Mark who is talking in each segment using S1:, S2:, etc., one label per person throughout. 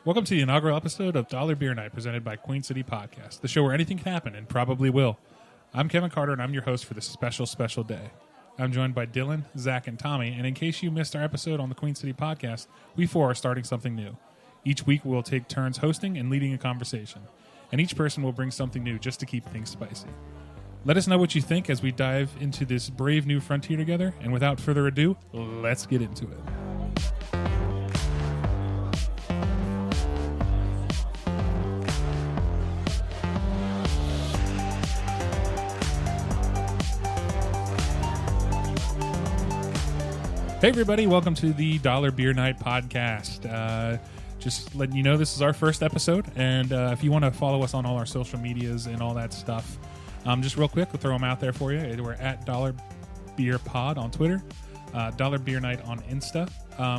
S1: Welcome to the inaugural episode of Dollar Beer Night presented by Queen City Podcast, the show where anything can happen and probably will. I'm Kevin Carter, and I'm your host for this special day. I'm joined by Dylan, Zach, and Tommy, and in case you missed our episode on the Queen City Podcast, we four are starting something new. Each week we'll take turns hosting and leading a conversation, and each person will bring something new just to keep things spicy. Let us know what you think as we dive into this brave new frontier together, and without further ado, let's get into it. Hey everybody, welcome to the Dollar Beer Night podcast. Just letting you know this is our first episode, and if you want to follow us on all our social medias and all that stuff, just real quick, we'll throw them out there for you. We're at Dollar Beer Pod on Twitter, Dollar Beer Night on Insta.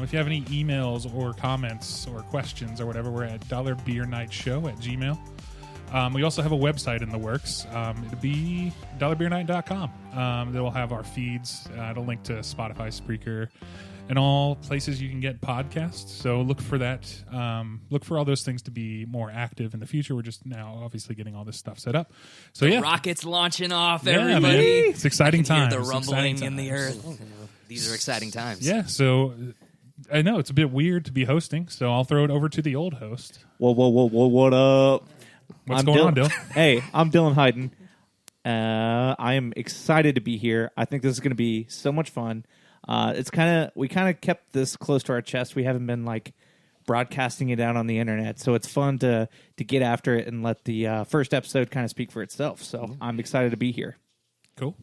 S1: If you have any emails or comments or questions or whatever, we're at dollarbeernightshow@gmail.com. We also have a website in the works. It'll be dollarbeernight.com. They'll have our feeds. It'll link to Spotify, Spreaker, and all places you can get podcasts. So look for that. Look for all those things to be more active in the future. We're just now obviously getting all this stuff set up. So
S2: the rocket's launching off,
S1: yeah,
S2: everybody.
S1: Man. It's exciting times.
S2: Hear the rumbling in the earth. These are exciting times.
S1: Yeah, so I know it's a bit weird to be hosting, so I'll throw it over to the old host.
S3: Whoa, what up?
S1: What's going on, Dylan?
S3: Hey, I'm Dylan Hayden. I am excited to be here. I think this is going to be so much fun. We kind of kept this close to our chest. We haven't been like broadcasting it out on the internet, so it's fun to get after it and let the first episode kind of speak for itself. So I'm excited to be here.
S1: Cool.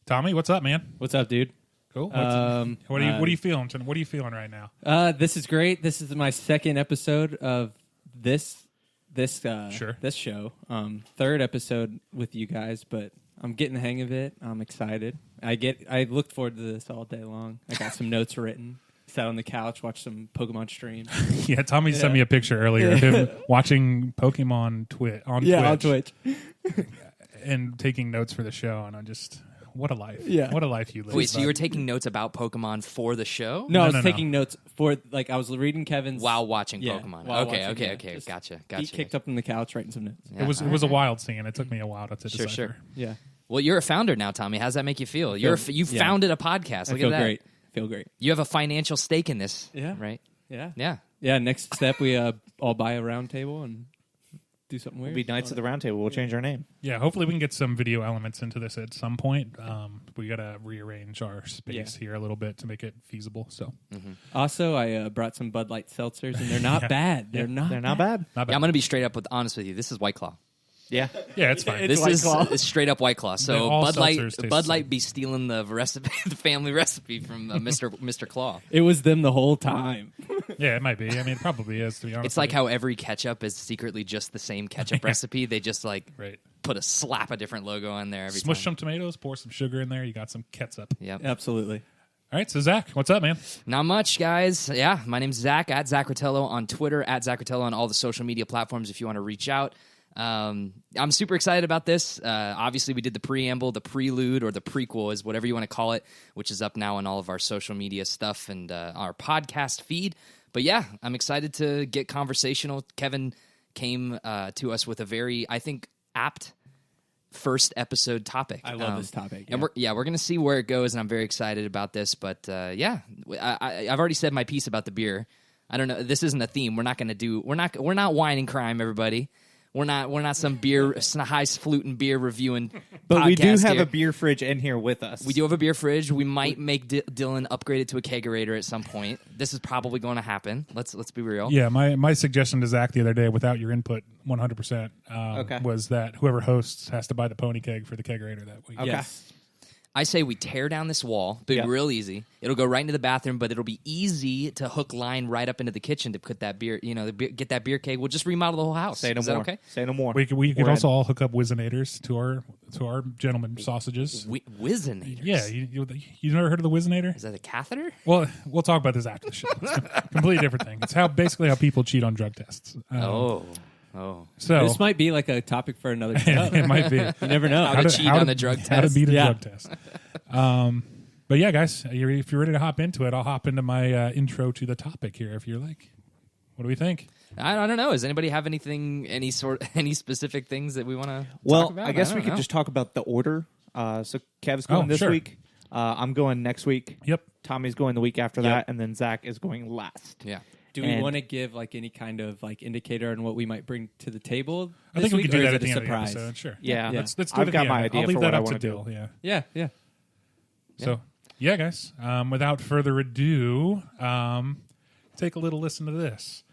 S1: Tommy, what's up, man?
S4: What's up, dude?
S1: Cool. What are you feeling? What are you feeling right now?
S4: This is great. This is my second episode of this show. Third episode with you guys, but I'm getting the hang of it. I'm excited. I looked forward to this all day long. I got some notes written. Sat on the couch, watched some Pokemon streams.
S1: Yeah, Tommy sent me a picture earlier of him watching Pokemon on Twitch. And taking notes for the show, and what a life. Yeah. What a life you live.
S2: Wait, so you were taking notes about Pokemon for the show?
S4: No, I was taking notes for, I was reading Kevin's...
S2: While watching Pokemon. Okay. Gotcha.
S4: He kicked up on the couch writing some notes.
S1: Yeah, it was a wild scene. It took me a while to decipher.
S2: Sure.
S4: Yeah.
S2: Well, you're a founder now, Tommy. How does that make you feel? You founded a podcast. Look at that.
S4: I feel great.
S2: You have a financial stake in this, right?
S4: Yeah. Yeah, next step, we all buy a round table and... do something weird.
S3: We'll be Knights of the Round Table. We'll change our name.
S1: Yeah, hopefully we can get some video elements into this at some point. We got to rearrange our space here a little bit to make it feasible. So,
S4: Also, I brought some Bud Light seltzers, and they're not bad. They're not bad.
S2: Yeah, I'm going to be straight up honest with you. This is White Claw.
S3: Yeah,
S1: it's fine.
S2: This is straight up White Claw. So Bud Light be stealing the recipe, the family recipe from Mr. Claw.
S4: It was them the whole time.
S1: Yeah, it might be. I mean, it probably is, to be honest.
S2: It's like how every ketchup is secretly just the same ketchup recipe. They just put a slap a different logo on there every
S1: Smush
S2: time.
S1: some tomatoes, pour some sugar in there. You got some ketchup.
S2: Yep.
S4: Absolutely.
S1: All right, so Zach, what's up, man?
S2: Not much, guys. Yeah, my name's Zach, at Zach Rotello on Twitter, at Zach Rotello on all the social media platforms if you want to reach out. I'm super excited about this. Obviously, we did the preamble, the prelude, or the prequel is whatever you want to call it, which is up now on all of our social media stuff and our podcast feed. But yeah, I'm excited to get conversational. Kevin came to us with a very, I think, apt first episode topic.
S4: I love this topic.
S2: And we're going to see where it goes, and I'm very excited about this. But I've already said my piece about the beer. I don't know. This isn't a theme. We're not wine and crime, everybody. We're not some highfalutin beer reviewing
S3: but we do have
S2: here.
S3: a beer fridge in here with us.
S2: We do have a beer fridge. We might make Dylan upgrade it to a kegerator at some point. This is probably going to happen. Let's be real.
S1: Yeah, my suggestion to Zach the other day, without your input, 100%, was that whoever hosts has to buy the pony keg for the kegerator that week.
S3: Okay.
S4: Yes.
S2: I say we tear down this wall. It'll be real easy. It'll go right into the bathroom, but it'll be easy to hook line right up into the kitchen to put that beer, get that beer keg. We'll just remodel the whole house.
S3: Say no
S2: Is
S3: more.
S2: that okay?
S3: Say no more.
S1: We could also all hook up Whizzinator's to our gentleman sausages.
S2: Whizzinator.
S1: Yeah, you never heard of the Whizzinator?
S2: Is that a catheter?
S1: Well, we'll talk about this after the show. It's a completely different thing. It's basically how people cheat on drug tests.
S2: Oh.
S1: So
S4: This might be like a topic for another show.
S1: it might be.
S4: You never know.
S2: How to cheat on the drug
S1: How to
S2: test.
S1: beat a drug test. But yeah, guys, if you're ready to hop into it, I'll hop into my intro to the topic here if you're like. What do we think?
S2: I don't know. Does anybody have any specific things that we want to
S3: Well,
S2: talk about?
S3: I guess we could
S2: know.
S3: just talk about the order. So Kev's going this
S1: sure.
S3: week. I'm going next week.
S1: Yep.
S3: Tommy's going the week after that, and then Zach is going last.
S2: Yeah.
S4: Do we want to give like any kind of like indicator on what we might bring to the table?
S1: I think we
S4: week,
S1: could do
S4: or
S1: that
S4: is
S1: at
S4: it
S1: the
S4: a
S1: end of the
S4: surprise?
S1: episode. Sure.
S3: Yeah.
S1: Let's do it
S3: I've
S1: at
S3: got
S1: the
S3: my
S1: end.
S3: idea
S1: I'll leave
S3: for
S1: that
S3: what I
S1: up to
S3: wanna do.
S1: Dill. Yeah.
S4: Yeah.
S1: So, yeah, guys, without further ado, take a little listen to this.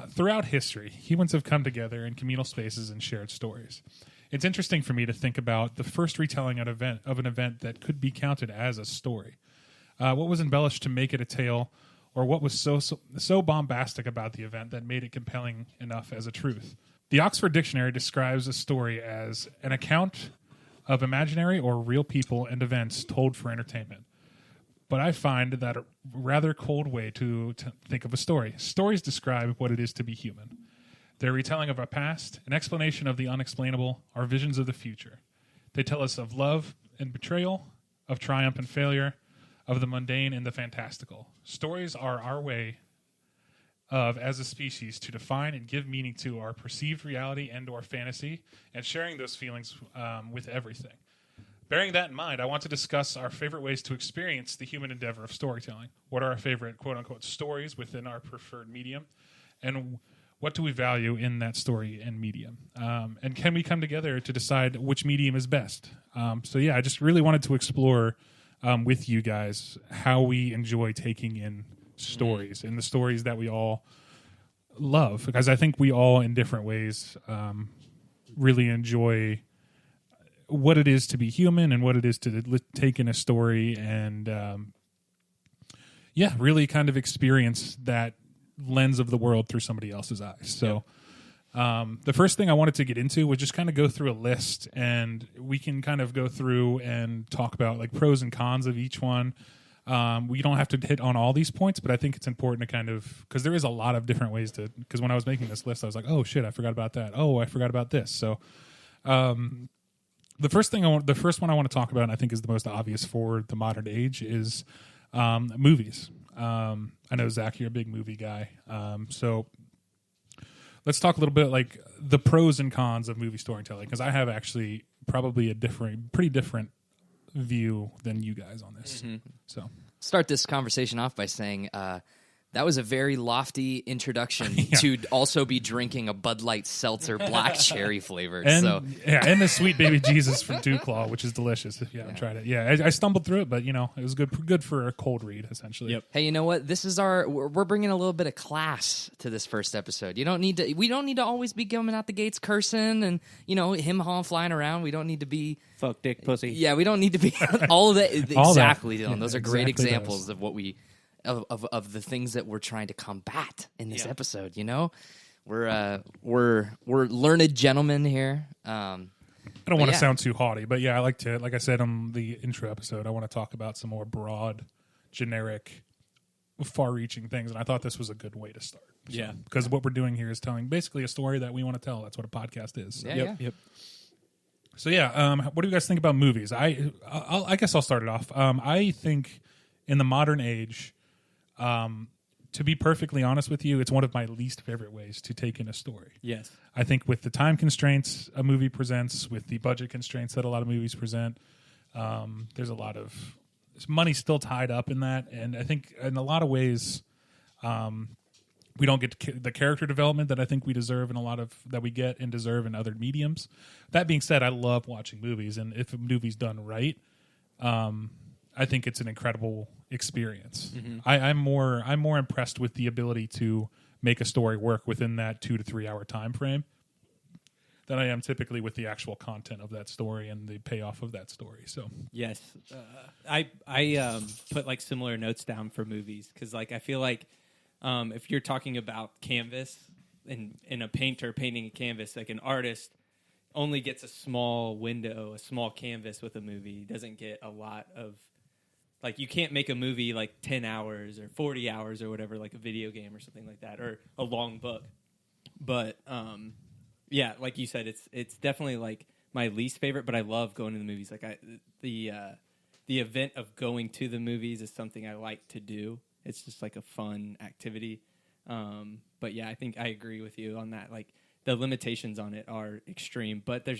S1: Throughout history, humans have come together in communal spaces and shared stories. It's interesting for me to think about the first retelling of an event that could be counted as a story. What was embellished to make it a tale, or what was so bombastic about the event that made it compelling enough as a truth? The Oxford Dictionary describes a story as an account of imaginary or real people and events told for entertainment. But I find that a rather cold way to think of a story. Stories describe what it is to be human. They're a retelling of our past, an explanation of the unexplainable, our visions of the future. They tell us of love and betrayal, of triumph and failure, of the mundane and the fantastical. Stories are our way of, as a species, to define and give meaning to our perceived reality and or fantasy, and sharing those feelings with everything. Bearing that in mind, I want to discuss our favorite ways to experience the human endeavor of storytelling. What are our favorite quote-unquote stories within our preferred medium? And what do we value in that story and medium? And can we come together to decide which medium is best? I just really wanted to explore with you guys how we enjoy taking in stories and the stories that we all love. Because I think we all, in different ways, really enjoy what it is to be human and what it is to take in a story and really kind of experience that lens of the world through somebody else's eyes. So the first thing I wanted to get into was just kind of go through a list, and we can kind of go through and talk about like pros and cons of each one. We don't have to hit on all these points, but I think it's important to kind of, because there is a lot of different ways to, because when I was making this list, I was like, oh shit, I forgot about that. Oh, I forgot about this. So the first one I want to talk about, and I think is the most obvious for the modern age, is movies. I know, Zach, you're a big movie guy. So let's talk a little bit like the pros and cons of movie storytelling, because I have actually probably a pretty different view than you guys on this. Mm-hmm. So
S2: start this conversation off by saying that was a very lofty introduction to also be drinking a Bud Light Seltzer black cherry flavored.
S1: And the Sweet Baby Jesus from Dew Claw, which is delicious. If you haven't tried it, I stumbled through it, but it was good for a cold read, essentially.
S4: Yep.
S2: Hey, you know what? This is we're bringing a little bit of class to this first episode. We don't need to always be coming out the gates cursing and him hawing flying around. We don't need to be
S3: fuck, dick, pussy.
S2: Yeah, we don't need to be all of that. Exactly, Dylan.
S1: Yeah,
S2: those are great
S1: exactly
S2: examples of what we. Of the things that we're trying to combat in this episode, we're learned gentlemen here.
S1: I don't want to sound too haughty, but I like I said on the intro episode, I want to talk about some more broad, generic, far-reaching things, and I thought this was a good way to start. So, because what we're doing here is telling basically a story that we want to tell. That's what a podcast is. So.
S2: Yep.
S1: So what do you guys think about movies? I guess I'll start it off. I think in the modern age. To be perfectly honest with you, it's one of my least favorite ways to take in a story.
S4: Yes.
S1: I think with the time constraints a movie presents, with the budget constraints that a lot of movies present, there's a lot of money still tied up in that. And I think in a lot of ways, we don't get the character development that I think we deserve in that we get and deserve in other mediums. That being said, I love watching movies, and if a movie's done right, I think it's an incredible experience. Mm-hmm. I'm more impressed with the ability to make a story work within that 2 to 3 hour time frame than I am typically with the actual content of that story and the payoff of that story. So
S4: yes, I put like similar notes down for movies because I feel like if you're talking about canvas and a painter painting a canvas, like an artist only gets a small window, a small canvas with a movie. He doesn't get a lot of. Like, you can't make a movie like 10 hours or 40 hours or whatever, like a video game or something like that, or a long book. But, like you said, it's definitely like my least favorite, but I love going to the movies. Like, the event of going to the movies is something I like to do. It's just like a fun activity. But yeah, I think I agree with you on that. Like the limitations on it are extreme, but the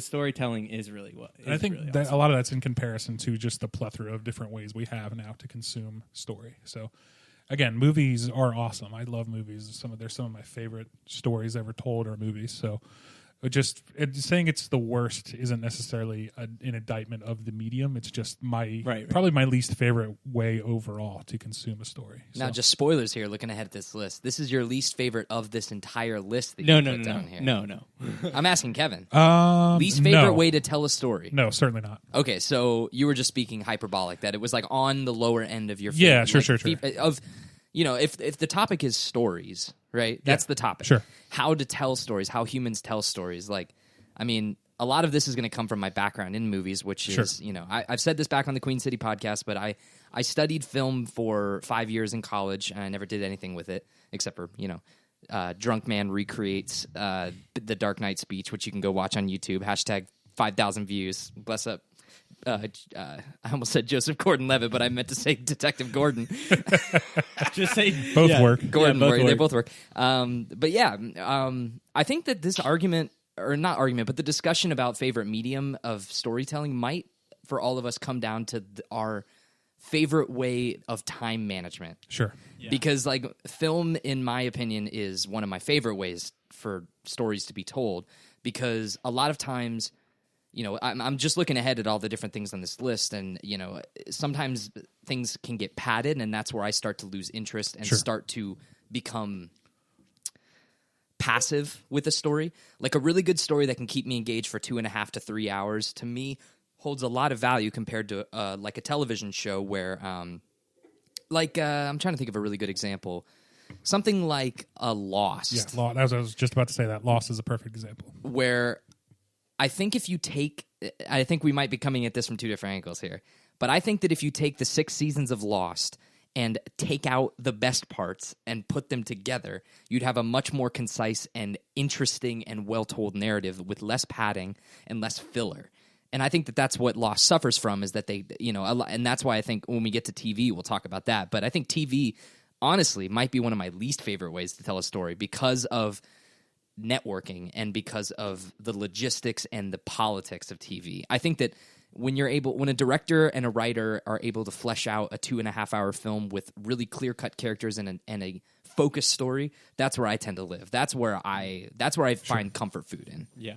S4: storytelling is really what.
S1: I think
S4: really
S1: that
S4: awesome.
S1: a lot of that's in comparison to just the plethora of different ways we have now to consume story. So, again, movies are awesome. I love movies. They're some of my favorite stories ever told are movies. So, saying it's the worst isn't necessarily an indictment of the medium. It's just probably my least favorite way overall to consume a story.
S2: Now, just spoilers here. Looking ahead at this list, this is your least favorite of this entire list that you put down here.
S4: No.
S2: I'm asking Kevin. Least favorite
S1: no.
S2: way to tell a story?
S1: No, certainly not.
S2: Okay, so you were just speaking hyperbolic, that it was like on the lower end of your
S1: Yeah,
S2: favorite,
S1: sure.
S2: of, if the topic is stories, right? That's the topic.
S1: Sure.
S2: How to tell stories, how humans tell stories. Like, I mean, a lot of this is going to come from my background in movies, which is, I've said this back on the Queen City podcast, but I studied film for 5 years in college, and I never did anything with it except for, Drunk Man recreates the Dark Knight speech, which you can go watch on YouTube. # 5,000 views. Bless up. I almost said Joseph Gordon-Levitt, but I meant to say Detective Gordon.
S4: Just say
S1: Both work.
S2: Gordon,
S4: both
S2: they
S4: work.
S2: both work. But yeah, I think that this argument, or not argument, but the discussion about favorite medium of storytelling might, for all of us, come down to our favorite way of time management.
S1: Sure.
S4: Yeah.
S2: Because, like, film, in my opinion, is one of my favorite ways for stories to be told. Because a lot of times, I'm just looking ahead at all the different things on this list, and, sometimes things can get padded, and that's where I start to lose interest and start to become passive with a story. Like, a really good story that can keep me engaged for 2.5 to 3 hours, to me, holds a lot of value compared to, like, a television show where, I'm trying to think of a really good example. Something like a Lost.
S1: Yeah, I was just about to say that. Lost is a perfect example.
S2: Where I think I think we might be coming at this from two different angles here, but I think that if you take the 6 seasons of Lost and take out the best parts and put them together, you'd have a much more concise and interesting and well-told narrative with less padding and less filler. And I think that that's what Lost suffers from, is that they, and that's why I think when we get to TV, we'll talk about that. But I think TV, honestly, might be one of my least favorite ways to tell a story because of networking and because of the logistics and the politics of TV. I think that when a director and a writer are able to flesh out a 2.5-hour film with really clear-cut characters and a focused story, that's where I tend to live. That's where I find comfort food in.
S4: Yeah.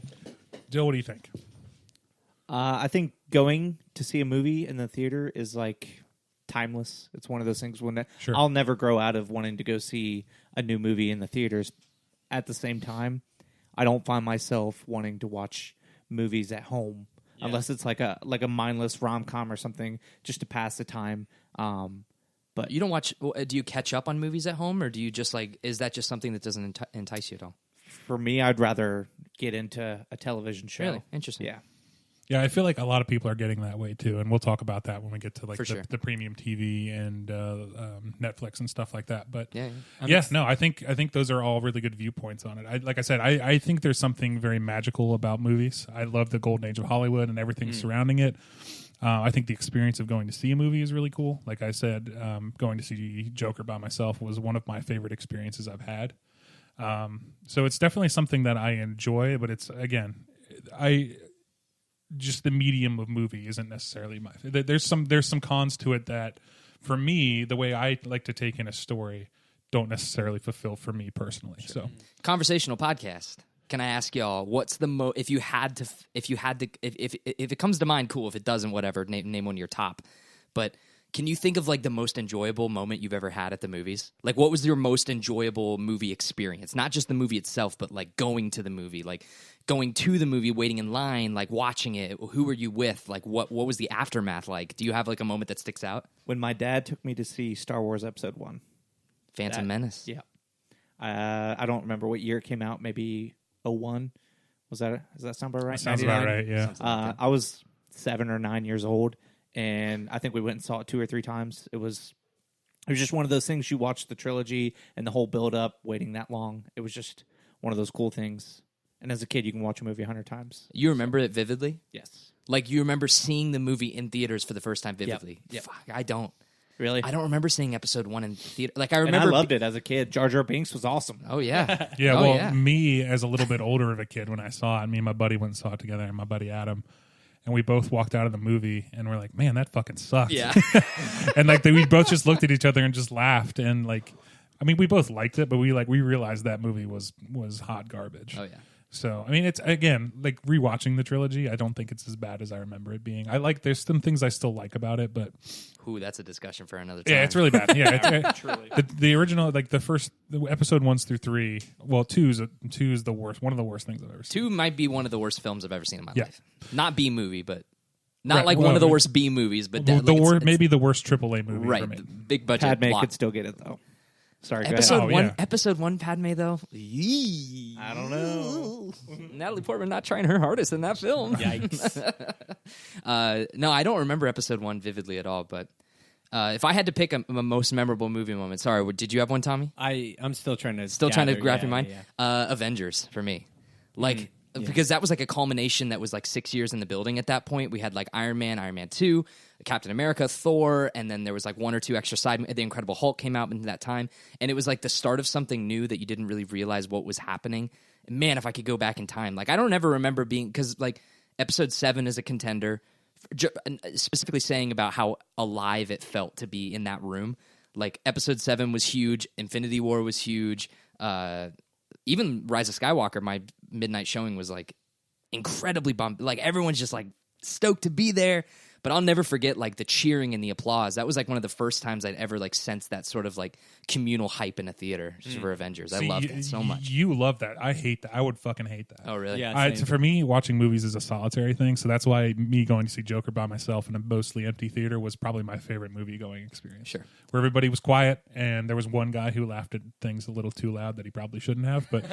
S1: Jill, what do you think?
S3: I think going to see a movie in the theater is like timeless. It's one of those things when I'll never grow out of wanting to go see a new movie in the theaters. At the same time, I don't find myself wanting to watch movies at home unless it's like a mindless rom-com or something just to pass the time. But
S2: you don't watch. Do you catch up on movies at home, or do you just is that just something that doesn't entice you at all?
S3: For me, I'd rather get into a television show.
S2: Really interesting.
S3: Yeah.
S1: Yeah, I feel like a lot of people are getting that way too, and we'll talk about that when we get to the premium TV and Netflix and stuff like that. But I think those are all really good viewpoints on it. Like I said, I think there's something very magical about movies. I love the golden age of Hollywood and everything surrounding it. I think the experience of going to see a movie is really cool. Like I said, going to see Joker by myself was one of my favorite experiences I've had. So it's definitely something that I enjoy, but it's, again, just the medium of movie isn't necessarily my. There's some cons to it that, for me, the way I like to take in a story, don't necessarily fulfill for me personally. Sure. So,
S2: conversational podcast. Can I ask y'all what's the if it comes to mind, cool. If it doesn't, whatever. Name one of your top. But can you think of like the most enjoyable moment you've ever had at the movies? Like, what was your most enjoyable movie experience? Not just the movie itself, but like going to the movie, like going to the movie, waiting in line, like watching it. Who were you with? Like, what was the aftermath like? Do you have like a moment that sticks out?
S3: When my dad took me to see Star Wars Episode 1.
S2: Phantom Menace.
S3: Yeah. I don't remember what year it came out. Maybe 01. Does that sound about right?
S1: That sounds about right, yeah.
S3: I was 7 or 9 years old, and I think we went and saw it 2 or 3 times. It was just one of those things. You watch the trilogy and the whole build-up, waiting that long. It was just one of those cool things. And as a kid, you can watch a movie 100 times.
S2: You remember it vividly?
S3: Yes.
S2: Like, you remember seeing the movie in theaters for the first time vividly?
S3: Yep.
S2: Fuck, I don't.
S3: Really?
S2: I don't remember seeing episode 1 in theater. Like I
S3: And
S2: remember,
S3: I loved it as a kid. Jar Jar Binks was awesome.
S2: Oh yeah,
S1: Yeah,
S2: Oh,
S1: well,
S2: yeah.
S1: me as a little bit older of a kid when I saw it, me and my buddy went and saw it together, and my buddy Adam, and we both walked out of the movie, and we're like, "Man, that fucking sucked."
S2: Yeah.
S1: And like we both just looked at each other and just laughed, and like, I mean, we both liked it, but we realized that movie was hot garbage.
S2: Oh yeah.
S1: So I mean, it's again like rewatching the trilogy. I don't think it's as bad as I remember it being. There's some things I still like about it, but
S2: Ooh, that's a discussion for another time.
S1: yeah, it's really bad. Yeah,
S4: Truly.
S1: the original, like the episode 1 through 3. Well, two is the worst. One of the worst things I've ever seen.
S2: 2 might be one of the worst films I've ever seen in my
S1: Yeah.
S2: life. Not B movie, but not
S1: Right,
S2: like
S1: well,
S2: one of the worst B movies, but
S1: Maybe the worst AAA movie
S2: right,
S1: ever
S2: the
S1: made.
S2: big budget
S3: Padme
S2: block.
S3: could still get it though. Sorry, go
S2: Episode
S3: ahead.
S1: Oh,
S2: one,
S1: yeah.
S2: episode 1, Padme though. Yee.
S3: I don't know.
S2: Natalie Portman not trying her hardest in that film.
S4: Yikes.
S2: No, I don't remember episode 1 vividly at all. But if I had to pick a most memorable movie moment, sorry, did you have one, Tommy?
S4: I'm still trying to
S2: Trying to grab
S4: yeah,
S2: your mind.
S4: yeah.
S2: Avengers for me, like because that was like a culmination that was like 6 years in the building. At that point, we had like Iron Man 2, Captain America, Thor, and then there was like 1 or 2 extra side. The Incredible Hulk came out in that time, and it was like the start of something new that you didn't really realize what was happening. Man, if I could go back in time, like I don't ever remember being because like episode 7 is a contender, specifically saying about how alive it felt to be in that room. Like episode 7 was huge, Infinity War was huge. Even Rise of Skywalker, my midnight showing was like incredibly bumped. Like everyone's just like stoked to be there. But I'll never forget like the cheering and the applause. That was like one of the first times I'd ever like sensed that sort of like communal hype in a theater just for Avengers. I loved it so much.
S1: You love that. I hate that. I would fucking hate that.
S2: Oh really?
S4: Yeah. Same.
S1: For me, watching movies is a solitary thing, so that's why me going to see Joker by myself in a mostly empty theater was probably my favorite movie going experience.
S2: Sure.
S1: Where everybody was quiet, and there was one guy who laughed at things a little too loud that he probably shouldn't have. But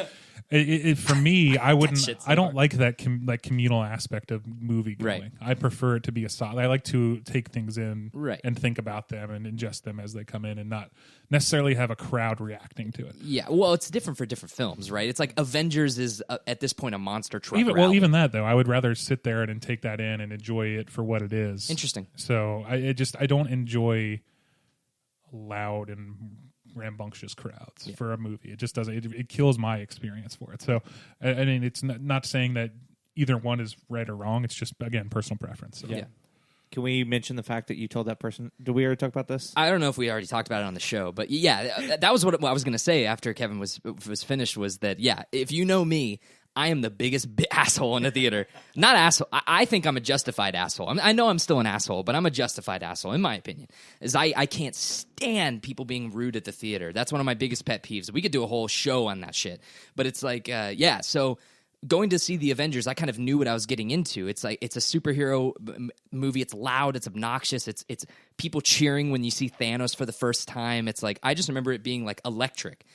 S1: for me, I wouldn't.
S2: shit's so
S1: I don't
S2: hard.
S1: like that communal aspect of movie going.
S2: Right.
S1: I prefer it to be a solid. I like to take things in
S2: Right.
S1: and think about them and ingest them as they come in, and not necessarily have a crowd reacting to it.
S2: Yeah, well, it's different for different films, right? It's like Avengers is at this point a monster truck. rally.
S1: Even that though, I would rather sit there and take that in and enjoy it for what it is.
S2: Interesting.
S1: So I don't enjoy loud and rambunctious crowds for a movie. It just doesn't. It kills my experience for it. So I mean, it's not saying that either one is right or wrong. It's just again personal preference. So.
S2: Yeah.
S3: Can we mention the fact that you told that person? Did we already talk about this?
S2: I don't know if we already talked about it on the show, but yeah, that was what I was going to say after Kevin was finished. Was that if you know me, I am the biggest asshole in the theater. Not asshole. I think I'm a justified asshole. I know I'm still an asshole, but I'm a justified asshole in my opinion. I can't stand people being rude at the theater. That's one of my biggest pet peeves. We could do a whole show on that shit. But it's like, so going to see the Avengers, I kind of knew what I was getting into. It's like it's a superhero movie. It's loud. It's obnoxious. It's people cheering when you see Thanos for the first time. It's like I just remember it being like electric.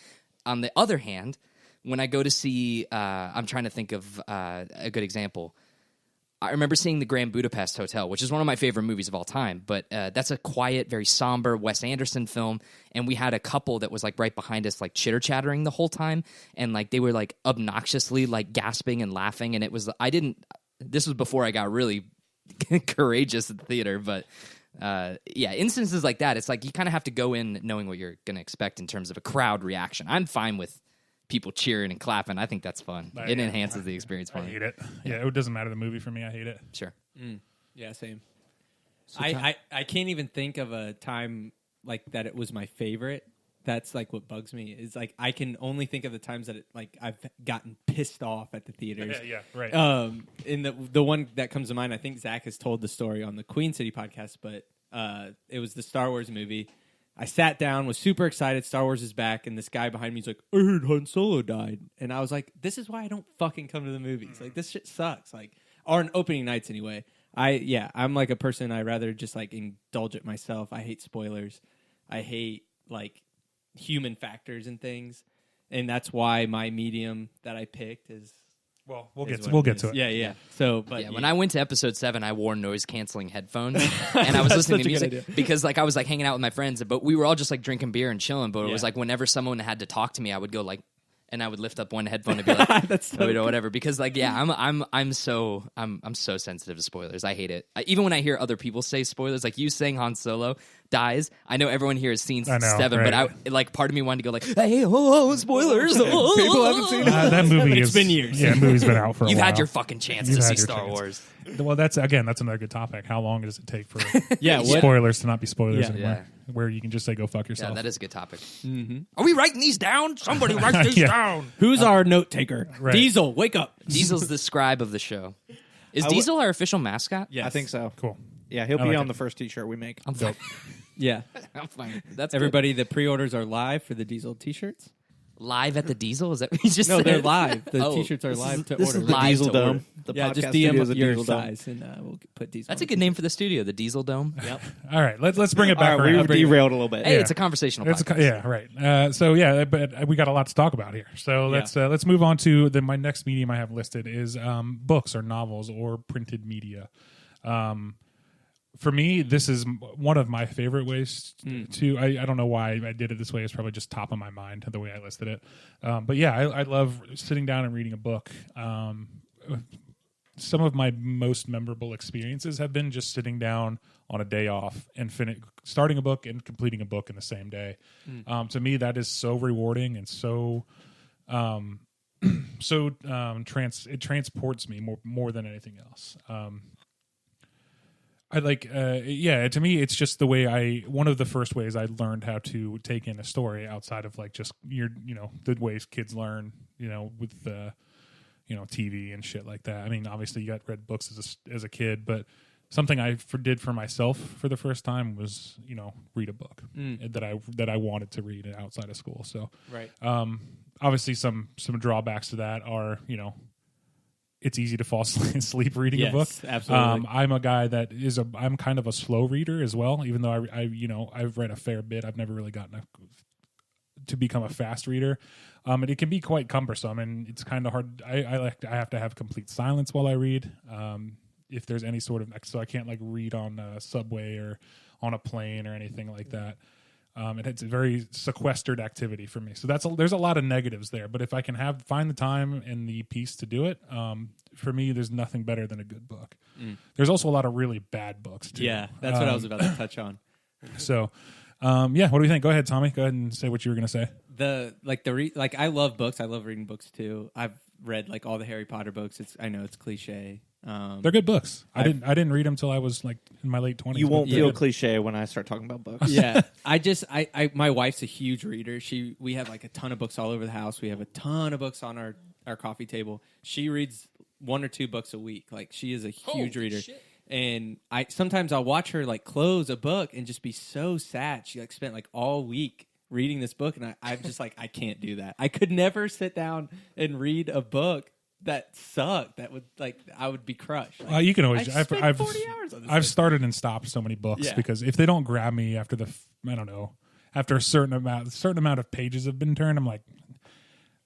S2: On the other hand, when I go to see, I'm trying to think of a good example. I remember seeing the Grand Budapest Hotel, which is one of my favorite movies of all time. But that's a quiet, very somber Wes Anderson film. And we had a couple that was like right behind us, like chitter chattering the whole time. And like they were like obnoxiously like gasping and laughing. And it was, this was before I got really courageous at the theater. But instances like that, it's like you kind of have to go in knowing what you're going to expect in terms of a crowd reaction. I'm fine with people cheering and clapping. I think that's fun. It enhances the experience for
S1: I
S2: me.
S1: hate it. Yeah, it doesn't matter the movie for me. I hate it.
S2: Sure.
S4: Yeah, same. I can't even think of a time like that it was my favorite. That's like what bugs me is like I can only think of the times that I've gotten pissed off at the theaters.
S1: Yeah, right.
S4: In the one that comes to mind, I think Zach has told the story on the Queen City podcast, but it was the Star Wars movie. I sat down, was super excited. Star Wars is back, and this guy behind me is like, "I heard Han Solo died," and I was like, "This is why I don't fucking come to the movies. Like, this shit sucks." Like, or on opening nights anyway. I'm like a person. I rather just like indulge it myself. I hate spoilers. I hate like human factors and things, and that's why my medium that I picked is.
S1: Well, we'll
S4: is
S1: get
S4: what
S1: we'll
S4: it
S1: get
S4: is.
S1: to it.
S4: Yeah. So, but
S2: When I went to episode 7, I wore noise canceling headphones, and I was listening to
S4: such a good
S2: music
S4: idea.
S2: because, like, I was like hanging out with my friends, but we were all just like drinking beer and chilling. But it was
S4: Yeah.
S2: like whenever someone had to talk to me, I would go like, and I would lift up one headphone and be like,
S4: That's so
S2: or whatever. Because like, I'm so sensitive to spoilers. I hate it. Even when I hear other people say spoilers, like you saying Han Solo, dies. I know everyone here has seen
S1: I know,
S2: 7,
S1: right.
S2: but part of me wanted to go like, hey, spoilers.
S3: People haven't seen it.
S1: That movie
S4: It's been years.
S1: Yeah, movie's been out for a
S2: You've
S1: while.
S2: had your fucking chance
S1: You've
S2: to
S1: had
S2: see
S1: your
S2: Star
S1: chance.
S2: Wars.
S1: Well, that's another good topic. How long does it take for
S4: Yeah, what-
S1: spoilers to not be spoilers
S4: Yeah.
S1: anymore? Where you can just say, go fuck
S2: Yeah,
S1: yourself.
S2: that is a good topic. Are we writing these down? Somebody write these
S1: Yeah.
S2: down.
S4: Who's our note taker?
S1: Right.
S4: Diesel, wake up.
S2: Diesel's the scribe of the show. Is
S3: w-
S2: Diesel our official mascot?
S4: Yes.
S3: I think so.
S1: Cool.
S3: Yeah, he'll
S1: I
S3: be
S1: like
S3: on
S1: it.
S3: the first T-shirt we make.
S2: I'm fine.
S4: Yeah.
S2: I'm fine. That's
S4: Everybody, the pre-orders are live for the Diesel T-shirts.
S2: good. Live at the Diesel? Is that what you just
S4: No,
S2: said?
S4: they're live. The
S2: Oh,
S4: T-shirts are
S2: this
S4: live to
S3: This
S4: order.
S3: is the
S2: Live
S3: Diesel
S2: to
S3: Dome.
S2: order.
S3: The
S4: Yeah,
S3: podcast
S4: just
S3: studio is
S4: DM
S3: a
S4: your
S3: Diesel Dome.
S4: size, and we'll put Diesel.
S2: That's a
S4: on
S2: good name for the studio, the Diesel Dome.
S4: Yep.
S1: All right, let's bring it
S3: All
S1: back
S3: right, we
S1: around.
S3: were derailed a little bit.
S2: Hey,
S1: Yeah.
S2: it's a conversational
S1: It's
S2: podcast.
S1: yeah, right. So yeah, but we got a lot to talk about here. So let's move on to my next medium I have listed is books or novels or printed media. For me, this is one of my favorite ways to. I don't know why I did it this way. It's probably just top of my mind the way I listed it. But yeah, I love sitting down and reading a book. Some of my most memorable experiences have been just sitting down on a day off and starting a book and completing a book in the same day. To me, that is so rewarding and so it transports me more than anything else. I like, to me, it's just the way one of the first ways I learned how to take in a story outside of like just the ways kids learn, with TV and shit like that. I mean, obviously you read books as a kid, but something I did for myself for the first time was, read a book that I wanted to read outside of school. So,
S4: Right.
S1: Obviously some drawbacks to that are, it's easy to fall asleep reading a book.
S4: Yes, absolutely.
S1: I'm a guy that I'm kind of a slow reader as well, even though I've read a fair bit. I've never really gotten to become a fast reader. And it can be quite cumbersome, and it's kind of hard. I have to have complete silence while I read. If there's any sort of, so I can't like read on a subway or on a plane or anything like that. It's a very sequestered activity for me. So there's a lot of negatives there, but if I can find the time and the peace to do it, for me, there's nothing better than a good book. There's also a lot of really bad books too.
S4: Yeah, that's what I was about to touch on.
S1: So, what do you think? Go ahead, Tommy. Go ahead and say what you were going to say.
S4: I love books. I love reading books too. I've read like all the Harry Potter books. I know it's cliche.
S1: They're good books. I didn't read them till I was like in my late 20s.
S3: You won't
S1: but
S3: feel
S1: they're good.
S3: cliche when I start talking about books.
S4: Yeah, my wife's a huge reader. We have like a ton of books all over the house. We have a ton of books on our coffee table. She reads 1 or 2 books a week. Like she is a huge reader.
S2: Shit.
S4: And sometimes I'll watch her like close a book and just be so sad. She like spent like all week reading this book, and I'm just like, I can't do that. I could never sit down and read a book that sucked. That would I would be crushed. Like,
S1: You can always.
S4: I spent
S1: I've
S4: 40 hours on this
S1: I've
S4: thing.
S1: started and stopped so many books
S4: Yeah.
S1: because if they don't grab me after after a certain amount of pages have been turned, I'm like,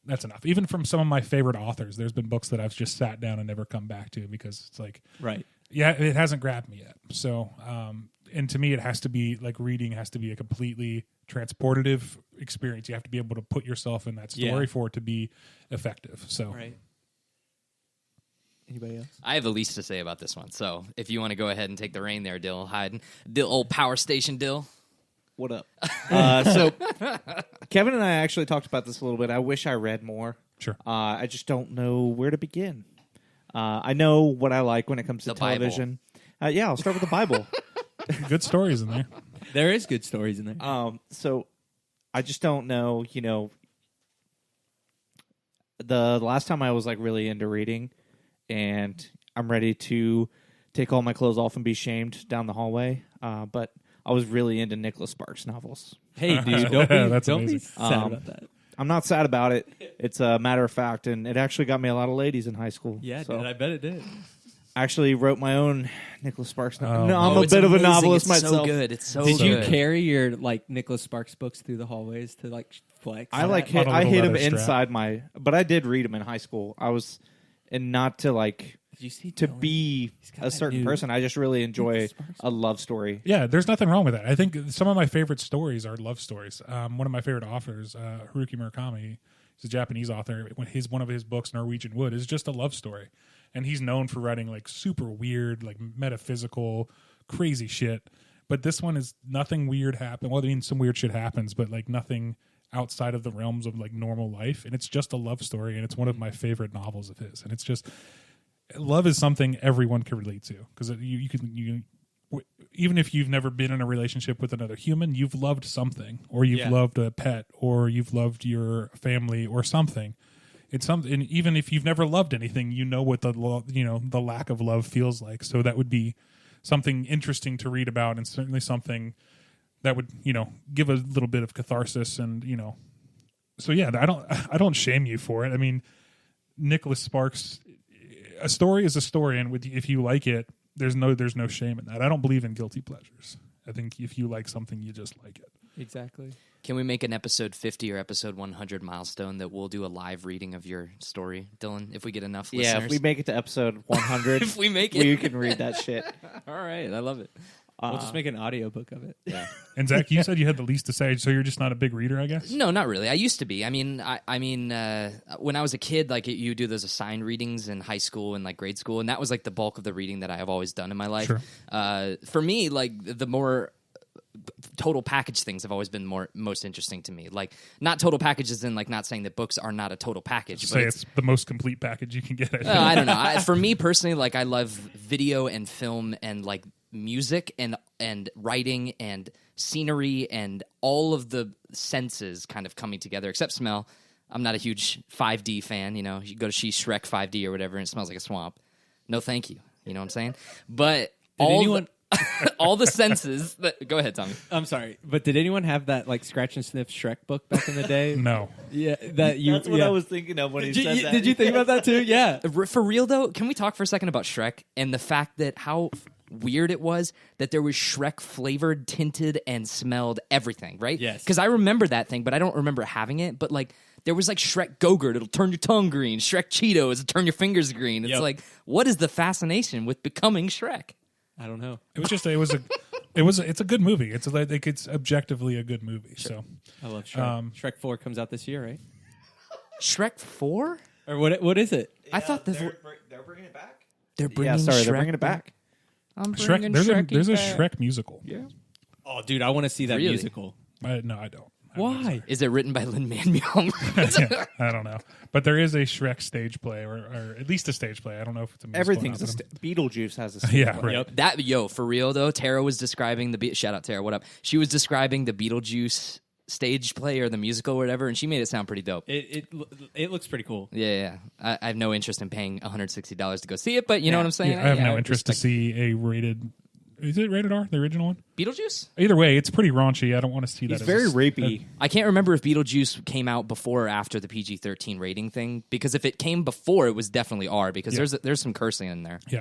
S1: that's enough. Even from some of my favorite authors, there's been books that I've just sat down and never come back to because it's like,
S4: Right.
S1: yeah, it hasn't grabbed me yet. So, and to me, it has to be like reading has to be a completely transportative experience. You have to be able to put yourself in that story
S4: Yeah.
S1: for it to be effective. So,
S4: Right. Anybody else?
S2: I have the least to say about this one. So if you want to go ahead and take the reign there, Dill Hyden. Dill, old power station Dill.
S3: What up? So Kevin and I actually talked about this a little bit. I wish I read more.
S1: Sure.
S3: I just don't know where to begin. I know what I like when it comes to
S2: The Bible.
S3: television. Yeah, I'll start with the Bible.
S1: good stories in there.
S4: There is good stories in there.
S3: So I just don't know, the last time I was like really into reading and I'm ready to take all my clothes off and be shamed down the hallway. But I was really into Nicholas Sparks novels.
S4: Hey, dude, don't be,
S1: That's
S4: don't be
S1: amazing.
S4: sad about that.
S3: I'm not sad about it. It's a matter of fact, and it actually got me a lot of ladies in high school.
S4: Yeah,
S3: so
S4: dude, I bet it did.
S3: I actually wrote my own Nicholas Sparks novel.
S1: Oh.
S3: No, I'm
S2: Oh,
S3: a
S2: it's
S3: bit of a
S2: amazing.
S3: novelist
S2: It's
S3: myself.
S2: so good. It's so
S4: Did
S2: good.
S4: you carry your like Nicholas Sparks books through the hallways to like flex?
S3: I like
S1: On a
S3: I
S1: little
S3: hid them
S1: leather strap.
S3: inside my, but I did read them in high school. I was, and not to like
S4: Did you see
S3: to
S4: Dylan?
S3: be
S4: got
S3: a
S4: that
S3: certain
S4: new
S3: person. I just really enjoy
S4: Nicholas Sparks
S3: a love story.
S1: Yeah, there's nothing wrong with that. I think some of my favorite stories are love stories. One of my favorite authors, Haruki Murakami, he's a Japanese author. One of his books, Norwegian Wood, is just a love story, and he's known for writing like super weird, like metaphysical, crazy shit. But this one is nothing weird happened. Well, I mean, some weird shit happens, but like nothing outside of the realms of like normal life. And it's just a love story, and it's one of my favorite novels of his. And it's just, love is something everyone can relate to, because even if you've never been in a relationship with another human, you've loved something, or you've loved a pet, or you've loved your family or something. It's something, and even if you've never loved anything, you know what the lack of love feels like. So that would be something interesting to read about, and certainly something that would, give a little bit of catharsis. And, so yeah, I don't shame you for it. I mean, Nicholas Sparks, a story is a story. And if you like it, there's no shame in that. I don't believe in guilty pleasures. I think if you like something, you just like it.
S4: Exactly.
S2: Can we make an episode 50 or episode 100 milestone that we'll do a live reading of your story, Dylan, if we get enough listeners?
S3: Yeah, if we make it to episode 100,
S2: if we make it,
S3: we can read that shit.
S2: All right, I love it.
S4: We'll just make an audiobook of it.
S2: Yeah.
S1: And Zach, you said you had the least to say, so you're just not a big reader, I guess?
S2: No, not really. I used to be. I mean, when I was a kid, like you do those assigned readings in high school and like grade school, and that was like the bulk of the reading that I have always done in my life.
S1: Sure.
S2: For me, like the more total package things have always been most interesting to me. Like, not total packages in like, not saying that books are not a total package.
S1: Just say it's the most complete package you can get.
S2: I don't know. For me personally, like I love video and film and like music and writing and scenery and all of the senses kind of coming together, except smell. I'm not a huge 5D fan. You go to Shrek 5D or whatever, and it smells like a swamp. No, thank you. You know what I'm saying? But all the senses. Go ahead, Tommy.
S4: I'm sorry, but did anyone have that like scratch and sniff Shrek book back in the day?
S1: No.
S4: Yeah,
S3: that's what I was thinking of when he said that.
S4: Did you think about that too? Yeah.
S2: For real though, can we talk for a second about Shrek and the fact that how weird it was that there was Shrek flavored, tinted, and smelled everything, right?
S4: Yes.
S2: Because I remember that thing, but I don't remember having it. But like, there was like Shrek Go-Gurt, it'll turn your tongue green. Shrek Cheetos, it'll turn your fingers green. It's like, what is the fascination with becoming Shrek?
S4: I don't know.
S1: It's a good movie. It's objectively a good movie.
S2: Sure.
S1: So
S4: I love Shrek. Shrek 4 comes out this year, right?
S2: Shrek 4?
S4: Or what is it?
S3: Yeah,
S2: I thought
S3: they're bringing it back.
S2: They're bringing
S3: they're
S2: Shrek
S3: bringing it back.
S2: I'm
S1: Shrek,
S2: bringing
S1: there's
S2: Shreky
S1: a
S2: back.
S1: Shrek musical.
S3: Yeah.
S4: Oh, dude, I want to see that
S2: Really?
S4: musical.
S1: No, I don't.
S4: Why?
S2: Is it written by Lin-Manuel?
S1: I don't know, but there is a Shrek stage play, or at least a stage play. I don't know if it's a musical
S3: Everything's
S1: or not,
S3: Beetlejuice has a
S1: Yeah, right.
S2: That for real though. Tara was describing shout out Tara, what up? She was describing the Beetlejuice stage play or the musical or whatever, and she made it sound pretty dope.
S4: It looks pretty cool.
S2: Yeah. I have no interest in paying $160 to go see it, but you know what I'm saying.
S1: I have no interest to see a rated. Is it rated R, the original one?
S2: Beetlejuice?
S1: Either way, it's pretty raunchy. I don't want to see that.
S3: He's very rapey.
S2: I can't remember if Beetlejuice came out before or after the PG-13 rating thing, because if it came before, it was definitely R, because there's some cursing in there.
S1: Yeah.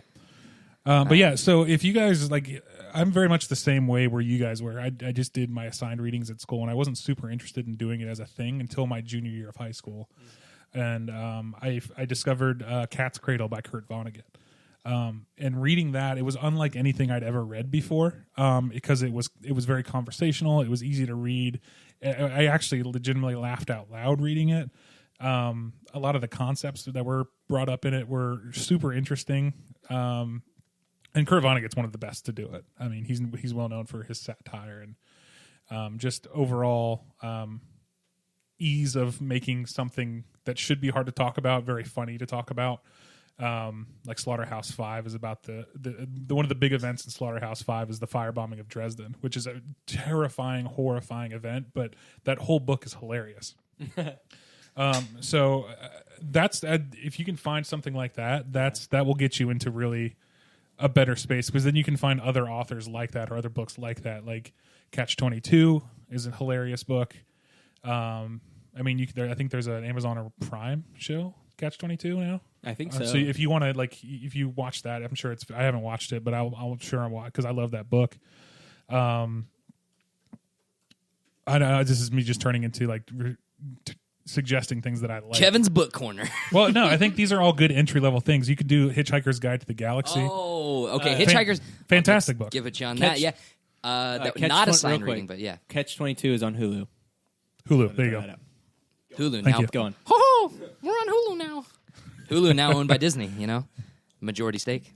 S1: But yeah, so if you guys like, I'm very much the same way where you guys were. I just did my assigned readings at school, and I wasn't super interested in doing it as a thing until my junior year of high school. And I discovered Cat's Cradle by Kurt Vonnegut. And reading that, it was unlike anything I'd ever read before, because it was very conversational. It was easy to read. I actually legitimately laughed out loud reading it. A lot of the concepts that were brought up in it were super interesting. And Kurt Vonnegut's one of the best to do it. I mean, he's well known for his satire and just overall ease of making something that should be hard to talk about very funny to talk about. Like Slaughterhouse-5 is about the one of the big events in Slaughterhouse-5 is the firebombing of Dresden, which is a terrifying, horrifying event, but that whole book is hilarious. So that's if you can find something like that, that will get you into really a better space, because then you can find other authors like that or other books like that. Like Catch-22 is a hilarious book. I mean, I think there's an Amazon or Prime show, Catch-22 now.
S4: I think so.
S1: So if you want to, if you watch that, I'm sure I haven't watched it, but I'll sure watch, because I love that book. I know this is me just turning into suggesting things that I like.
S2: Kevin's Book Corner.
S1: Well, no, I think these are all good entry level things. You could do Hitchhiker's Guide to the Galaxy.
S2: Oh, okay. Hitchhiker's
S1: fantastic book.
S2: Give it you on that. Yeah. Not a sign reading, but yeah.
S4: Catch-22 is on Hulu.
S1: Hulu. There you go.
S2: Hulu
S1: Thank
S2: now.
S1: you.
S4: Going.
S2: Oh, we're on Hulu now. Hulu now owned by Disney, majority stake.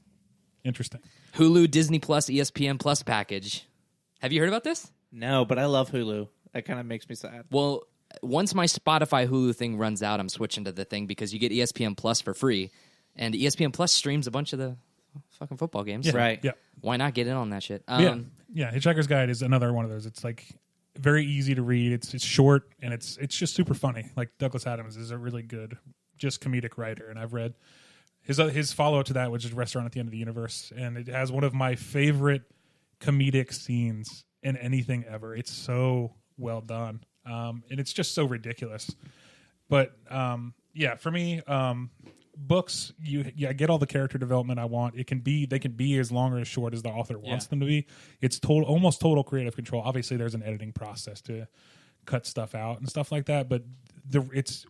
S1: Interesting.
S2: Hulu, Disney Plus, ESPN Plus package. Have you heard about this?
S3: No, but I love Hulu. That kind of makes me sad.
S2: Well, once my Spotify Hulu thing runs out, I'm switching to the thing because you get ESPN Plus for free, and ESPN Plus streams a bunch of the fucking football games.
S1: Yeah.
S3: Right.
S1: Yeah.
S2: Why not get in on that shit?
S1: Yeah. Hitchhiker's Guide is another one of those. It's like very easy to read. It's short and it's just super funny. Like Douglas Adams is a really good, just comedic writer, and I've read his follow up to that, which is Restaurant at the End of the Universe, and it has one of my favorite comedic scenes in anything ever. It's so well done, and it's just so ridiculous. But for me, books, I get all the character development I want. They can be as long or as short as the author wants them to be. It's almost total creative control. Obviously, there's an editing process to cut stuff out and stuff like that, but it's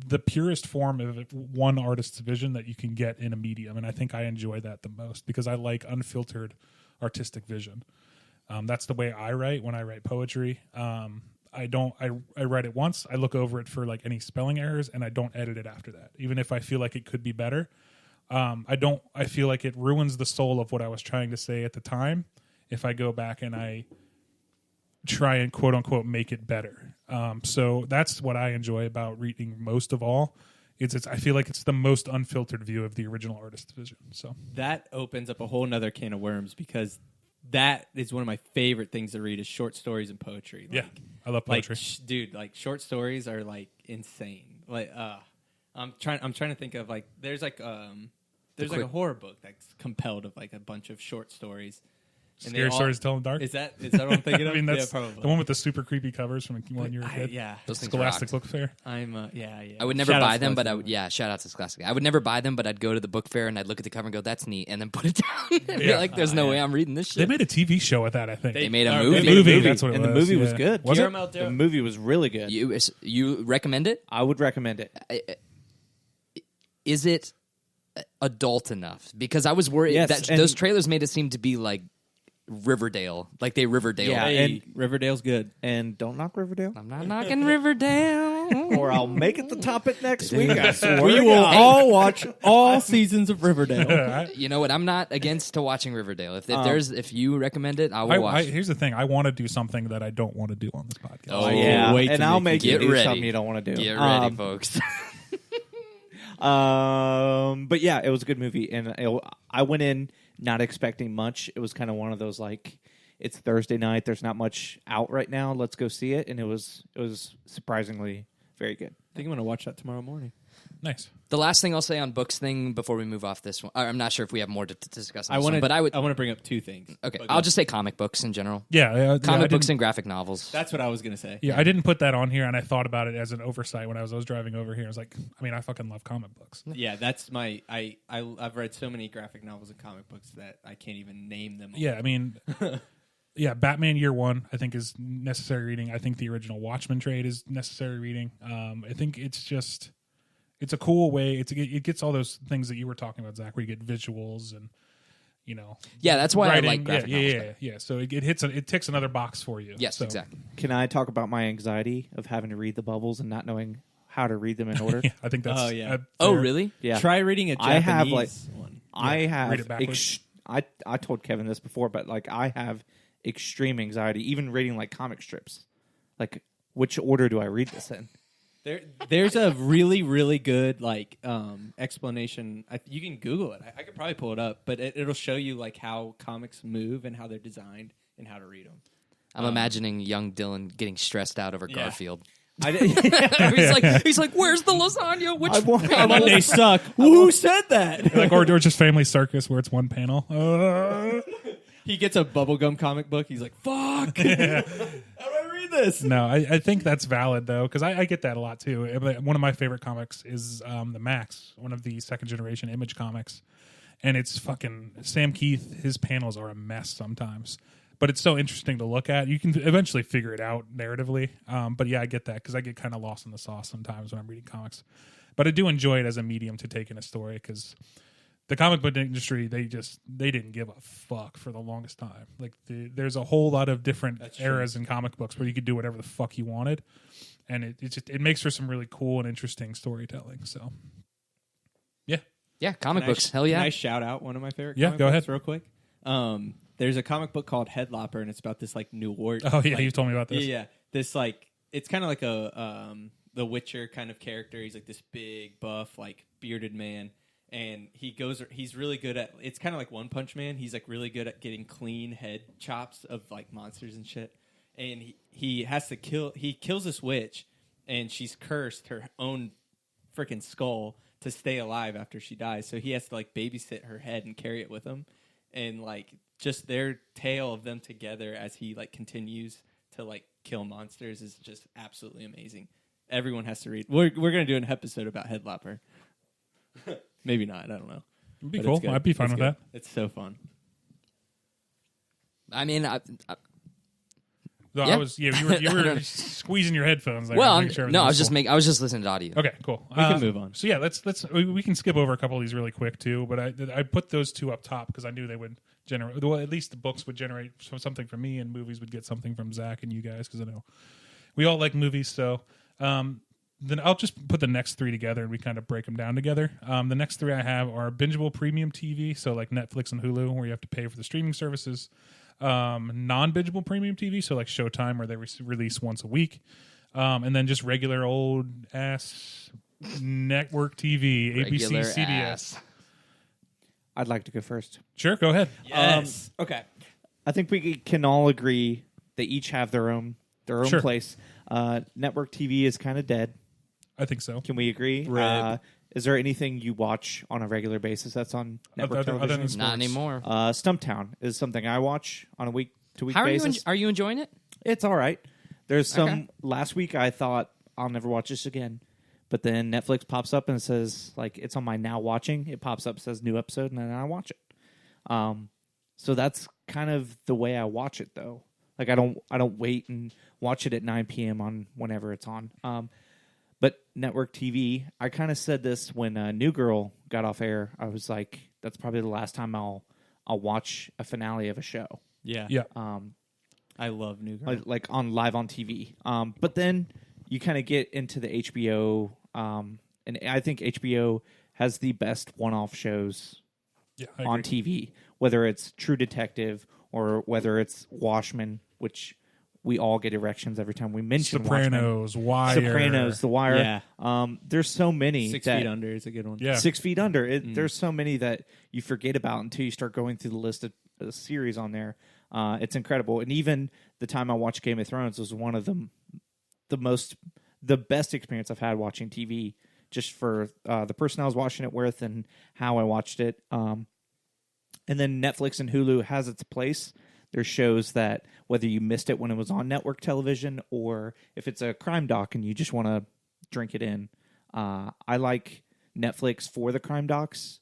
S1: the purest form of one artist's vision that you can get in a medium, and I think I enjoy that the most because I like unfiltered artistic vision. That's the way I write when I write poetry. I write it once, I look over it for like any spelling errors, and I don't edit it after that. Even if I feel like it could be better, I feel like it ruins the soul of what I was trying to say at the time if I go back and I try and quote unquote make it better. So that's what I enjoy about reading most of all. I feel like it's the most unfiltered view of the original artist's vision. So
S4: that opens up a whole nother can of worms because that is one of my favorite things to read is short stories and poetry.
S1: Yeah, I love poetry.
S4: Like short stories are like insane. Like I'm trying to think of like there's like a horror book that's compelled of like a bunch of short stories.
S1: Scary Stories to Tell in the Dark?
S4: Is that what I'm thinking of?
S1: I mean, that's
S4: probably
S1: the one with the super creepy covers from when you were a kid.
S4: Yeah.
S2: Those things
S1: Scholastic
S2: rocked.
S1: Book Fair.
S2: I would never buy them, but I would. Yeah, shout out to Scholastic. I would never buy them, but I'd go to the book fair and I'd look at the cover and go, "That's neat," and then put it down. And be like, "There's no way I'm reading this shit."
S1: They made a TV show with that, I think.
S2: They made a
S3: They
S2: movie.
S3: made a movie.
S1: That's what it
S3: and
S1: was.
S3: the movie
S1: yeah.
S3: was good.
S1: Was it?
S3: The movie was really good.
S2: You recommend it?
S3: I would recommend it.
S2: Is it adult enough? Because I was worried
S3: Yes,
S2: that
S3: and-
S2: those trailers made it seem to be like Riverdale, like they Riverdale.
S3: Yeah,
S4: Hey, Riverdale's good.
S3: And don't knock Riverdale,
S2: I'm not knocking Riverdale.
S3: or I'll make it the topic next week. I swear
S4: We
S3: to
S4: will
S3: God.
S4: all watch all seasons of Riverdale.
S2: You know what? I'm not against to watching Riverdale. If you recommend it, I will watch.
S1: Here's the thing: I want to do something that I don't want to do on this podcast.
S2: Oh,
S3: Yeah,
S4: wait
S3: and
S4: till
S3: I'll
S4: you
S3: make you
S2: get
S3: do
S2: ready.
S3: something you don't want to do.
S2: Get ready, folks.
S3: But yeah, it was a good movie, and I went in not expecting much. It was kind of one of those like, it's Thursday night. There's not much out right now. Let's go see it, and it was surprisingly very good.
S4: I think I'm going to watch that tomorrow morning.
S1: Nice.
S2: The last thing I'll say on books thing before we move off this one, I'm not sure if we have more to discuss on
S4: I
S2: this
S4: want
S2: one, but I would.
S4: to bring up two things.
S2: Okay,
S4: But
S2: I'll just say comic books in general.
S1: Yeah,
S2: Comic books and graphic novels.
S4: That's what I was going to say.
S1: Yeah, I didn't put that on here, and I thought about it as an oversight when I was driving over here. I was like, I fucking love comic books.
S4: Yeah, that's my. I've read so many graphic novels and comic books that I can't even name them all.
S1: Yeah, yeah, Batman Year One, I think, is necessary reading. I think the original Watchmen trade is necessary reading. I think it's a cool way. It gets all those things that you were talking about, Zach, where you get visuals and,
S2: Yeah, that's why
S1: writing.
S2: I like graphic novels.
S1: Yeah. So it ticks another box for you.
S2: Yes,
S1: So,
S2: exactly.
S3: Can I talk about my anxiety of having to read the bubbles and not knowing how to read them in order?
S1: Yeah, I think that's.
S4: Oh, yeah.
S2: Oh,
S1: fair.
S2: really?
S3: Yeah,
S4: Try reading a Japanese
S3: I have, like-
S4: one.
S3: I have.
S1: read it backwards.
S3: I told Kevin this before, but like I have extreme anxiety, even reading like comic strips. Like, which order do I read this in?
S4: There's a really, really good like explanation. You can Google it. I could probably pull it up, but it'll show you like how comics move and how they're designed and how to read them.
S2: I'm imagining young Dylan getting stressed out over
S4: Yeah.
S2: Garfield.
S3: I
S2: he's like, "Where's the lasagna? Which
S4: Monday suck. Who said that?
S1: Like, or just Family Circus, where it's one panel.
S4: He gets a bubblegum comic book. He's like, "Fuck! How do I read this?"
S1: No, I think that's valid though, because I get that a lot too. One of my favorite comics is the Max, one of the second generation Image comics, and it's fucking Sam Keith. His panels are a mess sometimes, but it's so interesting to look at. You can eventually figure it out narratively. But yeah, I get that because I get kind of lost in the sauce sometimes when I'm reading comics. But I do enjoy it as a medium to take in a story because the comic book industry, they didn't give a fuck for the longest time. Like there's a whole lot of different eras in comic books where you could do whatever the fuck you wanted, and it makes for some really cool and interesting storytelling. So, yeah,
S2: Yeah, comic books. Hell yeah.
S4: Can I shout out one of my favorite
S1: Yeah,
S4: comic
S1: go
S4: books
S1: ahead.
S4: real quick? there's a comic book called Headlopper, and it's about this like New York.
S1: Oh yeah,
S4: like,
S1: you told me about this.
S4: Yeah. This like it's kind of like a the Witcher kind of character. He's like this big buff like bearded man. And he's really good at, it's kind of like One Punch Man. He's like really good at getting clean head chops of like monsters and shit. And he kills this witch, and she's cursed her own freaking skull to stay alive after she dies. So he has to like babysit her head and carry it with him. And like just their tale of them together as he like continues to like kill monsters is just absolutely amazing. Everyone has to read. We're going to do an episode about Headlopper. Maybe not. I don't know.
S1: It'd be cool. I'd be fine with that.
S4: It's so fun.
S2: I mean,
S1: I was. Yeah, you were squeezing your headphones. There
S2: well,
S1: sure
S2: no, I was just listening to audio.
S1: Okay, cool.
S4: We can move on.
S1: So yeah, we can skip over a couple of these really quick too. But I put those two up top because I knew they would generate. Well, at least the books would generate something from me, and movies would get something from Zach and you guys because I know we all like movies. So. Then I'll just put the next three together and we kind of break them down together. The next three I have are bingeable premium TV, so like Netflix and Hulu, where you have to pay for the streaming services. Non-bingeable premium TV, so like Showtime, where they release once a week. And then just regular old ass network TV,
S2: Regular
S1: ABC, CBS.
S2: ass.
S3: I'd like to go first.
S1: Sure, go ahead.
S4: Yes.
S3: Okay. I think we can all agree they each have their own
S1: Sure.
S3: place. Network TV is kind of dead.
S1: I think so.
S3: Can we agree? Is there anything you watch on a regular basis that's on network
S1: Other than
S3: television?
S1: sports?
S2: Not anymore.
S3: Stumptown is something I watch on a week-to-week
S2: How are
S3: basis.
S2: are you enjoying it?
S3: It's all right. There's some
S2: Okay.
S3: last week I thought I'll never watch this again, but then Netflix pops up and it says like it's on my now watching. It pops up, says new episode, and then I watch it. So that's kind of the way I watch it though. Like I don't wait and watch it at 9 p.m. on whenever it's on. But network TV, I kind of said this when New Girl got off air. I was like, that's probably the last time I'll watch a finale of a show.
S4: Yeah.
S1: Yeah.
S4: I love New Girl.
S3: Like on live on TV. But then you kind of get into the HBO, and I think HBO has the best one-off shows on TV, whether it's True Detective or whether it's Watchmen, which we all get erections every time we mention
S1: Sopranos,
S3: Watchmen.
S1: Wire.
S3: Sopranos, The Wire.
S4: Yeah.
S3: There's so many.
S4: 6 Feet Under is a good one.
S1: Yeah.
S3: 6 Feet Under. There's so many that you forget about until you start going through the list of series on there. It's incredible. And even the time I watched Game of Thrones was one of the best experience I've had watching TV, just for the person I was watching it with and how I watched it. And then Netflix and Hulu has its place. There's shows that whether you missed it when it was on network television or if it's a crime doc and you just want to drink it in. I like Netflix for the crime docs,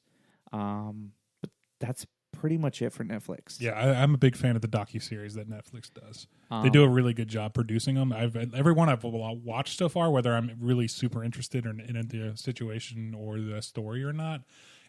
S3: but that's pretty much it for Netflix.
S1: Yeah, I'm a big fan of the docuseries that Netflix does. They do a really good job producing them. Every one I've watched so far, whether I'm really super interested in the situation or the story or not,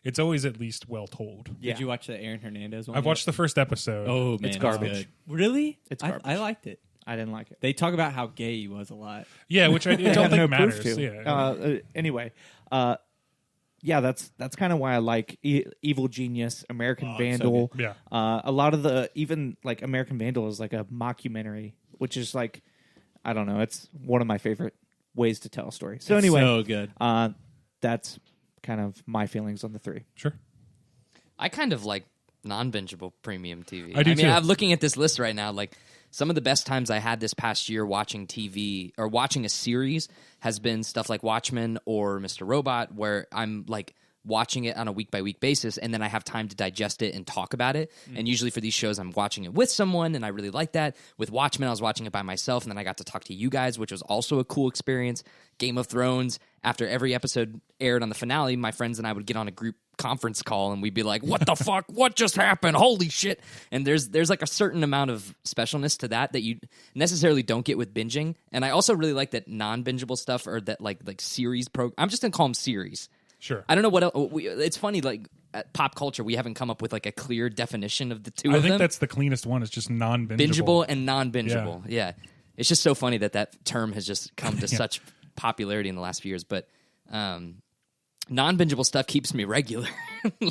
S1: it's always at least well told.
S3: Yeah.
S4: Did you watch the Aaron Hernandez one?
S1: I've watched the first episode.
S4: Oh, man.
S3: It's garbage.
S4: Good. Really?
S3: It's garbage.
S4: I liked it.
S3: I didn't like it.
S4: They talk about how gay he was a lot.
S1: Yeah, which I don't think matters.
S3: Proof to.
S1: Yeah.
S3: Anyway, yeah, that's kind of why I like Evil Genius, American Vandal.
S1: so good.
S3: A lot of the even like American Vandal is like a mockumentary, which is like I don't know. It's one of my favorite ways to tell a story. So anyway,
S4: so good.
S3: That's kind of my feelings on the three.
S1: Sure.
S2: I kind of like non-bingeable premium TV.
S1: I do
S2: mean,
S1: too.
S2: I'm looking at this list right now. Like some of the best times I had this past year watching TV or watching a series has been stuff like Watchmen or Mr. Robot, where I'm like watching it on a week-by-week basis, and then I have time to digest it and talk about it. And usually for these shows, I'm watching it with someone, and I really like that. With Watchmen, I was watching it by myself, and then I got to talk to you guys, which was also a cool experience. Game of Thrones, after every episode aired on the finale, my friends and I would get on a group conference call, and we'd be like, what the fuck? What just happened? Holy shit. And there's like a certain amount of specialness to that you necessarily don't get with binging. And I also really like that non-bingeable stuff, or that like series I'm just going to call them series.
S1: Sure.
S2: I don't know what else. It's funny, like at pop culture, we haven't come up with like a clear definition of the two
S1: I
S2: of
S1: think
S2: them.
S1: that's the cleanest one. It's just non-bingeable.
S2: Bingeable and non-bingeable. Yeah. It's just so funny that term has just come to such popularity in the last few years. But non-bingeable stuff keeps me regular.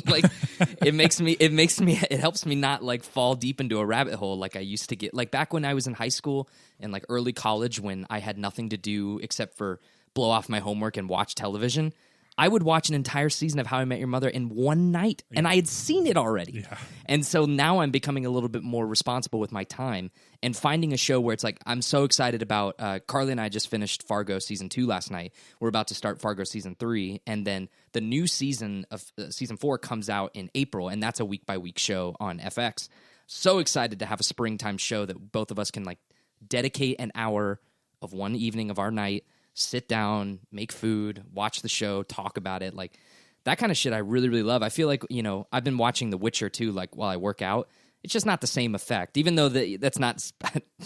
S2: Like it helps me not like fall deep into a rabbit hole like I used to get. Like back when I was in high school and like early college when I had nothing to do except for blow off my homework and watch television, I would watch an entire season of How I Met Your Mother in one night, and I had seen it already. Yeah. And so now I'm becoming a little bit more responsible with my time and finding a show where it's like I'm so excited about. Carly and I just finished Fargo season 2 last night. We're about to start Fargo season 3, and then the new season of season 4 comes out in April, and that's a week by week show on FX. So excited to have a springtime show that both of us can like dedicate an hour of one evening of our night. Sit down, make food, watch the show, talk about it. Like that kind of shit I really, really love. I feel like, I've been watching The Witcher too, like while I work out. It's just not the same effect, even though that's not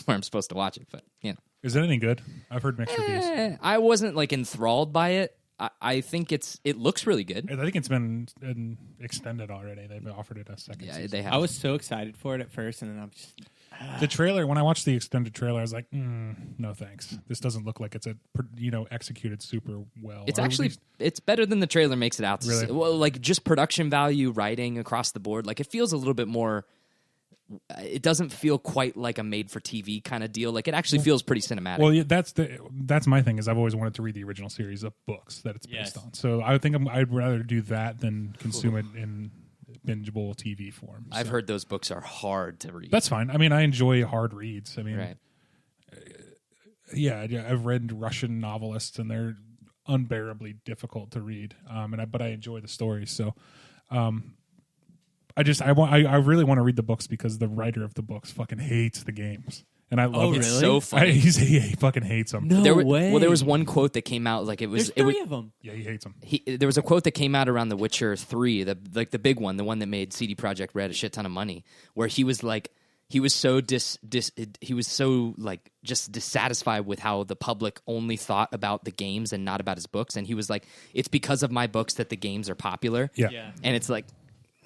S2: where I'm supposed to watch it. But,
S1: Is it any good? I've heard mixed reviews.
S2: I wasn't like enthralled by it. I think it looks really good.
S1: I think it's been extended already. They've offered it a second season.
S2: They have.
S4: I was so excited for it at first, and then I'm just...
S1: The trailer, when I watched the extended trailer, I was like, no thanks. This doesn't look like it's executed super well.
S2: It's actually, it's better than the trailer makes it out to.
S1: Really?
S2: Well, like just production value, writing across the board. Like it feels a little bit more, it doesn't feel quite like a made for TV kind of deal. Like it actually feels pretty cinematic.
S1: Well, yeah, that's my thing is I've always wanted to read the original series of books that it's based on. So I think I'd rather do that than consume it in bingeable TV form. So.
S2: I've heard those books are hard to read.
S1: That's fine. I mean, I enjoy hard reads. I mean,
S2: right.
S1: Yeah, I've read Russian novelists and they're unbearably difficult to read. But I enjoy the stories. So, I really want to read the books because the writer of the books fucking hates the games. And I love it.
S2: It's so funny.
S1: He fucking hates them.
S4: No way.
S2: Well, there was one quote that came out like it was.
S4: There's 3 of them.
S1: Yeah, he hates them.
S2: There was a quote that came out around The Witcher 3, the big one, the one that made CD Projekt Red a shit ton of money, where he was like, he was so like just dissatisfied with how the public only thought about the games and not about his books, and he was like, it's because of my books that the games are popular.
S1: Yeah.
S2: And it's like,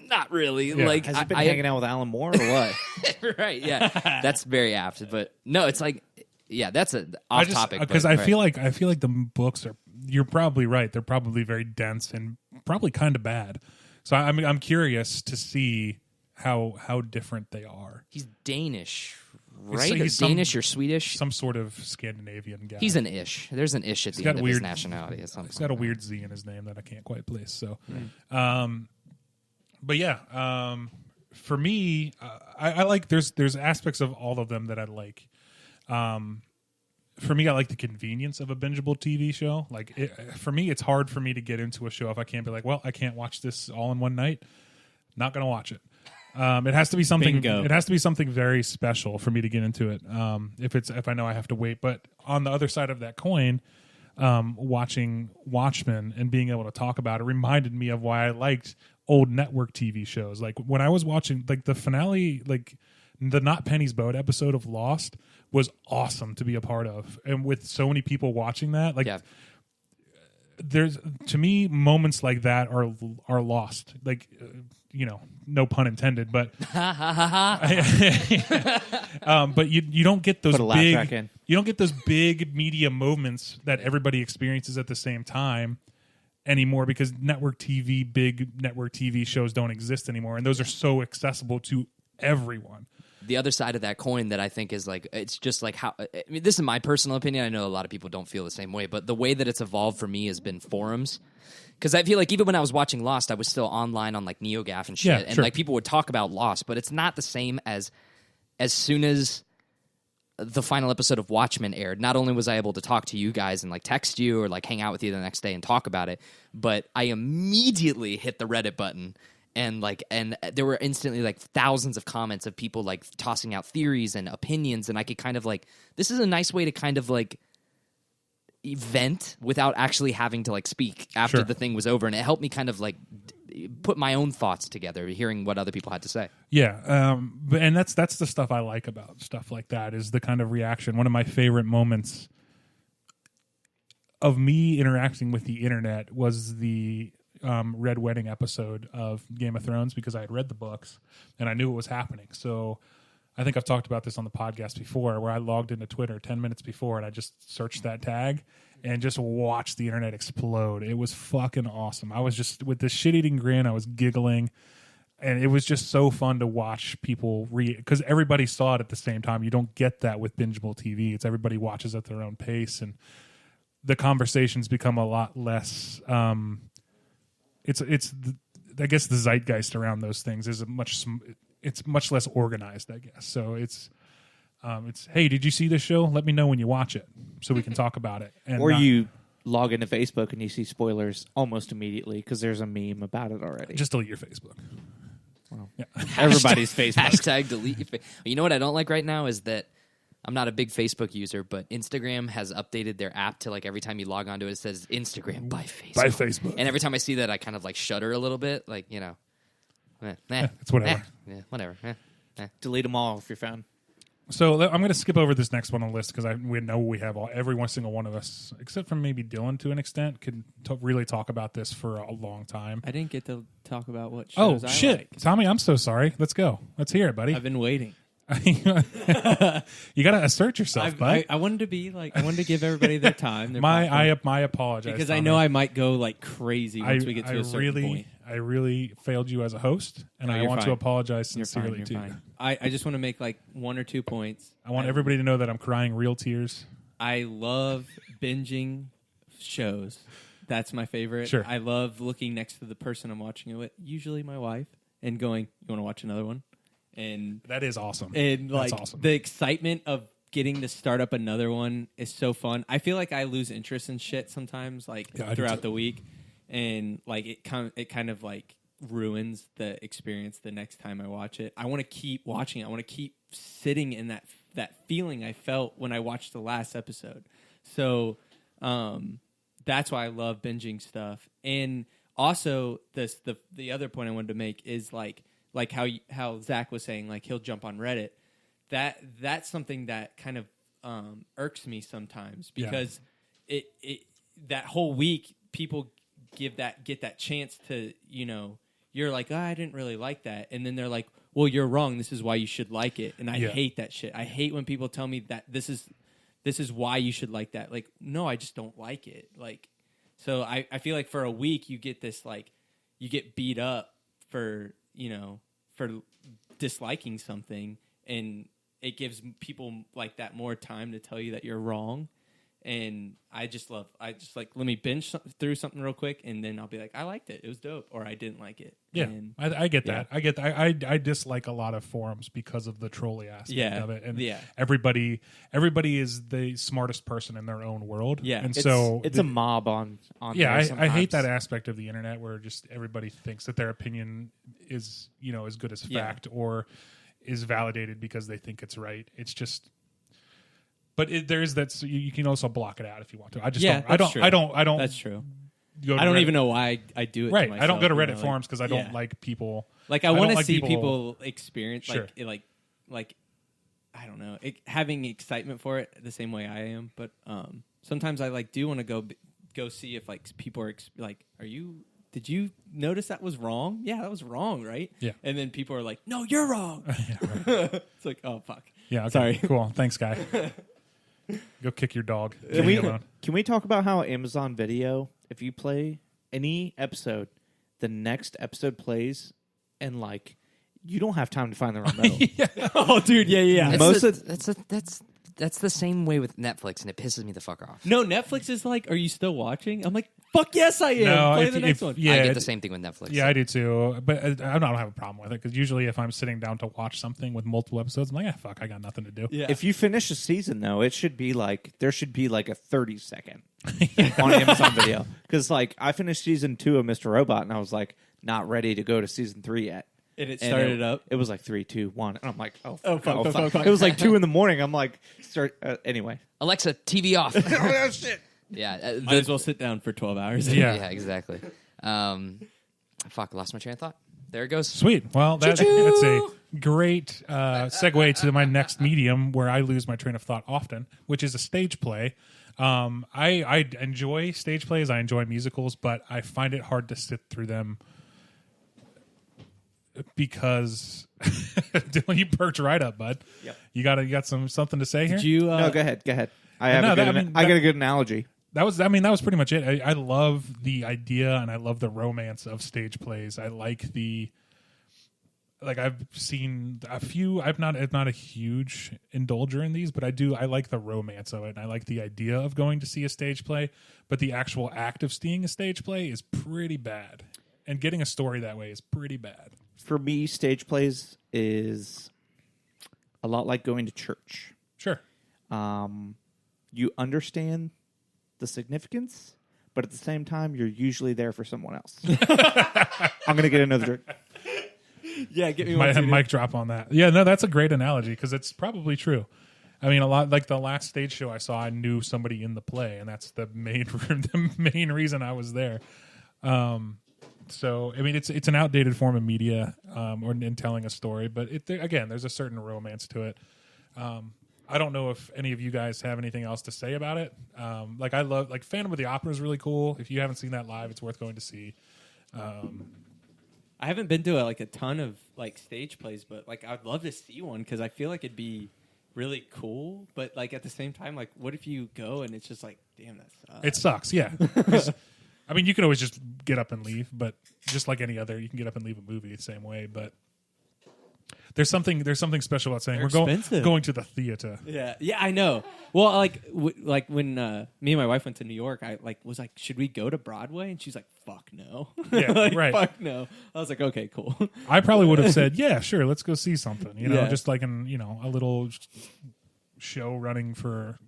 S2: not really.
S1: Yeah.
S2: Like,
S3: Has he been hanging out with Alan Moore or what?
S2: Right? Yeah, that's very apt. But no, it's like, yeah, that's an off topic.
S1: Because I feel like the books are. You're probably right. They're probably very dense and probably kind of bad. So I'm curious to see how different they are.
S2: He's Danish, right?
S1: So
S2: or Danish or Swedish?
S1: Some sort of Scandinavian guy.
S2: He's an ish. There's an ish at the end of his nationality.
S1: He's got a weird Z in his name that I can't quite place. So, but yeah, for me, I like there's aspects of all of them that I like. For me, I like the convenience of a bingeable TV show. Like for me, it's hard for me to get into a show if I can't be like, well, I can't watch this all in one night. Not gonna watch it. It has to be something.
S4: Bingo.
S1: It has to be something very special for me to get into it. If I know I have to wait. But on the other side of that coin, watching Watchmen and being able to talk about it reminded me of why I liked old network TV shows. Like when I was watching, like the finale, like the Not Penny's Boat episode of Lost was awesome to be a part of, and with so many people watching that, like. Yeah. There's to me moments like that are lost, like no pun intended, but but you don't get those big media moments that everybody experiences at the same time anymore because big network TV shows don't exist anymore, and those are so accessible to everyone.
S2: The other side of that coin that I think is like, it's just like how, I mean, this is my personal opinion. I know a lot of people don't feel the same way, but the way that it's evolved for me has been forums. Because I feel like even when I was watching Lost, I was still online on like NeoGAF and shit.
S1: Yeah,
S2: and
S1: sure.
S2: like people would talk about Lost, but it's not the same as soon as the final episode of Watchmen aired. Not only was I able to talk to you guys and like text you or like hang out with you the next day and talk about it, but I immediately hit the Reddit button. And there were instantly like thousands of comments of people like tossing out theories and opinions, and I could kind of like, this is a nice way to kind of like vent without actually having to like speak after the thing was over, and it helped me kind of like put my own thoughts together, hearing what other people had to say.
S1: Yeah, and that's the stuff I like about stuff like that is the kind of reaction. One of my favorite moments of me interacting with the internet was the Red Wedding episode of Game of Thrones, because I had read the books and I knew what was happening. So I think I've talked about this on the podcast before, where I logged into Twitter 10 minutes before and I just searched that tag and just watched the internet explode. It was fucking awesome. I was just, with this shit-eating grin, I was giggling. And it was just so fun to watch people because everybody saw it at the same time. You don't get that with bingeable TV. It's everybody watches at their own pace, and the conversations become a lot less. I guess the zeitgeist around those things is it's much less organized, I guess. So it's hey, did you see this show? Let me know when you watch it so we can talk about it. And
S3: you log into Facebook and you see spoilers almost immediately because there's a meme about it already.
S1: Just delete your Facebook.
S3: Well, yeah. Everybody's Facebook.
S2: Hashtag delete your Facebook. You know what I don't like right now is that I'm not a big Facebook user, but Instagram has updated their app to like every time you log onto it, it says Instagram by Facebook.
S1: By Facebook.
S2: And every time I see that, I kind of like shudder a little bit. Like, you know,
S1: it's whatever.
S2: Whatever.
S3: Delete them all if you're found.
S1: So I'm going to skip over this next one on the list because we know we have every single one of us, except for maybe Dylan to an extent, could really talk about this for a long time.
S4: I didn't get to talk about what shows
S1: Oh, shit.
S4: like.
S1: Tommy, I'm so sorry. Let's go. Let's hear it, buddy.
S4: I've been waiting.
S1: You got to assert yourself, bud.
S4: I wanted to be like, I wanted to give everybody their time.
S1: I apologize.
S4: Because
S1: Tommy.
S4: I know I might go like crazy once we get to a certain point.
S1: I really failed you as a host, and I want to apologize sincerely to you.
S4: I just want to make like 1 or 2 points.
S1: I want everybody to know that I'm crying real tears.
S4: I love binging shows. That's my favorite.
S1: Sure.
S4: I love looking next to the person I'm watching it with, usually my wife, and going, "You want to watch another one?" And
S1: that is awesome.
S4: And like
S1: that's awesome.
S4: The excitement of getting to start up another one is so fun. I feel like I lose interest in shit sometimes, like throughout the week, and like it kind of like ruins the experience the next time I watch it. I want to keep watching it. I want to keep sitting in that feeling I felt when I watched the last episode. So that's why I love binging stuff. And also the other point I wanted to make is like how Zach was saying, like he'll jump on Reddit. That's something that kind of irks me sometimes because it that whole week people get that chance to, you know, you're like, I didn't really like that, and then they're like, well, you're wrong. This is why you should like it, and I hate that shit. I hate when people tell me that this is why you should like that. Like, no, I just don't like it. Like, so I feel like for a week you get this like you get beat up for, you know, for disliking something, and it gives people like that more time to tell you that you're wrong. And I just like, let me binge through something real quick, and then I'll be like, I liked it. It was dope, or I didn't like it.
S1: Yeah,
S4: and,
S1: I get that. I get that. I dislike a lot of forums because of the trolley aspect of it. And everybody is the smartest person in their own world.
S3: Yeah,
S1: and
S3: it's a mob on.
S1: Yeah, I hate that aspect of the internet where just everybody thinks that their opinion is, you know, as good as fact or is validated because they think it's right. It's just. But there's that. So you can also block it out if you want to. I just don't. I don't.
S4: That's true.
S1: I
S4: don't even know why I do it.
S1: Right.
S4: To myself,
S1: I don't go to Reddit forums because I don't like people.
S4: Like I want to see people experience like I don't know, having excitement for it the same way I am. But sometimes I like do want to go see if like people are like, did you notice that was wrong? Yeah, that was wrong, right?
S1: Yeah.
S4: And then people are like, no, you're wrong. It's like, oh fuck.
S1: Yeah. Okay.
S4: Sorry.
S1: Cool. Thanks, guy. Go kick your dog.
S3: Can we talk about how Amazon Video, if you play any episode, the next episode plays, and like you don't have time to find the remote.
S4: Oh, dude, yeah.
S2: That's the same way with Netflix, and it pisses me the fuck off.
S4: No, Netflix is like, are you still watching? I'm like, fuck yes, I am.
S1: No,
S4: play the next one.
S1: Yeah,
S2: I get the same thing with Netflix.
S1: Yeah, I do too. But I don't have a problem with it because usually if I'm sitting down to watch something with multiple episodes, I'm like, fuck, I got nothing to do.
S4: Yeah.
S3: If you finish a season, though, it should be like there should be like a 30-second on Amazon Video, because like I finished season 2 of Mr. Robot and I was like not ready to go to season 3 yet.
S4: And it started up.
S3: It was like 3, 2, 1, and I'm like,
S4: fuck.
S3: It was like 2 a.m. I'm like, anyway.
S2: Alexa, TV off.
S3: Oh shit.
S2: Yeah,
S4: might as well sit down for 12 hours.
S1: Yeah,
S2: exactly. Fuck, lost my train of thought. There it goes.
S1: Sweet. Well, that's a great segue to my next medium where I lose my train of thought often, which is a stage play. I enjoy stage plays. I enjoy musicals, but I find it hard to sit through them because Dylan, you perked right up, bud.
S3: Yep.
S1: You got something to say here?
S4: Did you?
S3: No, go ahead. I got a good analogy.
S1: That was pretty much it. I love the idea and I love the romance of stage plays. I like I've seen a few. I'm not a huge indulger in these, but I like the romance of it. And I like the idea of going to see a stage play, but the actual act of seeing a stage play is pretty bad. And getting a story that way is pretty bad.
S3: For me, stage plays is a lot like going to church.
S1: Sure.
S3: You understand the significance, but at the same time, you're usually there for someone else. I'm going to get another drink.
S4: Yeah, get me one.
S1: Mic drop on that. Yeah, no, that's a great analogy because it's probably true. I mean, a lot like the last stage show I saw, I knew somebody in the play, and that's the main reason I was there. So, I mean, it's an outdated form of media or in telling a story, but again, there's a certain romance to it. I don't know if any of you guys have anything else to say about it. I love Phantom of the Opera is really cool. If you haven't seen that live, it's worth going to see.
S4: I haven't been to a ton of stage plays, but I'd love to see one because I feel like it'd be really cool. But at the same time, what if you go and it's just damn, that sucks.
S1: It sucks, yeah. I mean, you could always just get up and leave, but just like any other, you can get up and leave a movie the same way. But there's something special about saying we're going to the theater.
S4: Yeah, I know. Well, when me and my wife went to New York, I was like, should we go to Broadway? And she's like, fuck no.
S1: Yeah, right.
S4: Fuck no. I was like, okay, cool.
S1: I probably would have said, yeah, sure, let's go see something.
S4: Yeah.
S1: Just a little show running for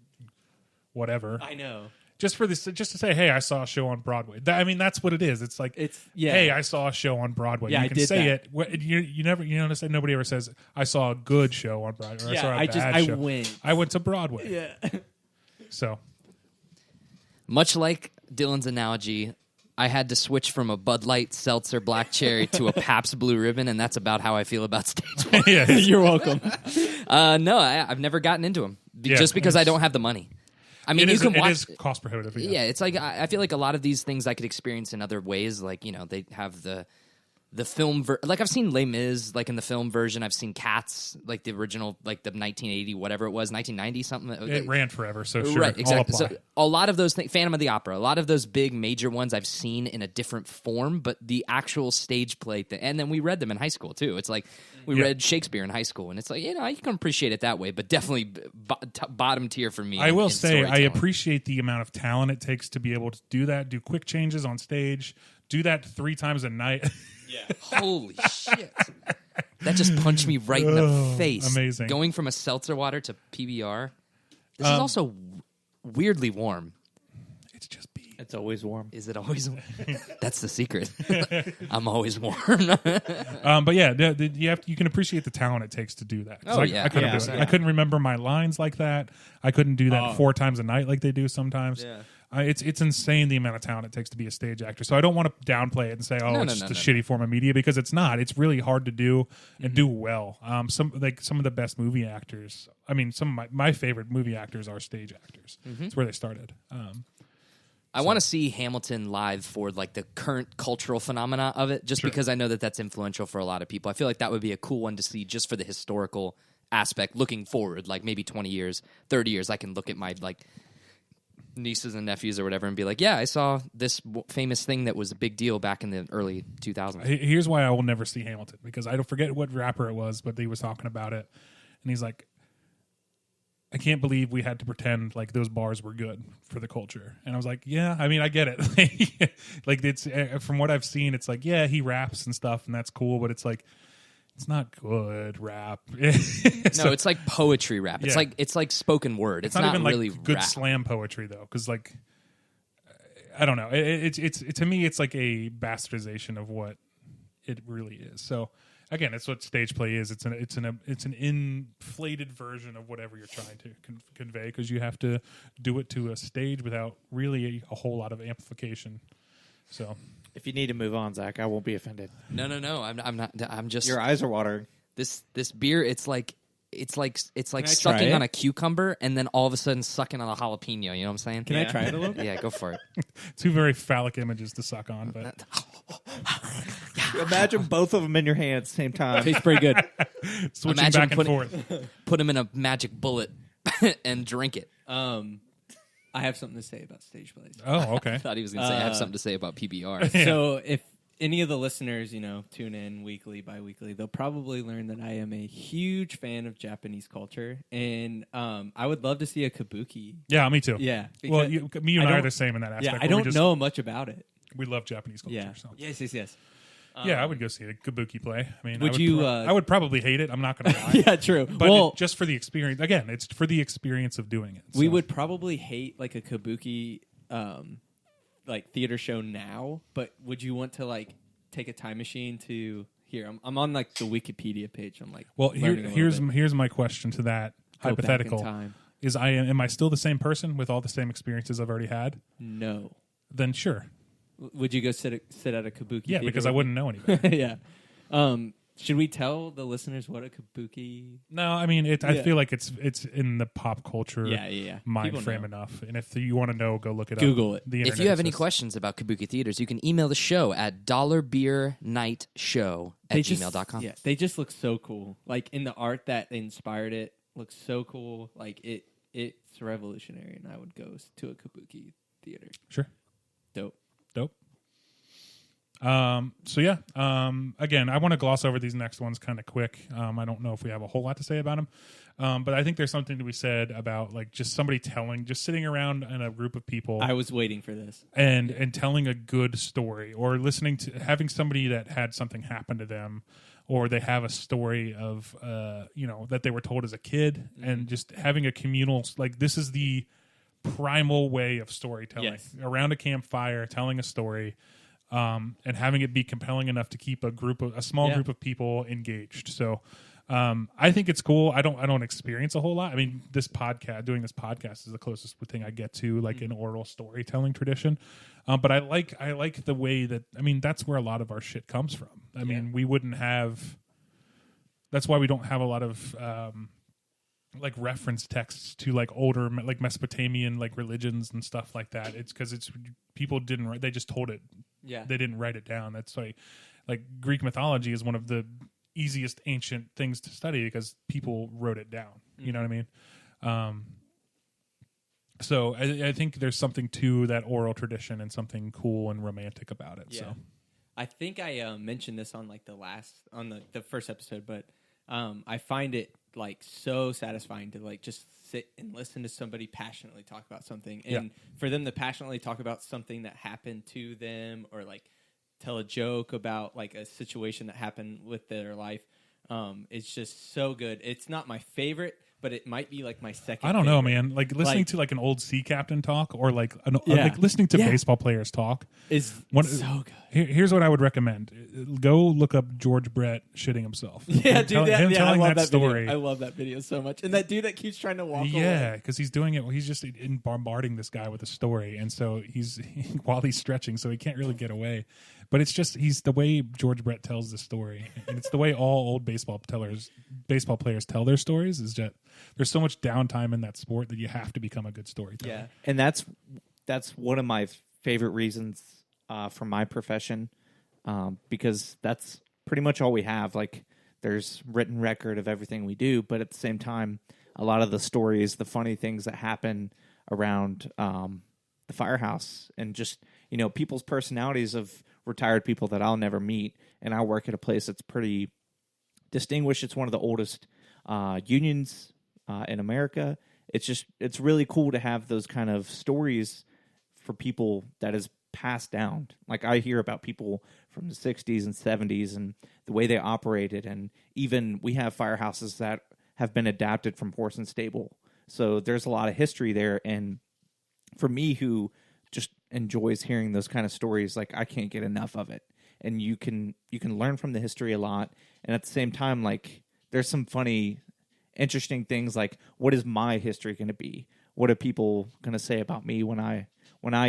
S1: whatever.
S4: I know.
S1: Just to say, hey, I saw a show on Broadway. That's what it is. It's hey, I saw a show on Broadway.
S4: Yeah,
S1: you can say it. You never, nobody ever says I saw a good show on Broadway. Or I saw a bad show. I went to Broadway.
S4: Yeah.
S1: So,
S2: much like Dylan's analogy, I had to switch from a Bud Light Seltzer Black Cherry to a Pabst Blue Ribbon, and that's about how I feel about stage plays.
S1: Yeah.
S4: You're welcome.
S2: No, I've never gotten into them just because I don't have the money. I mean, you can watch.
S1: It is cost prohibitive.
S2: Yeah, it's I feel like a lot of these things I could experience in other ways. They have the film. I've seen Les Mis, in the film version. I've seen Cats, the original, the 1980 whatever it was, 1990 something.
S1: It ran forever, so sure,
S2: right, exactly.
S1: All apply.
S2: So a lot of those things, Phantom of the Opera, a lot of those big major ones I've seen in a different form, but the actual stage play thing, and then we read them in high school too. It's we read Shakespeare in high school, and it's you can appreciate it that way, but definitely bottom tier for me.
S1: I will say I appreciate the amount of talent it takes to be able to do that, do quick changes on stage, do that 3 times a night.
S2: Yeah. Holy shit. That just punched me right in the face.
S1: Amazing.
S2: Going from a seltzer water to PBR. This is also weirdly warm.
S1: It's just beer.
S3: It's always warm.
S2: Is it always warm? That's the secret. I'm always warm.
S1: But yeah, you can appreciate the talent it takes to do that. I couldn't do it. I couldn't remember my lines like that. I couldn't do that 4 times a night like they do sometimes. Yeah. It's insane the amount of talent it takes to be a stage actor. So I don't want to downplay it and say, it's just a shitty form of media, because it's not. It's really hard to do and do well. Some of the best movie actors. I mean, some of my favorite movie actors are stage actors. It's where they started.
S2: I want to see Hamilton live for the current cultural phenomena of it, just because I know that that's influential for a lot of people. I feel like that would be a cool one to see just for the historical aspect, looking forward, maybe 20 years, 30 years. I can look at my nieces and nephews or whatever and be like, yeah, I saw this famous thing that was a big deal back in the early 2000s.
S1: Here's why I will never see Hamilton, because I don't forget what rapper it was, but he was talking about it, and he's like, I can't believe we had to pretend those bars were good for the culture. And I was like, yeah, I mean, I get it. It's from what I've seen, it's yeah, he raps and stuff, and that's cool, but it's it's not good rap.
S2: No, it's like poetry rap. It's it's like spoken word. It's not
S1: even
S2: really
S1: good
S2: rap.
S1: Slam poetry though, because I don't know. It's to me, it's like a bastardization of what it really is. So again, it's what stage play is. It's an inflated version of whatever you're trying to convey, because you have to do it to a stage without really a whole lot of amplification. So.
S3: If you need to move on, Zach, I won't be offended.
S2: No. I'm not. I'm just.
S3: Your eyes are watering.
S2: This beer, it's like sucking on a cucumber and then all of a sudden sucking on a jalapeno. You know what I'm saying?
S4: Can I try it a little bit?
S2: Yeah, go for it.
S1: 2 very phallic images to suck on, but
S2: Yeah.
S3: Imagine both of them in your hand at the same time.
S4: Tastes pretty good.
S1: Switching
S2: Imagine
S1: back and forth.
S2: Put them in a magic bullet and drink it.
S4: I have something to say about stage plays.
S1: Oh, okay.
S2: I thought he was going to say, I have something to say about PBR.
S4: So if any of the listeners, tune in weekly, bi-weekly, they'll probably learn that I am a huge fan of Japanese culture, and I would love to see a kabuki.
S1: Yeah, me too.
S4: Yeah.
S1: Well, me and I are the same in that aspect.
S4: Yeah, I don't know much about it.
S1: We love Japanese culture.
S4: Yeah.
S1: So.
S4: Yes.
S1: Yeah, I would go see a kabuki play. I mean,
S4: Would
S1: I would probably hate it. I'm not going to lie.
S4: Yeah, true.
S1: But just for the experience. Again, it's for the experience of doing it.
S4: We would probably hate like a kabuki like theater show now, but would you want to like take a time machine to here? I'm on like the Wikipedia page. I'm like,
S1: well, here's my question to that hypothetical. Am I still the same person with all the same experiences I've already had?
S4: No.
S1: Then sure.
S4: Would you go sit at a kabuki?
S1: Yeah, because I wouldn't know anything.
S4: Yeah. Should we tell the listeners what a kabuki?
S1: No, I mean, I feel like it's in the pop culture mind
S4: People
S1: frame
S4: know.
S1: enough. And if you want to know, go look it
S4: Google
S1: up.
S4: it.
S1: The
S2: If you have any questions about kabuki theaters, you can email the show at dollarbeernightshow@gmail.com.
S4: Yeah, they just look so cool. Like in the art that inspired it looks so cool. Like it's revolutionary, and I would go to a kabuki theater.
S1: Sure.
S4: Dope.
S1: So yeah, again, I want to gloss over these next ones kind of quick. I don't know if we have a whole lot to say about them, but I think there's something to be said about like just somebody just sitting around in a group of people.
S4: I was waiting for this
S1: and telling a good story, or having somebody that had something happen to them, or they have a story of that they were told as a kid, and just having a communal, like, this is the primal way of storytelling.
S4: Yes.
S1: Around a campfire, telling a story. And having it be compelling enough to keep a small group of people engaged. So, I think it's cool. I don't experience a whole lot. I mean, doing this podcast is the closest thing I get to like an oral storytelling tradition. But I like the way that, I mean, that's where a lot of our shit comes from. I mean, that's why we don't have a lot of, like reference texts to like older like Mesopotamian like religions and stuff like that. It's because people didn't write, they just told it.
S4: Yeah,
S1: they didn't write it down. That's why like Greek mythology is one of the easiest ancient things to study because people wrote it down. You know what I mean? So I think there's something to that oral tradition and something cool and romantic about it. Yeah. So
S4: I think I mentioned this on like the first episode, but I find it like so satisfying to like just sit and listen to somebody passionately talk about something, and for them to passionately talk about something that happened to them, or like tell a joke about like a situation that happened with their life. It's just so good. It's not my favorite, but it might be like my second.
S1: I don't
S4: favorite.
S1: know, man. Like listening to like an old sea captain talk, or like like listening to baseball players talk
S4: is so good.
S1: Here's what I would recommend: go look up George Brett shitting himself.
S4: Yeah, dude.
S1: Telling
S4: I love that
S1: story.
S4: Video. I love that video so much. And that dude that keeps trying to walk away.
S1: Yeah, because he's doing it. He's just bombarding this guy with a story, and so while he's stretching, so he can't really get away. But it's just he's the way George Brett tells the story, and it's the way all old baseball players tell their stories. Is that there's so much downtime in that sport that you have to become a good storyteller.
S3: Yeah, and that's one of my favorite reasons for my profession, because that's pretty much all we have. Like, there's written record of everything we do, but at the same time, a lot of the stories, the funny things that happen around the firehouse, and just people's personalities of retired people that I'll never meet. And I work at a place that's pretty distinguished. It's one of the oldest unions in America. It's really cool to have those kind of stories for people that is passed down. Like, I hear about people from the 60s and 70s and the way they operated, and even we have firehouses that have been adapted from horse and stable. So there's a lot of history there, and for me, who just enjoys hearing those kind of stories, like, I can't get enough of it. And you can learn from the history a lot, and at the same time, like, there's some funny, interesting things, like, what is my history going to be? What are people going to say about me when I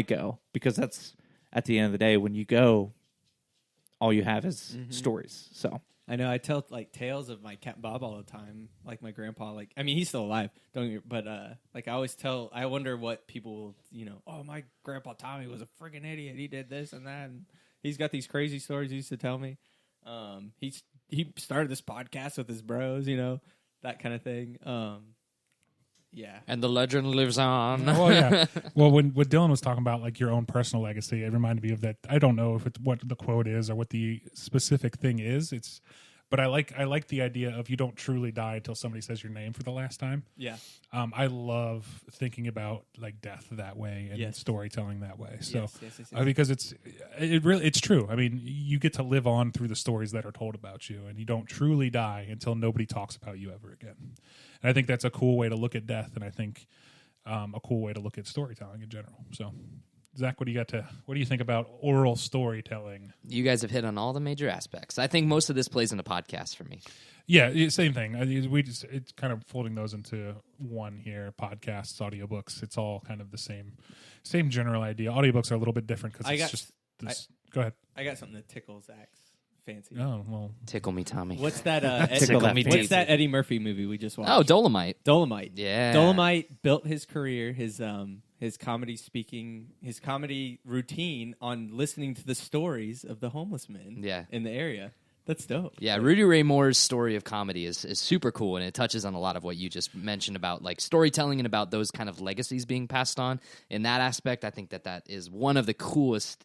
S3: go? Because that's, at the end of the day, when you go, all you have is stories. So
S4: I know I tell like tales of my cat Bob all the time. Like my grandpa, like, I mean, he's still alive, but like I always tell. I wonder what people, oh, my grandpa Tommy was a freaking idiot. He did this and that, and he's got these crazy stories he used to tell me. He started this podcast with his bros, you know, that kind of thing. Yeah.
S2: And the legend lives on.
S1: Well, yeah. Well, when Dylan was talking about like your own personal legacy, it reminded me of that. I don't know if it's what the quote is or what the specific thing is. But I like the idea of you don't truly die until somebody says your name for the last time.
S4: Yeah.
S1: I love thinking about like death that way and
S4: Yes.
S1: storytelling that way. So
S4: Yes.
S1: because it's true. I mean, you get to live on through the stories that are told about you, and you don't truly die until nobody talks about you ever again. And I think that's a cool way to look at death, and I think a cool way to look at storytelling in general. So, Zach, what do you think about oral storytelling?
S2: You guys have hit on all the major aspects. I think most of this plays in a podcast for me.
S1: Yeah, same thing. It's kind of folding those into one here. Podcasts, audiobooks, it's all kind of the same general idea. Audiobooks are a little bit different because it's just this. Go ahead.
S4: I got something to tickle Zach's fancy.
S1: Oh, well.
S2: Tickle me, Tommy.
S4: What's that?
S2: Tickle me
S4: What's
S2: deep.
S4: that Eddie Murphy movie we just watched?
S2: Oh, Dolomite.
S4: Dolomite.
S2: Yeah.
S4: Dolomite built his career, his comedy speaking, his comedy routine on listening to the stories of the homeless men in the area. That's dope.
S2: Yeah, Rudy Ray Moore's story of comedy is super cool, and it touches on a lot of what you just mentioned about like storytelling and about those kind of legacies being passed on. In that aspect, I think that is one of the coolest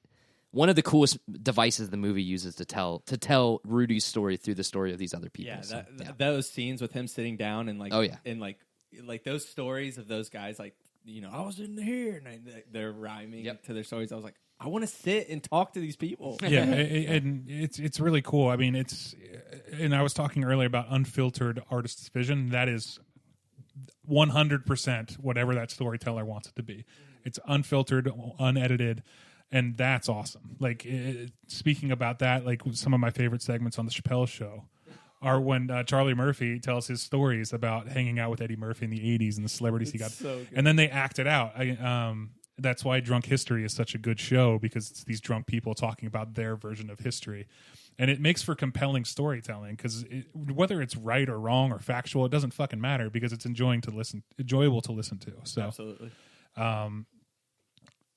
S2: devices the movie uses to tell Rudy's story through the story of these other people.
S4: Yeah, those scenes with him sitting down and like, and like those stories of those guys, like, you know, I was in here, and they're rhyming to their stories. I was like, I want to sit and talk to these people.
S1: Yeah, and it's really cool. I mean, and I was talking earlier about unfiltered artist's vision. That is 100% whatever that storyteller wants it to be. It's unfiltered, unedited, and that's awesome. Like, speaking about that, like some of my favorite segments on the Chappelle Show are when Charlie Murphy tells his stories about hanging out with Eddie Murphy in the 80s and the celebrities he got.
S4: So
S1: and then they act it out. That's why Drunk History is such a good show, because it's these drunk people talking about their version of history. And it makes for compelling storytelling, because whether it's right or wrong or factual, it doesn't fucking matter, because it's enjoyable to listen to. So,
S4: absolutely.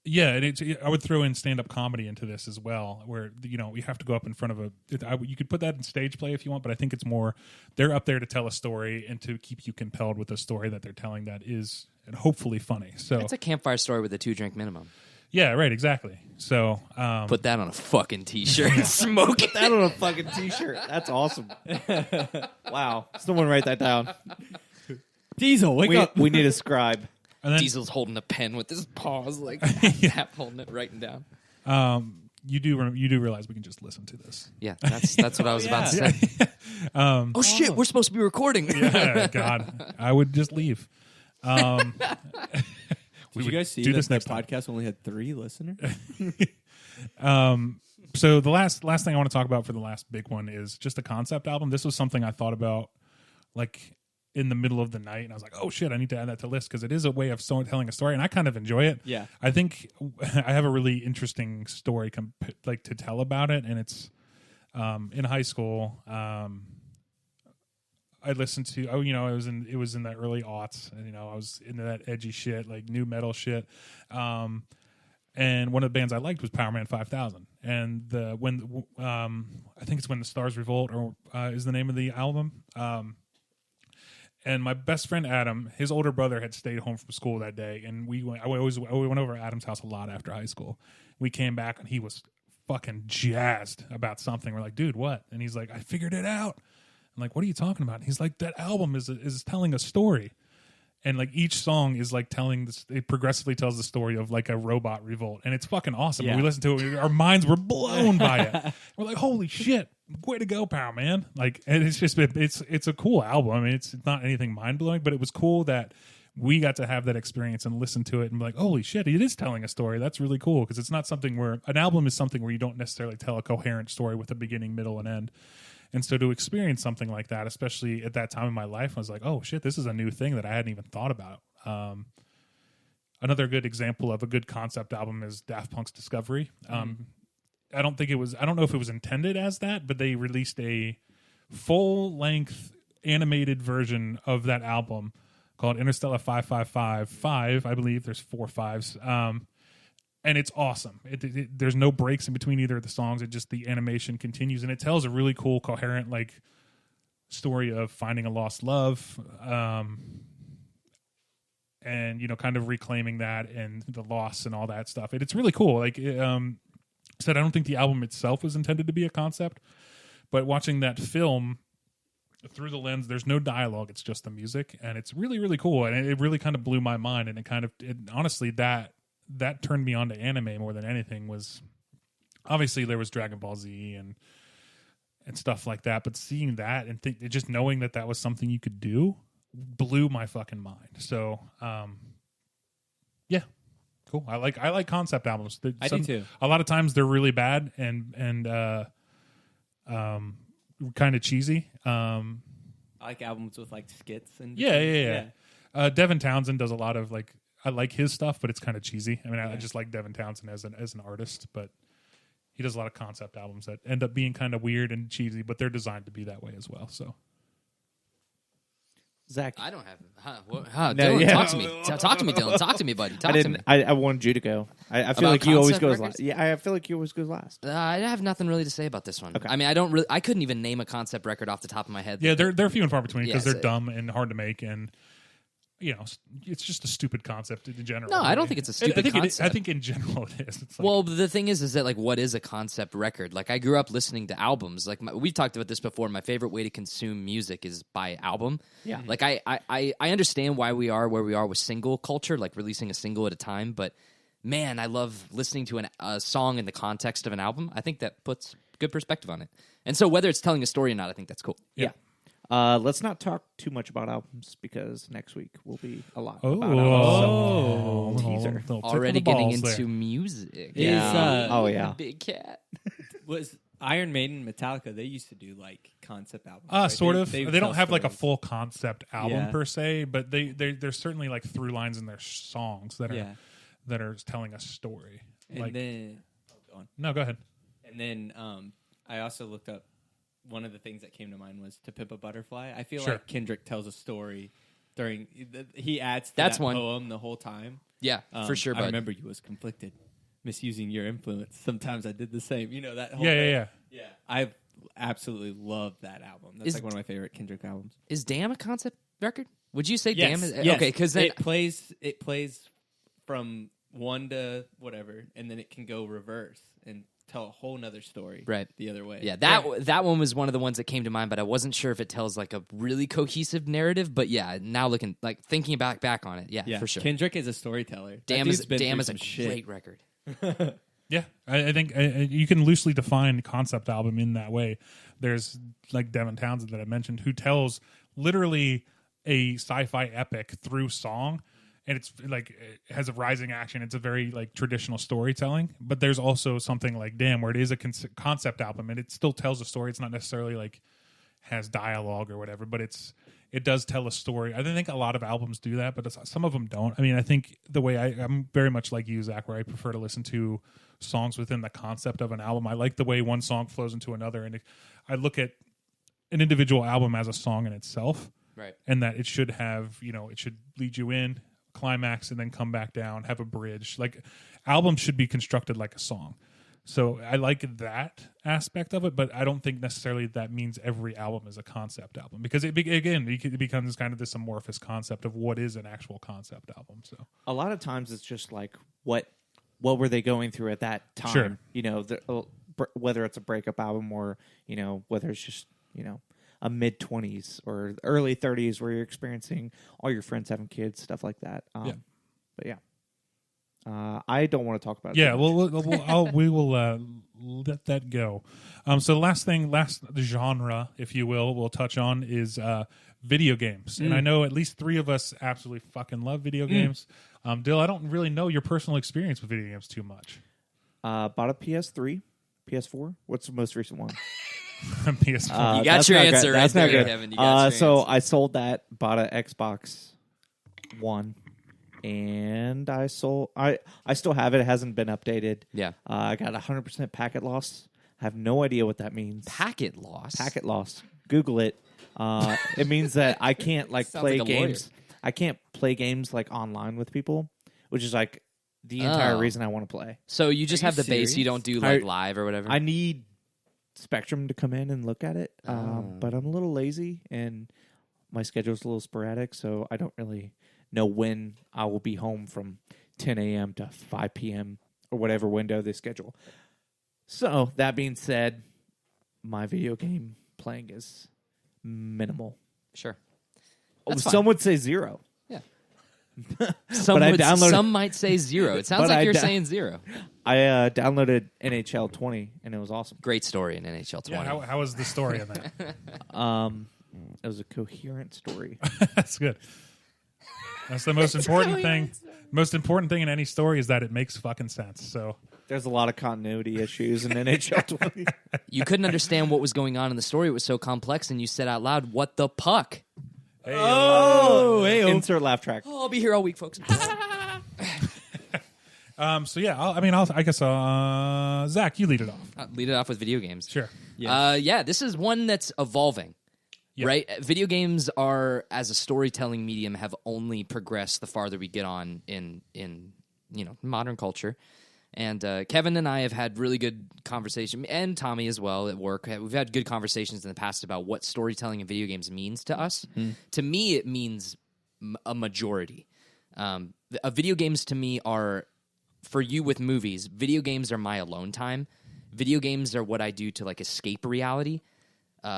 S1: Yeah, and I would throw in stand-up comedy into this as well, where, you know, you have to go up in front of you could put that in stage play if you want, but I think it's more they're up there to tell a story and to keep you compelled with a story that they're telling that is and hopefully funny. So
S2: it's a campfire story with a 2-drink minimum.
S1: Yeah, right, exactly. So
S2: put that on a fucking t-shirt and smoke it.
S3: Put that on a fucking t-shirt. That's awesome. Wow, someone write that down.
S4: Diesel, wake up.
S3: We need a scribe.
S2: And then, Diesel's holding a pen with his paws, like half holding it, writing down.
S1: You do realize we can just listen to this.
S2: Yeah, that's what I was about to say. Oh shit, we're supposed to be recording.
S1: Yeah, God, I would just leave.
S4: Did you guys see that this podcast only had 3 listeners?
S1: So the last thing I want to talk about for the last big one is just the concept album. This was something I thought about like in the middle of the night, and I was like, oh shit, I need to add that to the list, because it is a way of telling a story, and I kind of enjoy it.
S4: Yeah.
S1: I think I have a really interesting story to tell about it, and it's in high school. I listened to it was in the early aughts, and I was into that edgy shit, like new metal shit. And one of the bands I liked was Power Man 5000, and I think it's When the Stars Revolt, or is the name of the album. And my best friend Adam, his older brother had stayed home from school that day, and we went over to Adam's house a lot after high school. We came back, and he was fucking jazzed about something. We're like, dude, what? And he's like, I figured it out. I'm like, what are you talking about? And he's like, that album is telling a story. And like each song is like it progressively tells the story of like a robot revolt, and it's fucking awesome.
S4: Yeah.
S1: When we listened to it, our minds were blown by it. We're like, holy shit, way to go, Power Man! Like, and it's a cool album. I mean, it's not anything mind blowing, but it was cool that we got to have that experience and listen to it and be like, holy shit, it is telling a story. That's really cool, because it's not something where an album is something where you don't necessarily tell a coherent story with a beginning, middle, and end. And so to experience something like that, especially at that time in my life, I was like, oh shit, this is a new thing that I hadn't even thought about. Another good example of a good concept album is Daft Punk's Discovery. I don't know if it was intended as that, but they released a full length animated version of that album called Interstellar 5555. I believe there's 4 5s. and it's awesome. There's no breaks in between either of the songs. The animation continues, and it tells a really cool, coherent like story of finding a lost love, and kind of reclaiming that and the loss and all that stuff. It's really cool. Like said, I don't think the album itself was intended to be a concept, but watching that film through the lens, there's no dialogue, it's just the music, and it's really, really cool, and it really kind of blew my mind. And honestly, that turned me on to anime more than anything. Was obviously there was Dragon Ball Z and stuff like that, but seeing that and just knowing that was something you could do blew my fucking mind. So yeah, cool. I like concept albums.
S4: I do too.
S1: A lot of times they're really bad and kind of cheesy.
S4: I like albums with like skits and
S1: yeah. Devin Townsend does a lot of like, I like his stuff, but it's kind of cheesy. I mean, I just like Devin Townsend as an artist, but he does a lot of concept albums that end up being kind of weird and cheesy, but they're designed to be that way as well. So,
S3: Zach,
S2: I don't have. Dylan, talk to me. Talk to me, Dylan. Talk to me, buddy. Talk to me.
S3: I wanted you to go. I feel like you always go last. Yeah, I feel like you always go last.
S2: I have nothing really to say about this one.
S3: Okay.
S2: I mean, I couldn't even name a concept record off the top of my head.
S1: Yeah, they're few and far between because they're dumb and hard to make, and it's just a stupid concept in general.
S2: No, I don't think it's a stupid concept.
S1: I think in general it is. It's like,
S2: well, the thing is that like, what is a concept record? Like, I grew up listening to albums. Like, we've talked about this before. My favorite way to consume music is by album.
S3: Yeah.
S2: Like, I understand why we are where we are with single culture, like releasing a single at a time. But man, I love listening to a song in the context of an album. I think that puts good perspective on it. And so, whether it's telling a story or not, I think that's cool.
S3: Yeah. Let's not talk too much about albums because next week will be a lot about albums. So, teaser.
S2: Already getting into music.
S3: Yeah.
S2: Big Cat.
S4: Was Iron Maiden, Metallica, they used to do like concept albums.
S1: Right? Sort of.
S4: They
S1: don't have like a
S4: stories.
S1: full concept album per se, but there's certainly like through lines in their songs that are telling a story.
S4: And then go on.
S1: No, go ahead.
S4: And then I also looked up. One of the things that came to mind was To Pimp a Butterfly. I feel like Kendrick tells a story during. He adds to that poem the whole time.
S2: Yeah, for sure.
S4: I remember you was conflicted, misusing your influence. Sometimes I did the same. You know that whole
S1: Yeah.
S4: I absolutely love that album. That's like one of my favorite Kendrick albums.
S2: Is Damn a concept record? Would you say
S4: Yes,
S2: Damn is
S4: yes.
S2: okay? Because then
S4: it plays from one to whatever, and then it can go reverse and tell a whole nother story the other way.
S2: Yeah, that one was one of the ones that came to mind, but I wasn't sure if it tells like a really cohesive narrative. But yeah, now thinking back on it, for sure.
S4: Kendrick is a storyteller.
S2: Damn is a great record.
S1: Yeah, I think you can loosely define concept album in that way. There's like Devin Townsend that I mentioned, who tells literally a sci-fi epic through song. And it's like it has a rising action. It's a very like traditional storytelling, but there's also something like Damn, where it is a concept album and it still tells a story. It's not necessarily like has dialogue or whatever, but it does tell a story. I think a lot of albums do that, but some of them don't. I mean, I think the way I'm very much like you, Zach, where I prefer to listen to songs within the concept of an album. I like the way one song flows into another, and I look at an individual album as a song in itself,
S2: right? And
S1: that it should have, it should lead you in, climax, and then come back down, have a bridge. Like albums should be constructed like a song. So I like that aspect of it, but I don't think necessarily that means every album is a concept album, because it becomes kind of this amorphous concept of what is an actual concept album. So
S3: a lot of times it's just like what were they going through at that time?
S1: Sure.
S3: Whether it's a breakup album or whether it's just a mid-20s or early 30s where you're experiencing all your friends having kids, stuff like that. But yeah. I don't want to talk about it.
S1: Yeah, we will let that go. So the last genre, if you will, we'll touch on is video games. And I know at least 3 of us absolutely fucking love video games. Dill, I don't really know your personal experience with video games too much.
S3: Bought a PS3, PS4. What's the most recent one?
S1: PS4.
S2: You got your answer right there, Kevin. You got your
S3: so
S2: answer.
S3: I sold that, bought an Xbox One. And I still have it. It hasn't been updated.
S2: Yeah.
S3: I got 100% packet loss. I have no idea what that means.
S2: Packet loss.
S3: Packet loss. Google it. It means that I can't play
S2: like a
S3: games. I can't play games like online with people, which is like the entire reason I want to play.
S2: So you just have the base. You don't do like live or whatever.
S3: I need Spectrum to come in and look at it, but I'm a little lazy and my schedule's a little sporadic, so I don't really know when I will be home from 10 a.m. to 5 p.m. or whatever window they schedule. So that being said, my video game playing is minimal.
S2: Sure.
S3: Some would say zero.
S2: Yeah.
S3: Some
S2: might say zero. It sounds like you're saying zero.
S3: I downloaded NHL 20 and it was awesome.
S2: Great story in NHL 20.
S1: Yeah, how was the story in that?
S3: It was a coherent story.
S1: That's good. That's the most important thing. Most important thing in any story is that it makes fucking sense. So
S3: there's a lot of continuity issues in NHL 20.
S2: You couldn't understand what was going on in the story. It was so complex, and you said out loud, "What the puck?"
S3: Hey-o. Insert laugh track.
S2: Oh, I'll be here all week, folks.
S1: So yeah, I guess Zach, you lead it off.
S2: Lead it off with video games.
S1: Sure.
S2: Yeah, this is one that's evolving. Yep. Right? Video games are, as a storytelling medium, have only progressed the farther we get on in modern culture. And Kevin and I have had really good conversation, and Tommy as well at work. We've had good conversations in the past about what storytelling in video games means to us. To me, it means a majority. Video games to me are, for you with movies, video games are my alone time. Video games are what I do to like escape reality.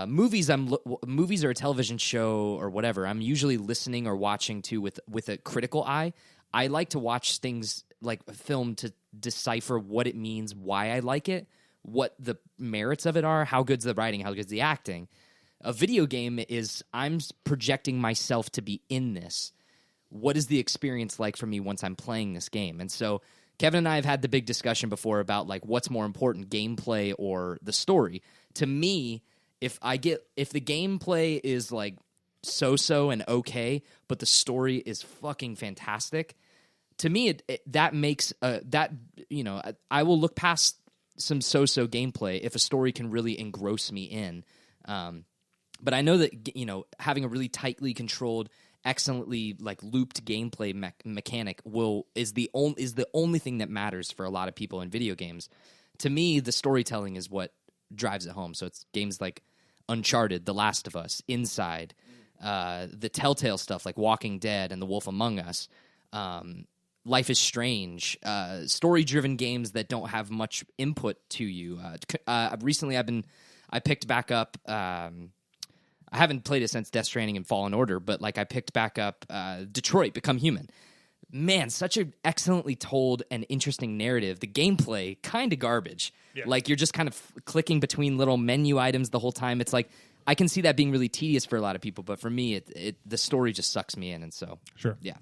S2: Movies or a television show or whatever, I'm usually listening or watching to with a critical eye. I like to watch things like a film to decipher what it means, why I like it, what the merits of it are, how good's the writing, how good's the acting. A video game is I'm projecting myself to be in this. What is the experience like for me once I'm playing this game? And so Kevin and I have had the big discussion before about like what's more important, gameplay or the story. To me, if the gameplay is like so-so and okay, but the story is fucking fantastic, to me that makes I will look past some so-so gameplay if a story can really engross me in. But I know that having a really tightly controlled, excellently like looped gameplay mechanic is the only thing that matters for a lot of people in video games. To me, the storytelling is what drives it home. So it's games like Uncharted, The Last of Us, Inside, the Telltale stuff like Walking Dead and The Wolf Among Us, Life is Strange, story-driven games that don't have much input to you. Recently, I picked back up. I haven't played it since Death Stranding and Fallen Order, but like I picked back up Detroit: Become Human. Man, such an excellently told and interesting narrative. The gameplay, kind of garbage. Yeah. Like you're just kind of clicking between little menu items the whole time. It's like I can see that being really tedious for a lot of people, but for me, the story just sucks me in, and so
S1: sure,
S2: yeah.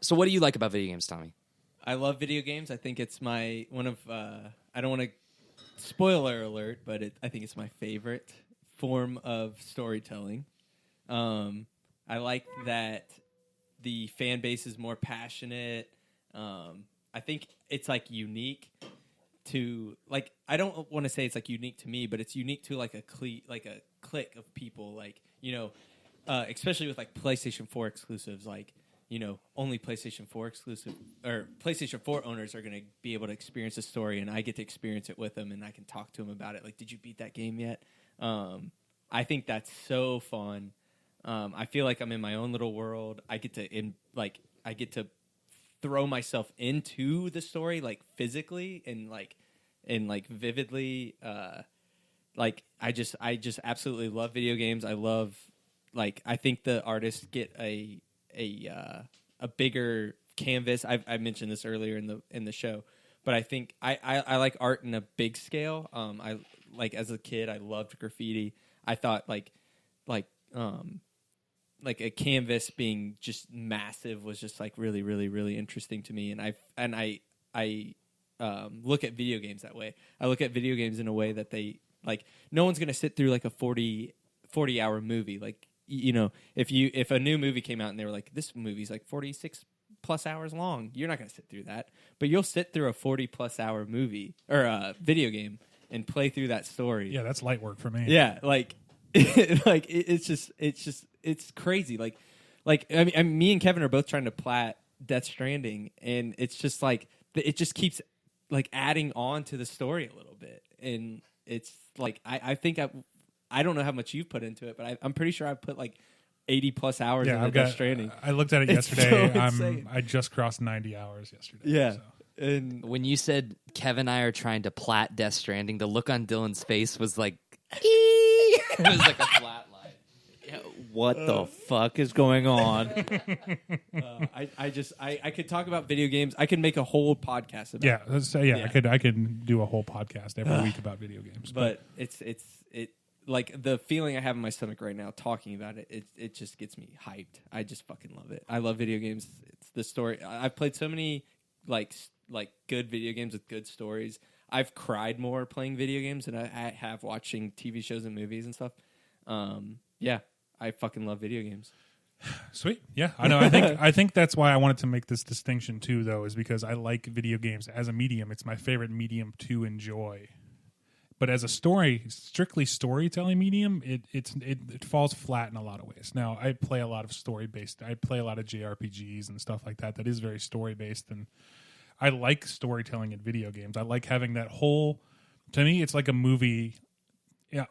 S2: So, what do you like about video games, Tommy?
S4: I love video games. I think it's my one of. I don't want to spoiler alert, but I think it's my favorite form of storytelling. I like that the fan base is more passionate. I think it's like unique to like. I don't want to say it's like unique to me, but it's unique to like a clique of people. Like especially with like PlayStation 4 exclusives. Like only PlayStation 4 exclusive or PlayStation 4 owners are going to be able to experience the story, and I get to experience it with them, and I can talk to them about it. Like, did you beat that game yet? I think that's so fun. I feel like I'm in my own little world. I get to throw myself into the story, like physically and vividly. I just absolutely love video games. I love I think the artists get a bigger canvas. I mentioned this earlier in the show, but I think I like art in a big scale. I like as a kid I loved graffiti. I thought like a canvas being just massive was just like really really really interesting to me. And I look at video games that way. I look at video games in a way that they like. No one's gonna sit through like a 40-hour movie. Like if a new movie came out and they were like, this movie's like 46 plus hours long, you're not gonna sit through that. But you'll sit through a 40 plus hour movie or a video game and play through that story.
S1: Yeah, that's light work for me.
S4: Yeah, it's crazy. Like I mean, me and Kevin are both trying to plat Death Stranding, and it's just like it just keeps like adding on to the story a little bit, and it's like I think I don't know how much you've put into it, but I'm pretty sure I've put like 80 plus hours into Death Stranding.
S1: I looked at it yesterday. I just crossed 90 hours yesterday.
S4: Yeah.
S1: So.
S2: And when you said Kev and I are trying to plat Death Stranding, the look on Dylan's face was like, it was like a flat line.
S3: What the fuck is going on?
S4: I could talk about video games. I could make a whole podcast about.
S1: Yeah. I could do a whole podcast every week about video games.
S4: But it like the feeling I have in my stomach right now talking about it just gets me hyped. I just fucking love it. I love video games. It's the story. I've played so many like good video games with good stories. I've cried more playing video games than I have watching TV shows and movies and stuff. Yeah, I fucking love video games.
S1: Sweet. Yeah, I know. I think that's why I wanted to make this distinction too, though, is because I like video games as a medium. It's my favorite medium to enjoy. But as a strictly storytelling medium, it falls flat in a lot of ways. Now, I play a lot of I play a lot of JRPGs and stuff like that. That is very story based, and I like storytelling in video games. I like having that whole. To me, it's like a movie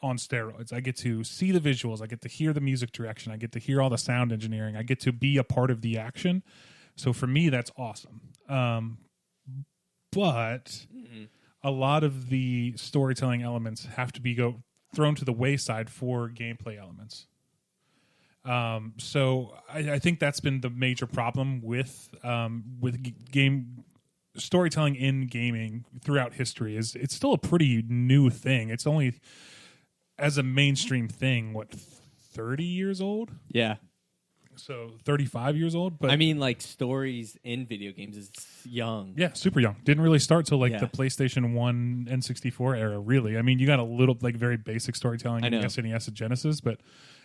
S1: on steroids. I get to see the visuals. I get to hear the music direction. I get to hear all the sound engineering. I get to be a part of the action. So for me, that's awesome. But. Mm-hmm. A lot of the storytelling elements have to be thrown to the wayside for gameplay elements. So I think that's been the major problem with game storytelling in gaming throughout history. Is it's still a pretty new thing. It's only as a mainstream thing, 30 years old?
S4: Yeah.
S1: So 35 years old, but
S4: I mean, like stories in video games is young.
S1: Yeah, super young. Didn't really start till the PlayStation 1 N64 era. Really, I mean, you got a little very basic storytelling in SNES and Genesis, but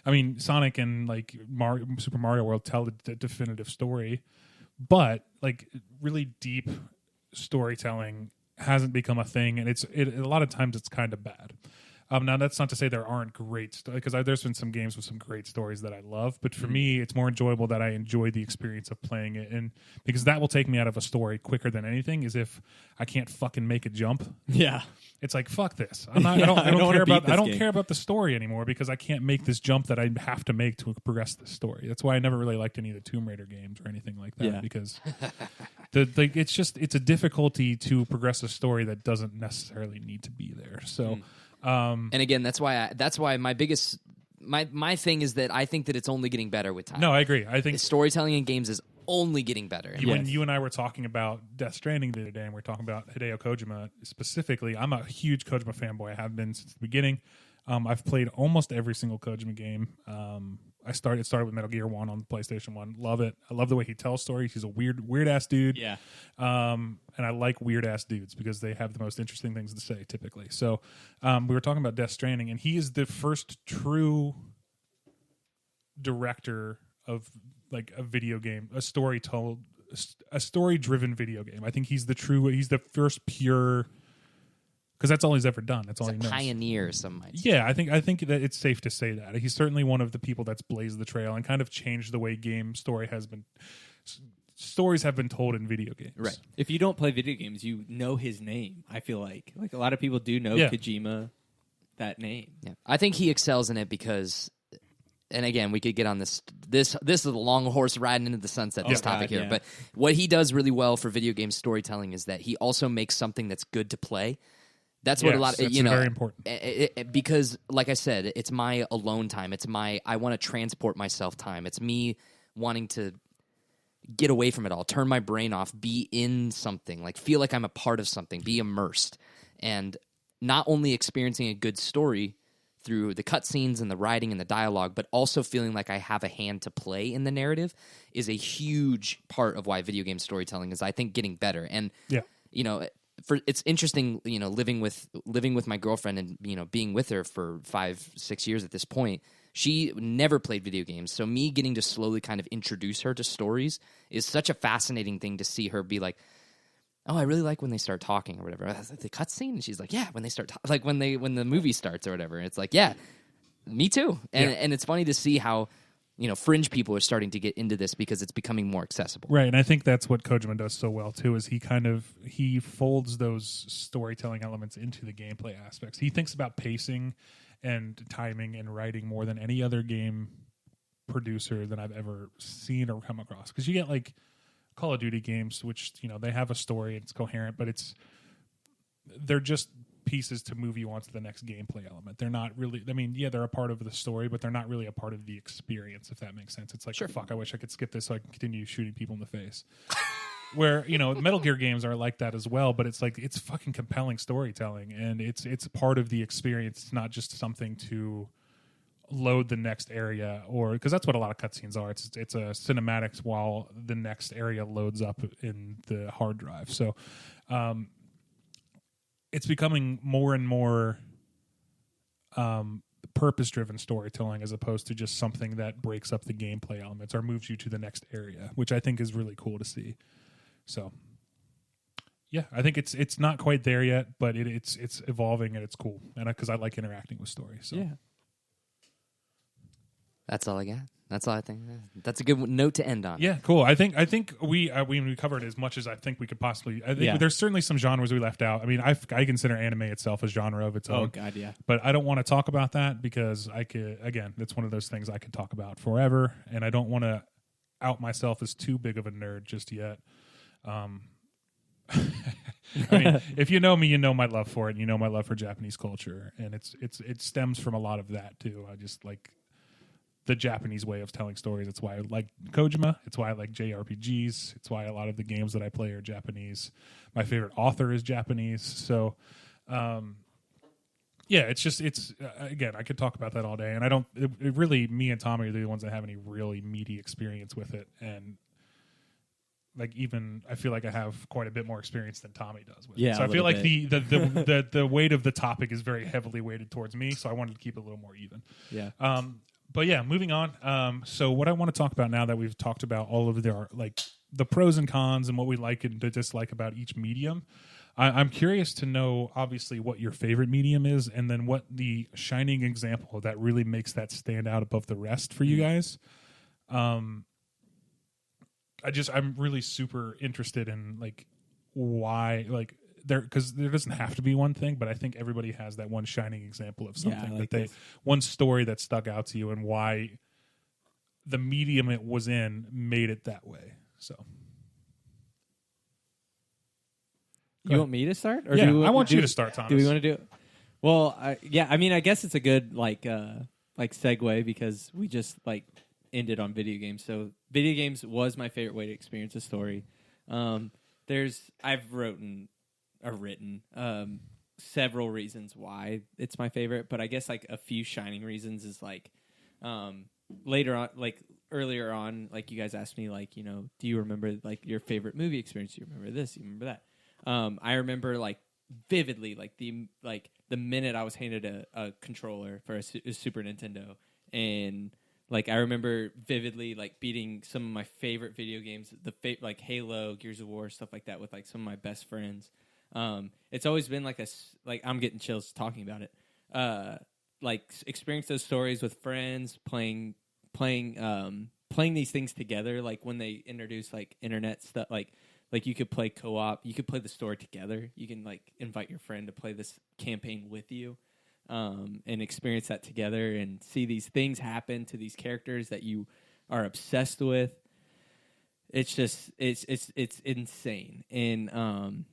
S1: I mean, Sonic and Super Mario World tell the definitive story, but like really deep storytelling hasn't become a thing, and a lot of times it's kind of bad. Now, that's not to say there aren't great because there's been some games with some great stories that I love, but for me, it's more enjoyable that I enjoy the experience of playing it, and because that will take me out of a story quicker than anything. Is if I can't fucking make a jump.
S4: Yeah,
S1: it's like fuck this. I don't care about the story anymore because I can't make this jump that I have to make to progress the story. That's why I never really liked any of the Tomb Raider games or anything like that because it's a difficulty to progress a story that doesn't necessarily need to be there. So.
S2: And again, that's why my biggest my thing is that I think that it's only getting better with time.
S1: No, I agree. I think
S2: the storytelling in games is only getting better.
S1: When you and I were talking about Death Stranding the other day, and we are talking about Hideo Kojima specifically, I'm a huge Kojima fanboy. I have been since the beginning. I've played almost every single Kojima game. It started with Metal Gear 1 on the PlayStation 1. Love it. I love the way he tells stories. He's a weird ass dude.
S4: Yeah.
S1: And I like weird ass dudes because they have the most interesting things to say typically. So we were talking about Death Stranding, and he is the first true director of like a video game, a story driven video game. I think he's the first pure. Because that's all he's ever done. That's all he knows.
S2: Pioneer, some might say.
S1: Yeah, I think that it's safe to say that he's certainly one of the people that's blazed the trail and kind of changed the way stories have been told in video games.
S4: Right. If you don't play video games, you know his name. I feel like a lot of people do know Kojima, that name.
S2: Yeah, I think he excels in it because, and again, we could get on this. This is a long horse riding into the sunset. This topic here, but what he does really well for video game storytelling is that he also makes something that's good to play. That's what a lot of,
S1: very important.
S2: Because, like I said, it's my alone time. It's I want to transport myself time. It's me wanting to get away from it all, turn my brain off, be in something, like feel like I'm a part of something, be immersed. And not only experiencing a good story through the cutscenes and the writing and the dialogue, but also feeling like I have a hand to play in the narrative is a huge part of why video game storytelling is, I think, getting better. And, it's interesting, living with my girlfriend and, being with her for 5-6 years at this point. She never played video games. So me getting to slowly kind of introduce her to stories is such a fascinating thing to see her be like, oh, I really like when they start talking or whatever. The cutscene? And she's like, yeah, when they start like when the movie starts or whatever. And it's like, yeah, me too. And it's funny to see how fringe people are starting to get into this because it's becoming more accessible.
S1: Right, and I think that's what Kojima does so well too. Is he folds those storytelling elements into the gameplay aspects. He thinks about pacing and timing and writing more than any other game producer that I've ever seen or come across. Because you get like Call of Duty games, which they have a story, it's coherent, but they're just pieces to move you on to the next gameplay element. They're not really, they're a part of the story, but they're not really a part of the experience, if that makes sense. It's like,
S2: sure.
S1: Fuck, I wish I could skip this so I can continue shooting people in the face. Where, Metal Gear games are like that as well, but it's like, it's fucking compelling storytelling, and it's part of the experience. It's not just something to load the next area, or because that's what a lot of cutscenes are. It's a cinematics while the next area loads up in the hard drive. So, it's becoming more and more purpose-driven storytelling as opposed to just something that breaks up the gameplay elements or moves you to the next area, which I think is really cool to see. So, yeah, I think it's not quite there yet, but it's evolving and it's cool, and because I like interacting with stories. So.
S4: Yeah,
S2: that's all I got. That's all I think. That's a good note to end on.
S1: Yeah, cool. I think we covered as much as I think we could possibly. I think there's certainly some genres we left out. I mean, I consider anime itself a genre of its own.
S4: Oh God, yeah.
S1: But I don't want to talk about that because that's one of those things I could talk about forever, and I don't want to out myself as too big of a nerd just yet. I mean, if you know me, you know my love for it, and you know my love for Japanese culture, and it stems from a lot of that too. I just like the Japanese way of telling stories. It's why I like Kojima. It's why I like JRPGs. It's why a lot of the games that I play are Japanese. My favorite author is Japanese. So, again, I could talk about that all day. And really, me and Tommy are the ones that have any really meaty experience with it. And like, even I feel like I have quite a bit more experience than Tommy does with it. So I feel like the weight of the topic is very heavily weighted towards me. So I wanted to keep it a little more even.
S4: Yeah.
S1: But yeah, moving on. So what I want to talk about now that we've talked about all of the pros and cons and what we like and dislike about each medium, I'm curious to know, obviously, what your favorite medium is, and then what the shining example that really makes that stand out above the rest for you guys. I'm really super interested in why because there doesn't have to be one thing, but I think everybody has that one shining example of something one story that stuck out to you and why the medium it was in made it that way. So,
S4: you want me to start? Or
S1: I want you to start, Thomas.
S4: Do we want to do it? Well, I guess it's a good segue because we just ended on video games. So video games was my favorite way to experience a story. I've written several reasons why it's my favorite, but I guess a few shining reasons is later on, earlier on, you guys asked me do you remember your favorite movie experience? Do you remember this? Do you remember that? I remember vividly the minute I was handed a controller for a Super Nintendo, and I remember vividly beating some of my favorite video games, Halo, Gears of War, stuff like that with some of my best friends. It's always been I'm getting chills talking about it. Experience those stories with friends, playing these things together. When they introduce internet stuff, you could play co-op, you could play the story together. You can invite your friend to play this campaign with you, and experience that together and see these things happen to these characters that you are obsessed with. It's just it's insane. And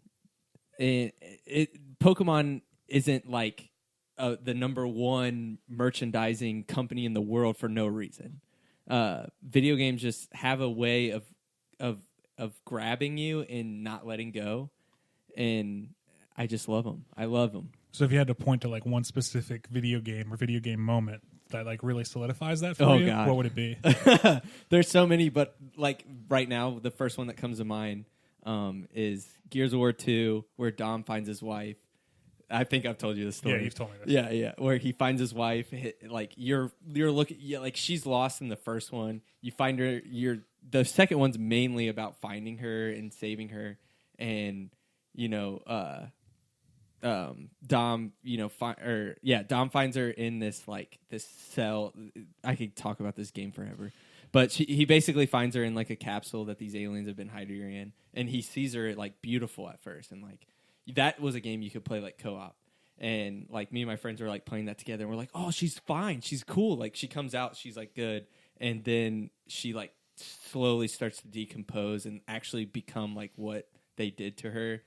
S4: Pokemon isn't the number one merchandising company in the world for no reason. Video games just have a way of grabbing you and not letting go, and I just love them. I love them.
S1: So if you had to point to one specific video game or video game moment that really solidifies that for you,
S4: God.
S1: What would it be?
S4: There's so many, but right now, the first one that comes to mind is Gears of War 2, where Dom finds his wife. I think I've told you this story.
S1: Yeah, you've told me this.
S4: Yeah, where he finds his wife. You're looking, she's lost in the first one. You find her. The second one's mainly about finding her and saving her, and Dom, Dom finds her in this like this cell. I could talk about this game forever, but he basically finds her in like a capsule that these aliens have been hiding her in, and he sees her like beautiful at first, and like that was a game you could play like co-op, and like me and my friends were like playing that together, and we're like, oh, she's fine, she's cool, like she comes out, she's like good, and then she like slowly starts to decompose and actually become like what they did to her,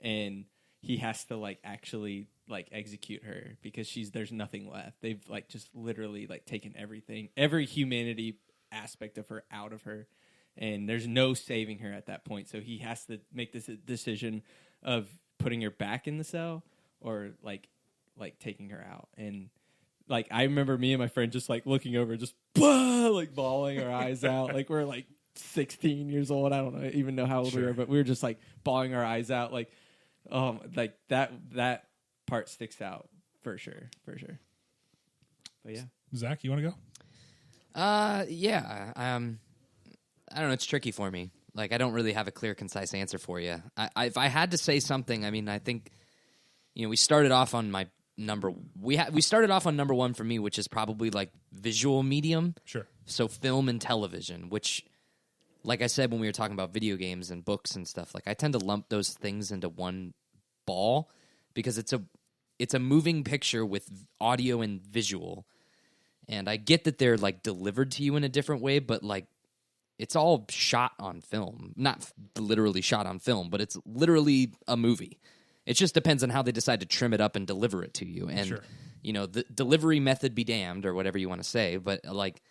S4: and he has to like actually like execute her because there's nothing left. They've like just literally like taken everything, every humanity aspect of her out of her, and there's no saving her at that point. So he has to make this decision of putting her back in the cell or like taking her out. And like I remember me and my friend just like looking over, just like bawling our eyes out, like we're like 16 years old. I don't even know how old we were, but we were just like bawling our eyes out, like. Like that part sticks out for sure. But yeah,
S1: Zach, you want to go?
S2: Yeah. I don't know. It's tricky for me. Like, I don't really have a clear, concise answer for you. If I had to say something, I mean, I think, we started off on my number. We started off on number one for me, which is probably like visual medium.
S1: Sure.
S2: So film and television, which, like I said when we were talking about video games and books and stuff, like I tend to lump those things into one ball because it's a moving picture with audio and visual. And I get that they're like delivered to you in a different way, but like it's all shot on film. Not literally shot on film, but it's literally a movie. It just depends on how they decide to trim it up and deliver it to you. And
S1: sure.
S2: The delivery method be damned, or whatever you want to say, but like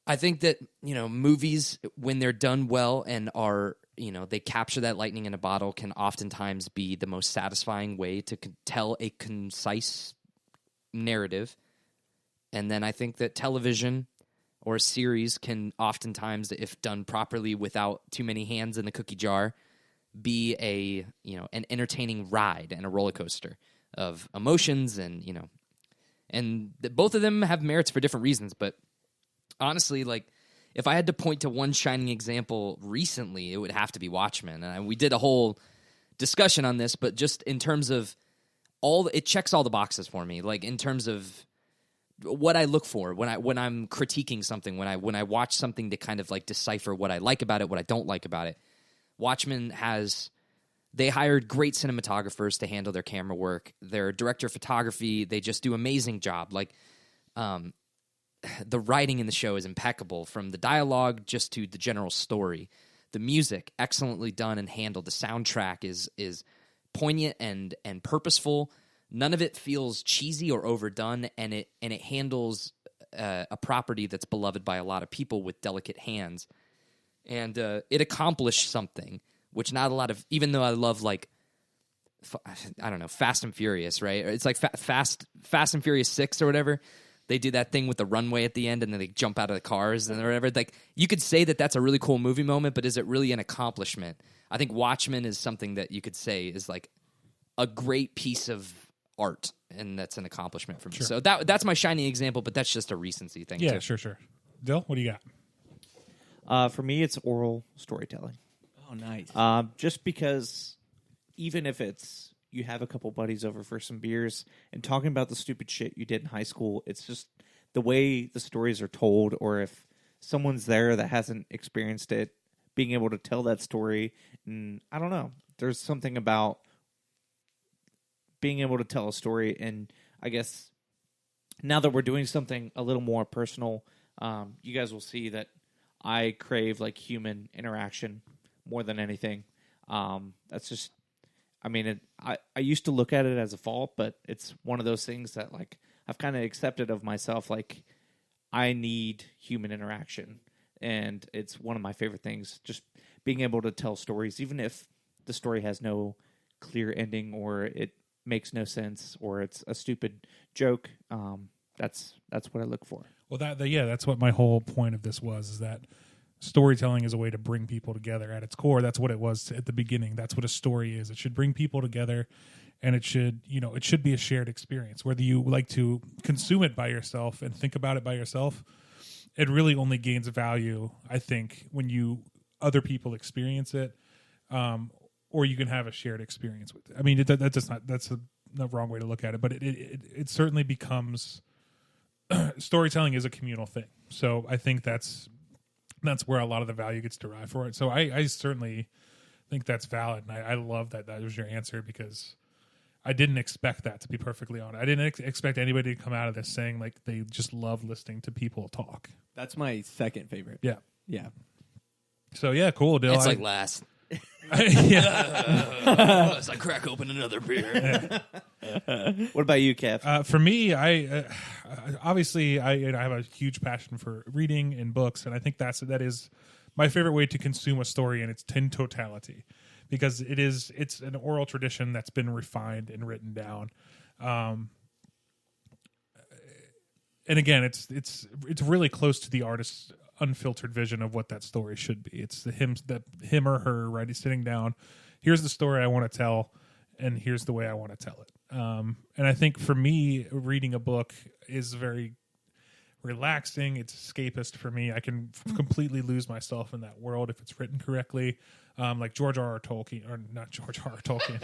S2: I think that, movies, when they're done well and are, they capture that lightning in a bottle, can oftentimes be the most satisfying way to tell a concise narrative. And then I think that television or a series can oftentimes, if done properly without too many hands in the cookie jar, be an entertaining ride and a roller coaster of emotions and both of them have merits for different reasons, but honestly, like, if I had to point to one shining example recently, it would have to be Watchmen. And we did a whole discussion on this, but just in terms of it checks all the boxes for me. Like, in terms of what I look for when I'm critiquing something, when I watch something to kind of like decipher what I like about it, what I don't like about it. Watchmen they hired great cinematographers to handle their camera work. Their director of photography, they just do amazing job. Like, the writing in the show is impeccable, from the dialogue just to the general story. The music, excellently done and handled. The soundtrack is poignant and purposeful. None of it feels cheesy or overdone, and it handles a property that's beloved by a lot of people with delicate hands. And it accomplished something, which not a lot of, even though I love, like, I don't know, Fast and Furious, right? It's like Fast and Furious 6 or whatever. They do that thing with the runway at the end, and then they jump out of the cars and whatever. Like, you could say that that's a really cool movie moment, but is it really an accomplishment? I think Watchmen is something that you could say is like a great piece of art, and that's an accomplishment for me. Sure. So that's my shining example, but that's just a recency thing.
S1: Yeah,
S2: too.
S1: sure. Dill, what do you
S3: got? For me, it's oral storytelling.
S4: Oh, nice.
S3: Just because even if it's you have a couple buddies over for some beers and talking about the stupid shit you did in high school, it's just the way the stories are told, or if someone's there that hasn't experienced it, being able to tell that story. And I don't know, there's something about being able to tell a story. And I guess now that we're doing something a little more personal, you guys will see that I crave like human interaction more than anything. That's just, I mean, I used to look at it as a fault, but it's one of those things that like I've kind of accepted of myself. Like, I need human interaction, and it's one of my favorite things. Just being able to tell stories, even if the story has no clear ending, or it makes no sense, or it's a stupid joke. That's what I look for.
S1: Well, that's what my whole point of this was, is that storytelling is a way to bring people together at its core. That's what it was at the beginning. That's what a story is. It should bring people together, and it should be a shared experience. Whether you like to consume it by yourself and think about it by yourself, it really only gains value, I think, when other people experience it, or you can have a shared experience with it. I mean, that's the wrong way to look at it, but it certainly becomes storytelling is a communal thing. So I think that's where a lot of the value gets derived for it. So I certainly think that's valid, and I love that was your answer, because I didn't expect that, to be perfectly honest. I didn't expect anybody to come out of this saying like they just love listening to people talk.
S4: That's my second favorite.
S1: Yeah.
S4: Yeah.
S1: So yeah, cool, Dill.
S2: It's like last.
S1: Yeah.
S2: As I crack open another beer.
S3: What about you, Kev?
S1: For me, I obviously I have a huge passion for reading and books, and I think that is my favorite way to consume a story in its totality, because it's an oral tradition that's been refined and written down. And again, it's really close to the artist's unfiltered vision of what that story should be. It's him or her, right? He's sitting down. Here's the story I want to tell, and here's the way I want to tell it. And I think for me, reading a book is very relaxing. It's escapist for me. I can completely lose myself in that world if it's written correctly. Like George R. R. Tolkien, or not George R. R. Tolkien.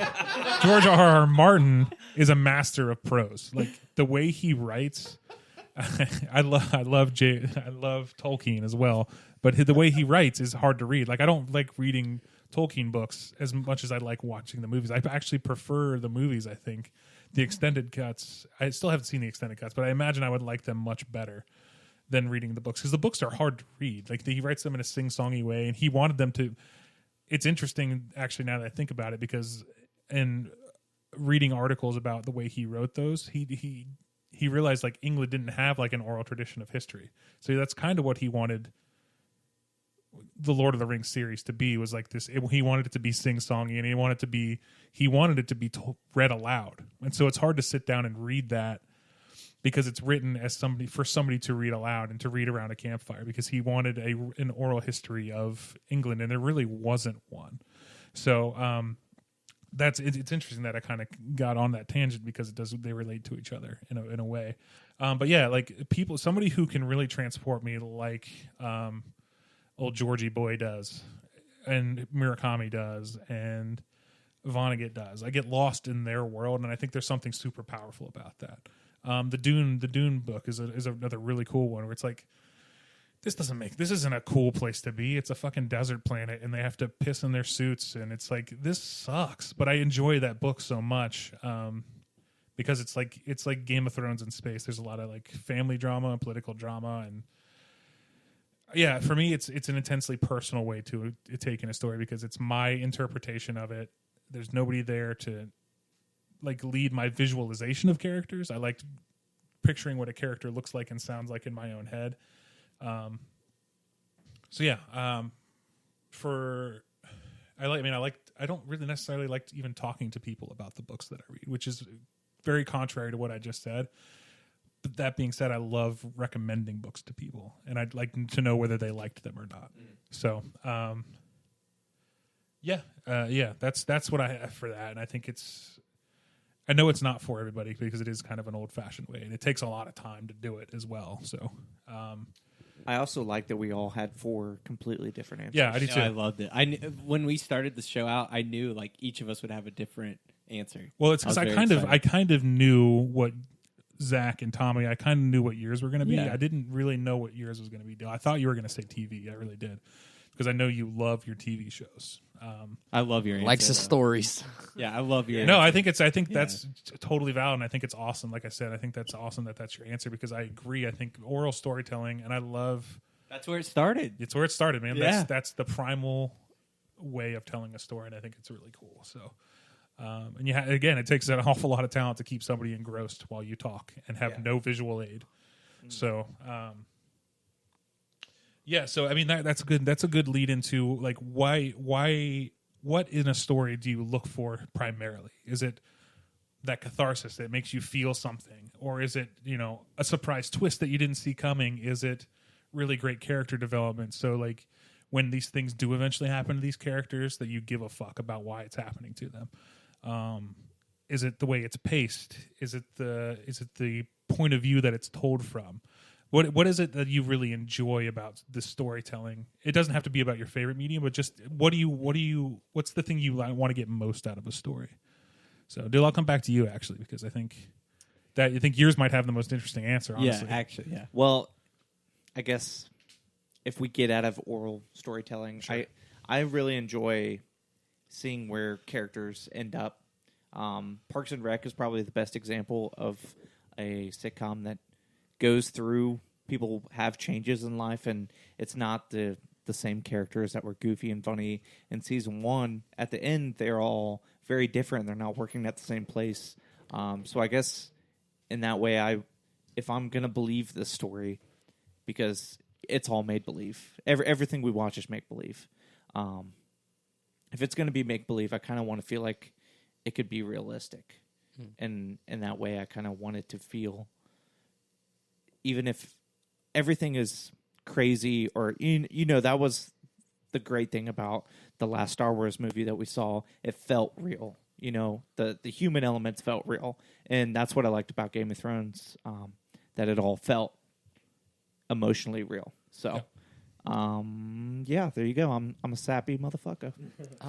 S1: George R. R. Martin is a master of prose. Like the way he writes. I love Tolkien as well, but the way he writes is hard to read. Like I don't like reading Tolkien books as much as I like watching the movies. I actually prefer the movies. I think the extended cuts. I still haven't seen the extended cuts, but I imagine I would like them much better than reading the books, because the books are hard to read. Like he writes them in a sing-songy way, and he wanted them to. It's interesting, actually, now that I think about it, because in reading articles about the way he wrote those, he realized like England didn't have like an oral tradition of history. So that's kind of what he wanted the Lord of the Rings series to be, was like this. He wanted it to be sing-songy, and he wanted it to be read aloud. And so it's hard to sit down and read that, because it's written as for somebody to read aloud and to read around a campfire, because he wanted an oral history of England, and there really wasn't one. So, it's interesting that I kind of got on that tangent, because they relate to each other in a way. But yeah, like somebody who can really transport me, like old Georgie Boy does, and Murakami does, and Vonnegut does. I get lost in their world, and I think there's something super powerful about that. The Dune book is another really cool one, where it's like, this isn't a cool place to be. It's a fucking desert planet, and they have to piss in their suits, and it's like, this sucks. But I enjoy that book so much, because it's like Game of Thrones in space. There's a lot of like family drama and political drama, and yeah, for me, it's an intensely personal way to take in a story, because it's my interpretation of it. There's nobody there to like lead my visualization of characters. I like picturing what a character looks like and sounds like in my own head. So yeah, I don't really necessarily like even talking to people about the books that I read, which is very contrary to what I just said. But that being said, I love recommending books to people, and I'd like to know whether they liked them or not. So, that's what I have for that. And I think I know it's not for everybody, because it is kind of an old-fashioned way, and it takes a lot of time to do it as well. So,
S3: I also like that we all had 4 completely different answers.
S1: Yeah, I do too.
S4: I loved it. When we started the show out, I knew like each of us would have a different answer.
S1: Well, it's because I kind of knew what Zach and Tommy, I kind of knew what years were going to be.
S4: Yeah.
S1: I didn't really know what years was going to be. I thought you were going to say TV. I really did, because I know you love your TV shows.
S4: I love your answer.
S2: Likes the stories.
S4: Yeah, I love your
S1: No,
S4: answer.
S1: I think that's totally valid, and I think it's awesome. Like I said, I think that's awesome that that's your answer, because I agree. I think oral storytelling, and I love...
S4: That's where it started.
S1: It's where it started, man.
S4: Yeah.
S1: That's the primal way of telling a story, and I think it's really cool. So... and again, it takes an awful lot of talent to keep somebody engrossed while you talk and have no visual aid. So, so I mean that's good. That's a good lead into like what in a story do you look for primarily? Is it that catharsis that makes you feel something, or is it a surprise twist that you didn't see coming? Is it really great character development? So like when these things do eventually happen to these characters, that you give a fuck about why it's happening to them. Is it the way it's paced? Is it the point of view that it's told from? What is it that you really enjoy about the storytelling? It doesn't have to be about your favorite medium, but just what's the thing you want to get most out of a story? So, Dill, I'll come back to you actually because I think yours might have the most interesting answer. Honestly.
S4: Yeah, actually, yeah.
S3: Well, I guess if we get out of oral storytelling,
S1: sure.
S3: I really enjoy seeing where characters end up. Parks and Rec is probably the best example of a sitcom that goes through, people have changes in life, and it's not the same characters that were goofy and funny in season 1. At the end, they're all very different. They're not working at the same place. So I guess in that way, if I'm going to believe this story, because it's all make-believe. Everything we watch is make-believe. If it's going to be make-believe, I kind of want to feel like it could be realistic. And in that way, I kind of want it to feel, even if everything is crazy, or that was the great thing about the last Star Wars movie that we saw. It felt real. The human elements felt real, and that's what I liked about Game of Thrones. That it all felt emotionally real. So, yeah, there you go. I'm a sappy motherfucker.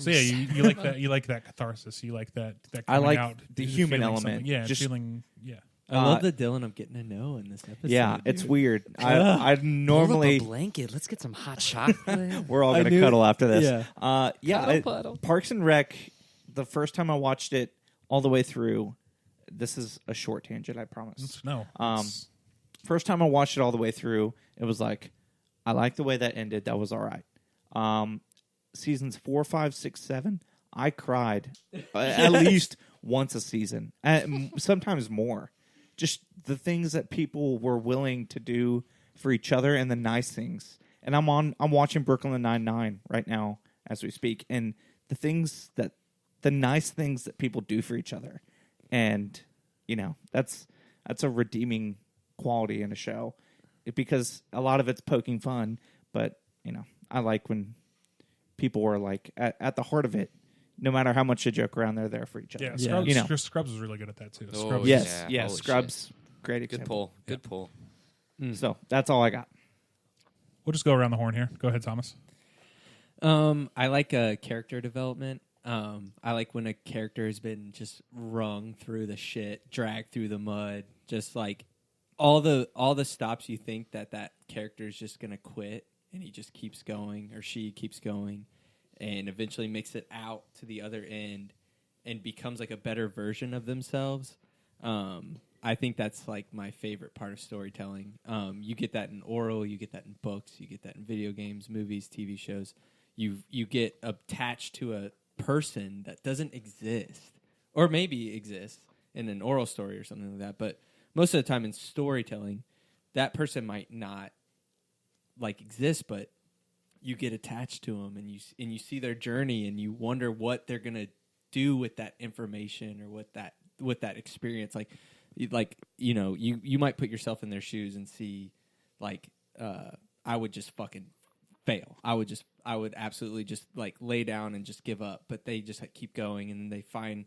S1: So yeah, you like that. You like that catharsis. You like that.
S3: I like
S1: out,
S3: the human element.
S1: Something. Yeah,
S3: just
S1: feeling. Yeah.
S4: I love the Dylan I'm getting to know in this episode.
S3: Yeah, it's weird. I normally
S2: pull up a blanket. Let's get some hot chocolate.
S3: we're all gonna cuddle after this.
S2: Cuddle puddle.
S3: Parks and Rec. The first time I watched it all the way through, this is a short tangent, I promise.
S1: No.
S3: First time I watched it all the way through, it was like, I like the way that ended. That was all right. Seasons 4, 5, 6, 7, I cried at least once a season, sometimes more. Just the things that people were willing to do for each other and the nice things. And I'm watching Brooklyn Nine-Nine right now as we speak, and the nice things that people do for each other, and that's a redeeming quality in a show, because a lot of it's poking fun, but I like when people are like at the heart of it. No matter how much you joke around, they're there for each other.
S1: Yeah, Scrubs was really good at that too.
S2: Oh,
S1: Scrubs.
S3: Yes, Scrubs,
S2: shit.
S3: great example.
S2: Good pull.
S3: So that's all I got.
S1: We'll just go around the horn here. Go ahead, Thomas.
S4: I like character development. I like when a character has been just wrung through the shit, dragged through the mud, just like all the stops you think that character is just gonna quit, and he just keeps going, or she keeps going, and eventually makes it out to the other end and becomes like a better version of themselves. I think that's like my favorite part of storytelling. You get that in oral, you get that in books, you get that in video games, movies, TV shows. You get attached to a person that doesn't exist, or maybe exists in an oral story or something like that. But most of the time in storytelling, that person might not like exist, but you get attached to them, and you see their journey, and you wonder what they're gonna do with that information, or with that experience. You might put yourself in their shoes and see, like, I would just fucking fail. I would absolutely just like lay down and just give up. But they just keep going, and then they find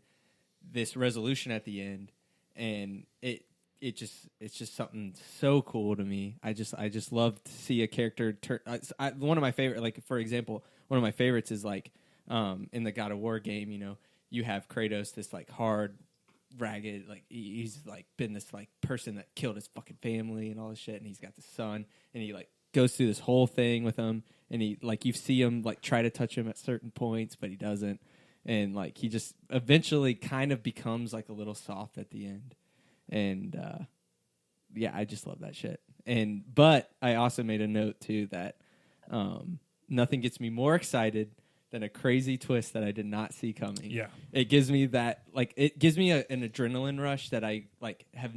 S4: this resolution at the end, and it's just something so cool to me. I just love to see a character turn. One of my favorite, like for example, one of my favorites is like in the God of War game. You have Kratos, this like hard, ragged, like he's like been this like person that killed his fucking family and all this shit, and he's got the son, and he like goes through this whole thing with him, and he like you see him like try to touch him at certain points, but he doesn't, and like he just eventually kind of becomes like a little soft at the end. And yeah, I just love that shit. But I also made a note too that nothing gets me more excited than a crazy twist that I did not see coming.
S1: Yeah,
S4: it gives me that it gives me an adrenaline rush that I like have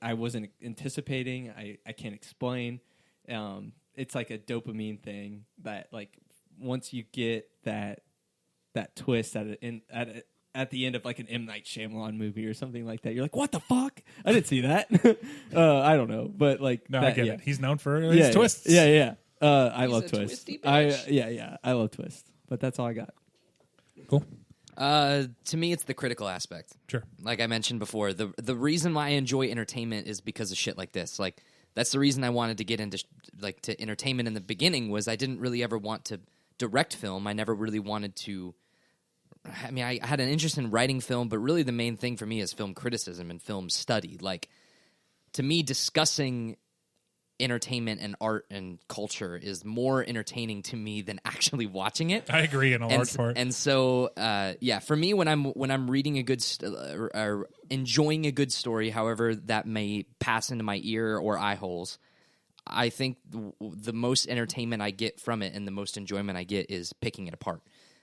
S4: I wasn't anticipating. I can't explain. It's like a dopamine thing that like once you get that twist at the end of like an M. Night Shyamalan movie or something like that, you're like, what the fuck? I didn't see that. I don't know, but like,
S1: no, I get it. He's known for his twists.
S4: Yeah. I love twists.
S2: I
S4: love twists. But that's all I got.
S1: Cool.
S2: To me, it's the critical aspect.
S1: Sure.
S2: Like I mentioned before, the reason why I enjoy entertainment is because of shit like this. Like that's the reason I wanted to get into to entertainment in the beginning. Was I didn't really ever want to direct film. I never really wanted to. I mean, I had an interest in writing film, but really the main thing for me is film criticism and film study. Like, to me, discussing entertainment and art and culture is more entertaining to me than actually watching it.
S1: I agree in a large part.
S2: And so, for me, when I'm reading a good or enjoying a good story, however that may pass into my ear or eye holes, I think the most entertainment I get from it and the most enjoyment I get is picking it apart,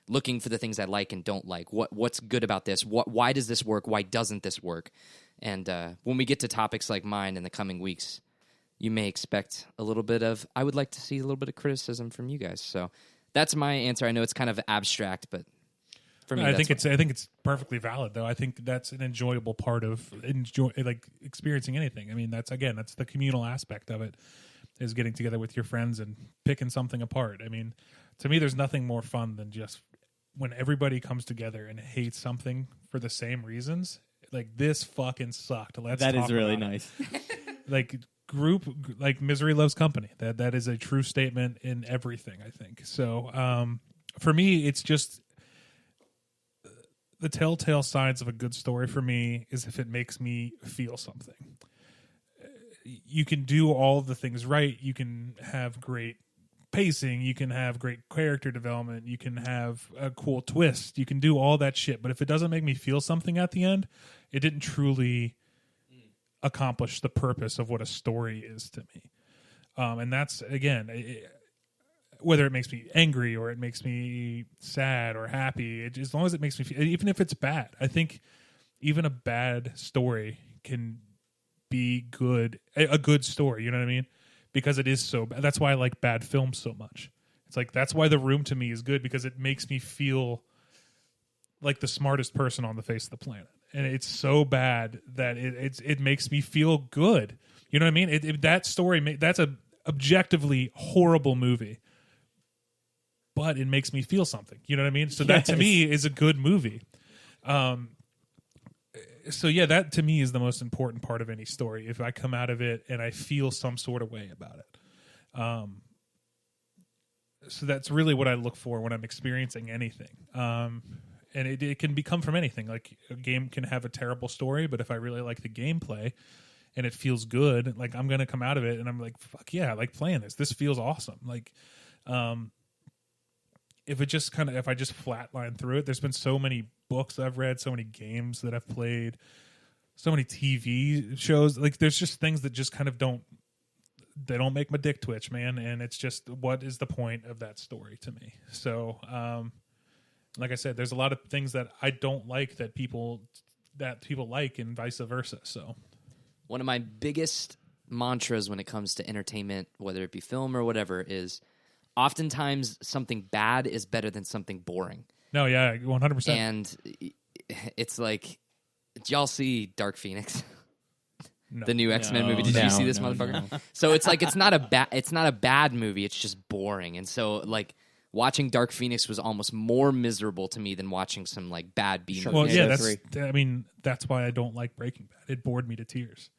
S2: looking for the things I like and don't like. What's good about this? Why does this work? Why doesn't this work? And when we get to topics like mine in the coming weeks, you may expect a little bit of, I would like to see a little bit of criticism from you guys. So that's my answer. I know it's kind of abstract, but for me,
S1: I think it's perfectly valid, though. I think that's an enjoyable part of experiencing anything. I mean, that's the communal aspect of it, is getting together with your friends and picking something apart. I mean, to me, there's nothing more fun than just when everybody comes together and hates something for the same reasons. Like, this fucking sucked.
S4: That is really nice.
S1: Like misery loves company. That is a true statement in everything, I think. So for me, it's just the telltale signs of a good story for me is if it makes me feel something. You can do all the things right. You can have great pacing. You can have great character development. You can have a cool twist. You can do all that shit. But if it doesn't make me feel something at the end, it didn't truly accomplish the purpose of what a story is to me. And that's, again, whether it makes me angry or it makes me sad or happy, as long as it makes me feel, even if it's bad, I think even a bad story can be good, a good story, you know what I mean? Because it is so bad. That's why I like bad films so much. It's like, that's why The Room to me is good, because it makes me feel like the smartest person on the face of the planet. And it's so bad that it makes me feel good. You know what I mean? That story, that's a objectively horrible movie, but it makes me feel something. You know what I mean? So that to me is a good movie. So yeah, that to me is the most important part of any story. If I come out of it and I feel some sort of way about it. So that's really what I look for when I'm experiencing anything. And it can come from anything. Like, a game can have a terrible story, but if I really like the gameplay and it feels good, like, I'm going to come out of it and I'm like, fuck yeah, I like playing this. This feels awesome. Like, if I just flatline through it, there's been so many books I've read, so many games that I've played, so many TV shows. Like, there's just things that just kind of don't make my dick twitch, man. And it's just, what is the point of that story to me? So, like I said, there's a lot of things that I don't like that people like, and vice versa. So,
S2: one of my biggest mantras when it comes to entertainment, whether it be film or whatever, is oftentimes something bad is better than something boring.
S1: No, yeah, 100%.
S2: And it's like, did y'all see Dark Phoenix?
S1: No.
S2: The new X-Men movie. Did you see this motherfucker? No. So it's like, it's not a bad movie. It's just boring. And so, like, watching Dark Phoenix was almost more miserable to me than watching some like bad B movie.
S1: Well, yeah, that's why I don't like Breaking Bad. It bored me to tears.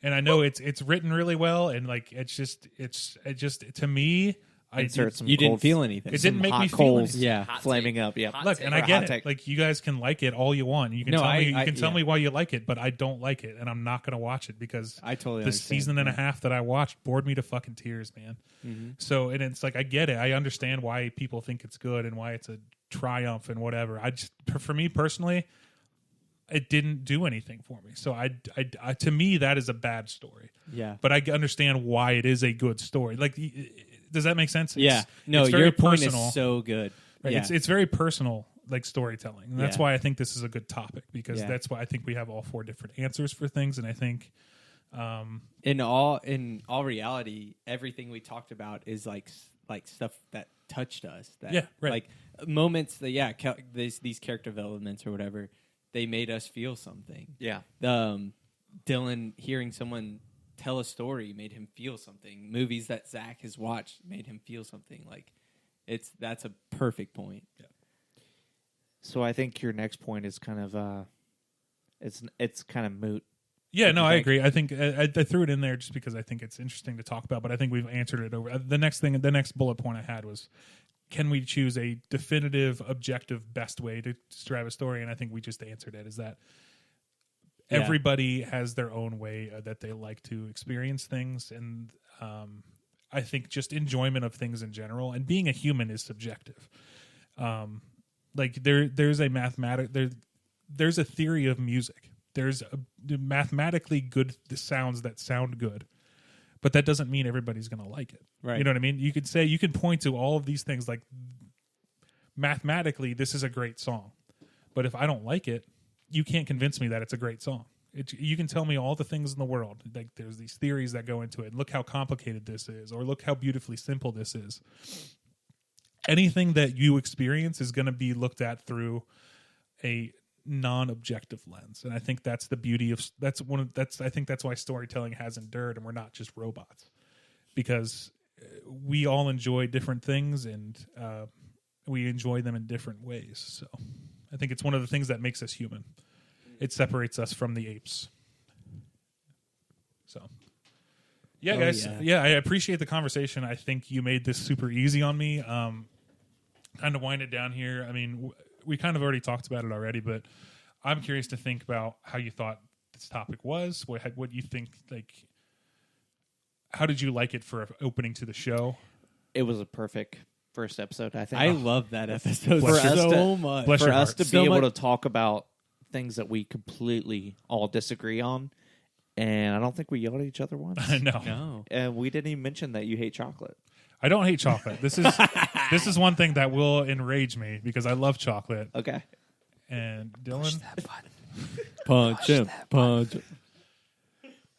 S1: And I know it's written really well, and like it just to me,
S3: you
S4: didn't feel anything.
S1: It didn't make me feel anything.
S3: Yeah, flaming up. Yeah,
S1: look, and I get it. Like, you guys can like it all you want. You can tell me why you like it, but I don't like it, and I'm not going to watch it because
S4: I totally
S1: the season and a half that I watched bored me to fucking tears, man. Mm-hmm. So, and it's like, I get it. I understand why people think it's good and why it's a triumph and whatever. For me personally, it didn't do anything for me. So I to me, that is a bad story.
S4: Yeah,
S1: but I understand why it is a good story. Like, does that make sense?
S4: Yeah.
S1: It's very
S4: your
S1: personal.
S4: Point is so good.
S1: Right?
S4: Yeah.
S1: It's very personal, like, storytelling. And that's why I think this is a good topic, because that's why I think we have all four different answers for things. And I think
S4: in all reality, everything we talked about is like stuff that touched us. That, like, moments that these character developments or whatever, they made us feel something.
S3: Yeah.
S4: Dylan hearing someone tell a story made him feel something. Movies that Zach has watched made him feel something. Like, that's a perfect point.
S1: Yeah.
S3: So I think your next point is kind of it's kind of moot,
S1: Yeah, no, I agree. I think I threw it in there just because I think it's interesting to talk about, but I think we've answered it over. The next bullet point I had was, can we choose a definitive, objective, best way to describe a story? And I think we just answered it, is that everybody has their own way that they like to experience things. And I think just enjoyment of things in general, and being a human is subjective. Like there's a there's a theory of music. There's mathematically good sounds that sound good, but that doesn't mean everybody's going to like it.
S4: Right.
S1: You know what I mean? You could point to all of these things, like mathematically, this is a great song, but if I don't like it, you can't convince me that it's a great song. You can tell me all the things in the world. Like there's these theories that go into it. Look how complicated this is, or look how beautifully simple this is. Anything that you experience is going to be looked at through a non-objective lens, and I think that's the beauty of I think that's why storytelling has endured, and we're not just robots, because we all enjoy different things, and we enjoy them in different ways. So I think it's one of the things that makes us human. It separates us from the apes. So yeah, guys. Yeah, I appreciate the conversation. I think you made this super easy on me. Kind of wind it down here. I mean, we kind of already talked about it already, but I'm curious to think about how you thought this topic was. What you think, like, how did you like it for an opening to the show?
S3: It was a perfect first episode, I think.
S4: I love that episode
S3: For us
S4: so much.
S3: For us to be able to talk about things that we completely all disagree on, and I don't think we yelled at each other once.
S1: No.
S3: And we didn't even mention that you hate chocolate.
S1: I don't hate chocolate. This is one thing that will enrage me because I love chocolate.
S3: Okay.
S1: And Dylan,
S2: Push that button.
S4: Punch him. Punch him.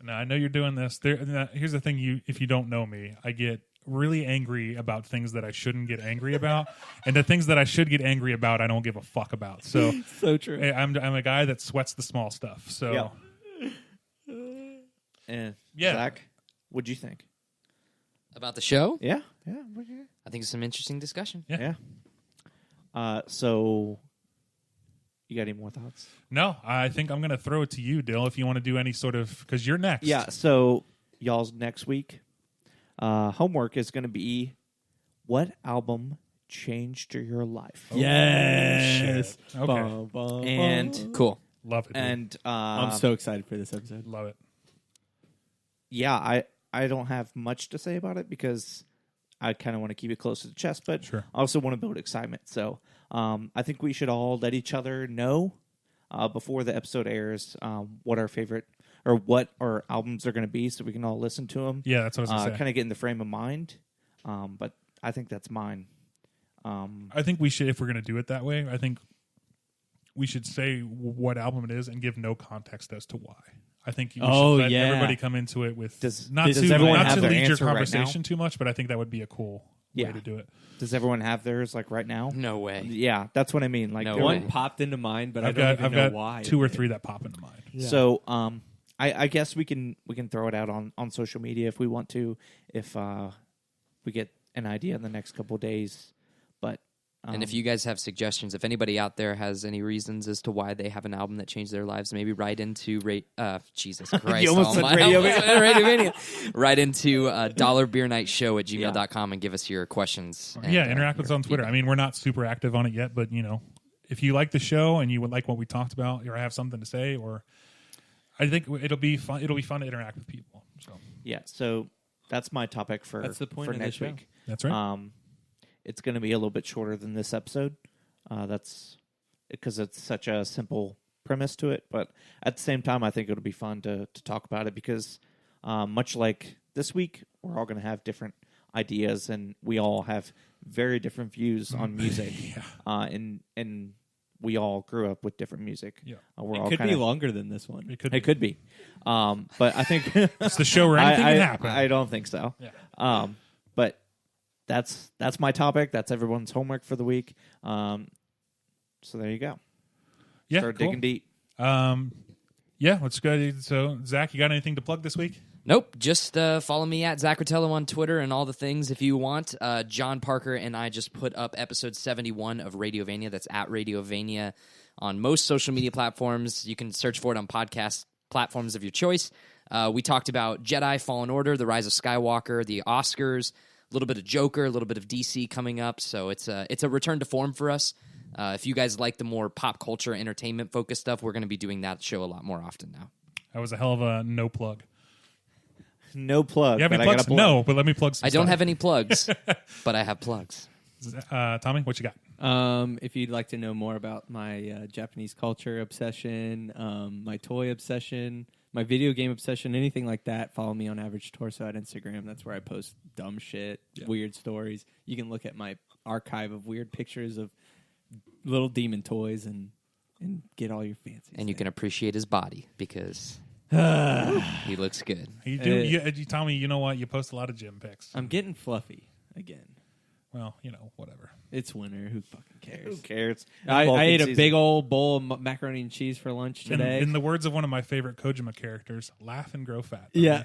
S1: Now I know you're doing this. Here's the thing: if you don't know me, I get really angry about things that I shouldn't get angry about, and the things that I should get angry about, I don't give a fuck about. So
S4: So true.
S1: I'm a guy that sweats the small stuff. So
S3: Zach, what'd you think?
S2: About the show?
S3: Yeah.
S2: I think it's some interesting discussion.
S1: Yeah.
S3: So you got any more thoughts?
S1: No, I think I'm going to throw it to you, Dill, if you want to do any sort of, because you're next.
S3: Yeah. So y'all's next week homework is going to be, what album changed your life?
S4: Yes.
S1: Shit. Okay.
S3: And
S2: Cool.
S1: Love it. Dude.
S3: And
S4: I'm so excited for this episode.
S1: Love it.
S3: Yeah, I don't have much to say about it because I kind of want to keep it close to the chest, but
S1: Sure.
S3: I also want to build excitement. So I think we should all let each other know before the episode airs what our favorite or what our albums are going to be, so we can all listen to them.
S1: Yeah, that's what I was going to say.
S3: Kind of get in the frame of mind. But I think that's mine.
S1: I think we should, if we're going to do it that way, I think we should say what album it is and give no context as to why. I think you should let everybody come into it with not to lead your conversation too much, but I think that would be a cool way to do it.
S3: Does everyone have theirs like right now?
S2: No way.
S3: Yeah, that's what I mean. Like
S2: No
S4: popped into mind, but
S1: I've
S4: don't even know
S1: got
S4: why.
S1: 2 or 3 that pop into mind.
S4: Yeah.
S3: So I guess we can throw it out on social media if we want to, if we get an idea in the next couple of days. But
S2: and if you guys have suggestions, if anybody out there has any reasons as to why they have an album that changed their lives, maybe write into Jesus Christ.
S3: You almost said Radio
S2: Mania. Write into $beernightshow@gmail.com and give us your questions. And,
S1: interact with us on Twitter. I mean, we're not super active on it yet, but if you like the show and you would like what we talked about, or have something to say, or I think it'll be fun. It'll be fun to interact with people. So
S3: yeah, so that's my topic for
S4: that's the point
S3: for
S4: of
S3: next
S4: the show.
S3: week.
S1: that's right.
S3: It's going to be a little bit shorter than this episode. That's because it's such a simple premise to it. But at the same time, I think it'll be fun to talk about it because much like this week, we're all going to have different ideas and we all have very different views on music. And we all grew up with different music.
S1: Yeah.
S3: It
S4: could be longer than this one.
S1: It could
S3: be. But I think
S1: it's the show where anything can happen.
S3: I don't think so.
S1: Yeah.
S3: But that's my topic. That's everyone's homework for the week. So there you go.
S1: Yeah,
S3: Start
S1: cool.
S3: digging deep.
S1: Yeah, let's go. So, Zach, you got anything to plug this week?
S2: Nope. Just follow me at Zachratello on Twitter and all the things if you want. John Parker and I just put up episode 71 of Radiovania. That's at Radiovania on most social media platforms. You can search for it on podcast platforms of your choice. We talked about Jedi Fallen Order, The Rise of Skywalker, the Oscars, a little bit of Joker, a little bit of DC coming up. So it's a return to form for us. If you guys like the more pop culture, entertainment focused stuff, we're going to be doing that show a lot more often now.
S1: That was a hell of a no plug.
S3: No plug.
S1: You have any plugs? No, but let me plug some
S2: I don't
S1: stuff.
S2: have any plugs, but I have plugs.
S1: Tommy, what you got?
S4: If you'd like to know more about my Japanese culture obsession, my toy obsession, my video game obsession, anything like that, follow me on Average Torso at Instagram. That's where I post dumb shit, weird stories. You can look at my archive of weird pictures of little demon toys and get all your fancies.
S2: And you can appreciate his body because he looks good.
S1: You do, Tommy, you know what? You post a lot of gym pics.
S4: I'm getting fluffy again.
S1: Well, whatever.
S4: It's winter. Who fucking cares?
S3: Who cares?
S4: I ate a big old bowl of macaroni and cheese for lunch today.
S1: In the words of one of my favorite Kojima characters, laugh and grow fat.
S4: Yeah.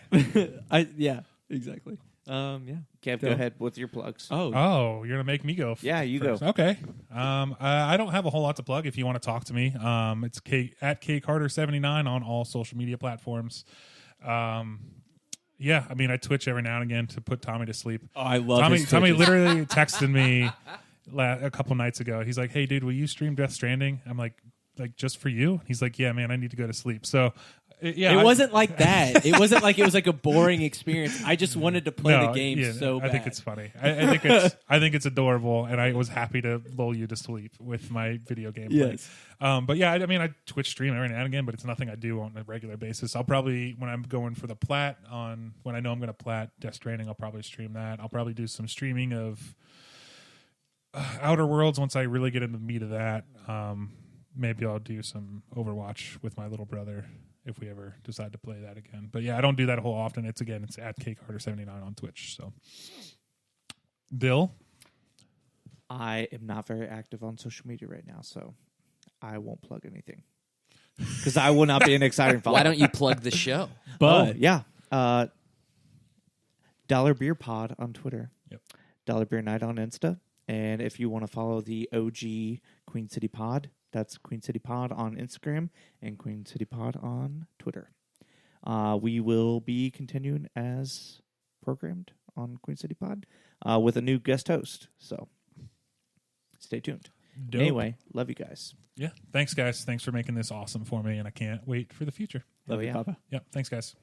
S4: Exactly.
S3: Kev, go ahead with your plugs.
S1: Oh, you're gonna make me go.
S3: Yeah, you
S1: first.
S3: go.
S1: Okay. I don't have a whole lot to plug. If you want to talk to me, it's at KCarter79 on all social media platforms. Yeah, I mean, I Twitch every now and again to put Tommy to sleep.
S4: Oh, I love
S1: Tommy.
S4: his
S1: Tommy
S4: Twitches.
S1: literally texted me a couple nights ago. He's like, "Hey, dude, will you stream Death Stranding?" I'm like just for you? He's like, "Yeah, man, I need to go to sleep." So. Yeah,
S4: it wasn't like that. It wasn't like it was like a boring experience. I just wanted to play the game so bad.
S1: I think it's funny. I think it's adorable, and I was happy to lull you to sleep with my video game play.
S4: Yes.
S1: But yeah, I mean, I Twitch stream every now and again, but it's nothing I do on a regular basis. I'll probably, when I'm going for the plat when I know I'm going to plat Death Stranding, I'll probably stream that. I'll probably do some streaming of Outer Worlds once I really get into the meat of that. Maybe I'll do some Overwatch with my little brother if we ever decide to play that again. But yeah, I don't do that a whole often. It's at KCarter79 on Twitch. So, Dill?
S3: I am not very active on social media right now, so I won't plug anything. Because I will not be an exciting follow.
S2: Why don't you plug the show?
S4: But
S3: Dollar Beer Pod on Twitter.
S1: Yep.
S3: Dollar Beer Night on Insta. And if you want to follow the OG Queen City Pod, that's Queen City Pod on Instagram and Queen City Pod on Twitter. We will be continuing as programmed on Queen City Pod with a new guest host. So stay tuned.
S1: Dope.
S3: Anyway, love you guys.
S1: Yeah. Thanks, guys. Thanks for making this awesome for me, and I can't wait for the future.
S3: Love you, Papa.
S1: Yep. Thanks, guys.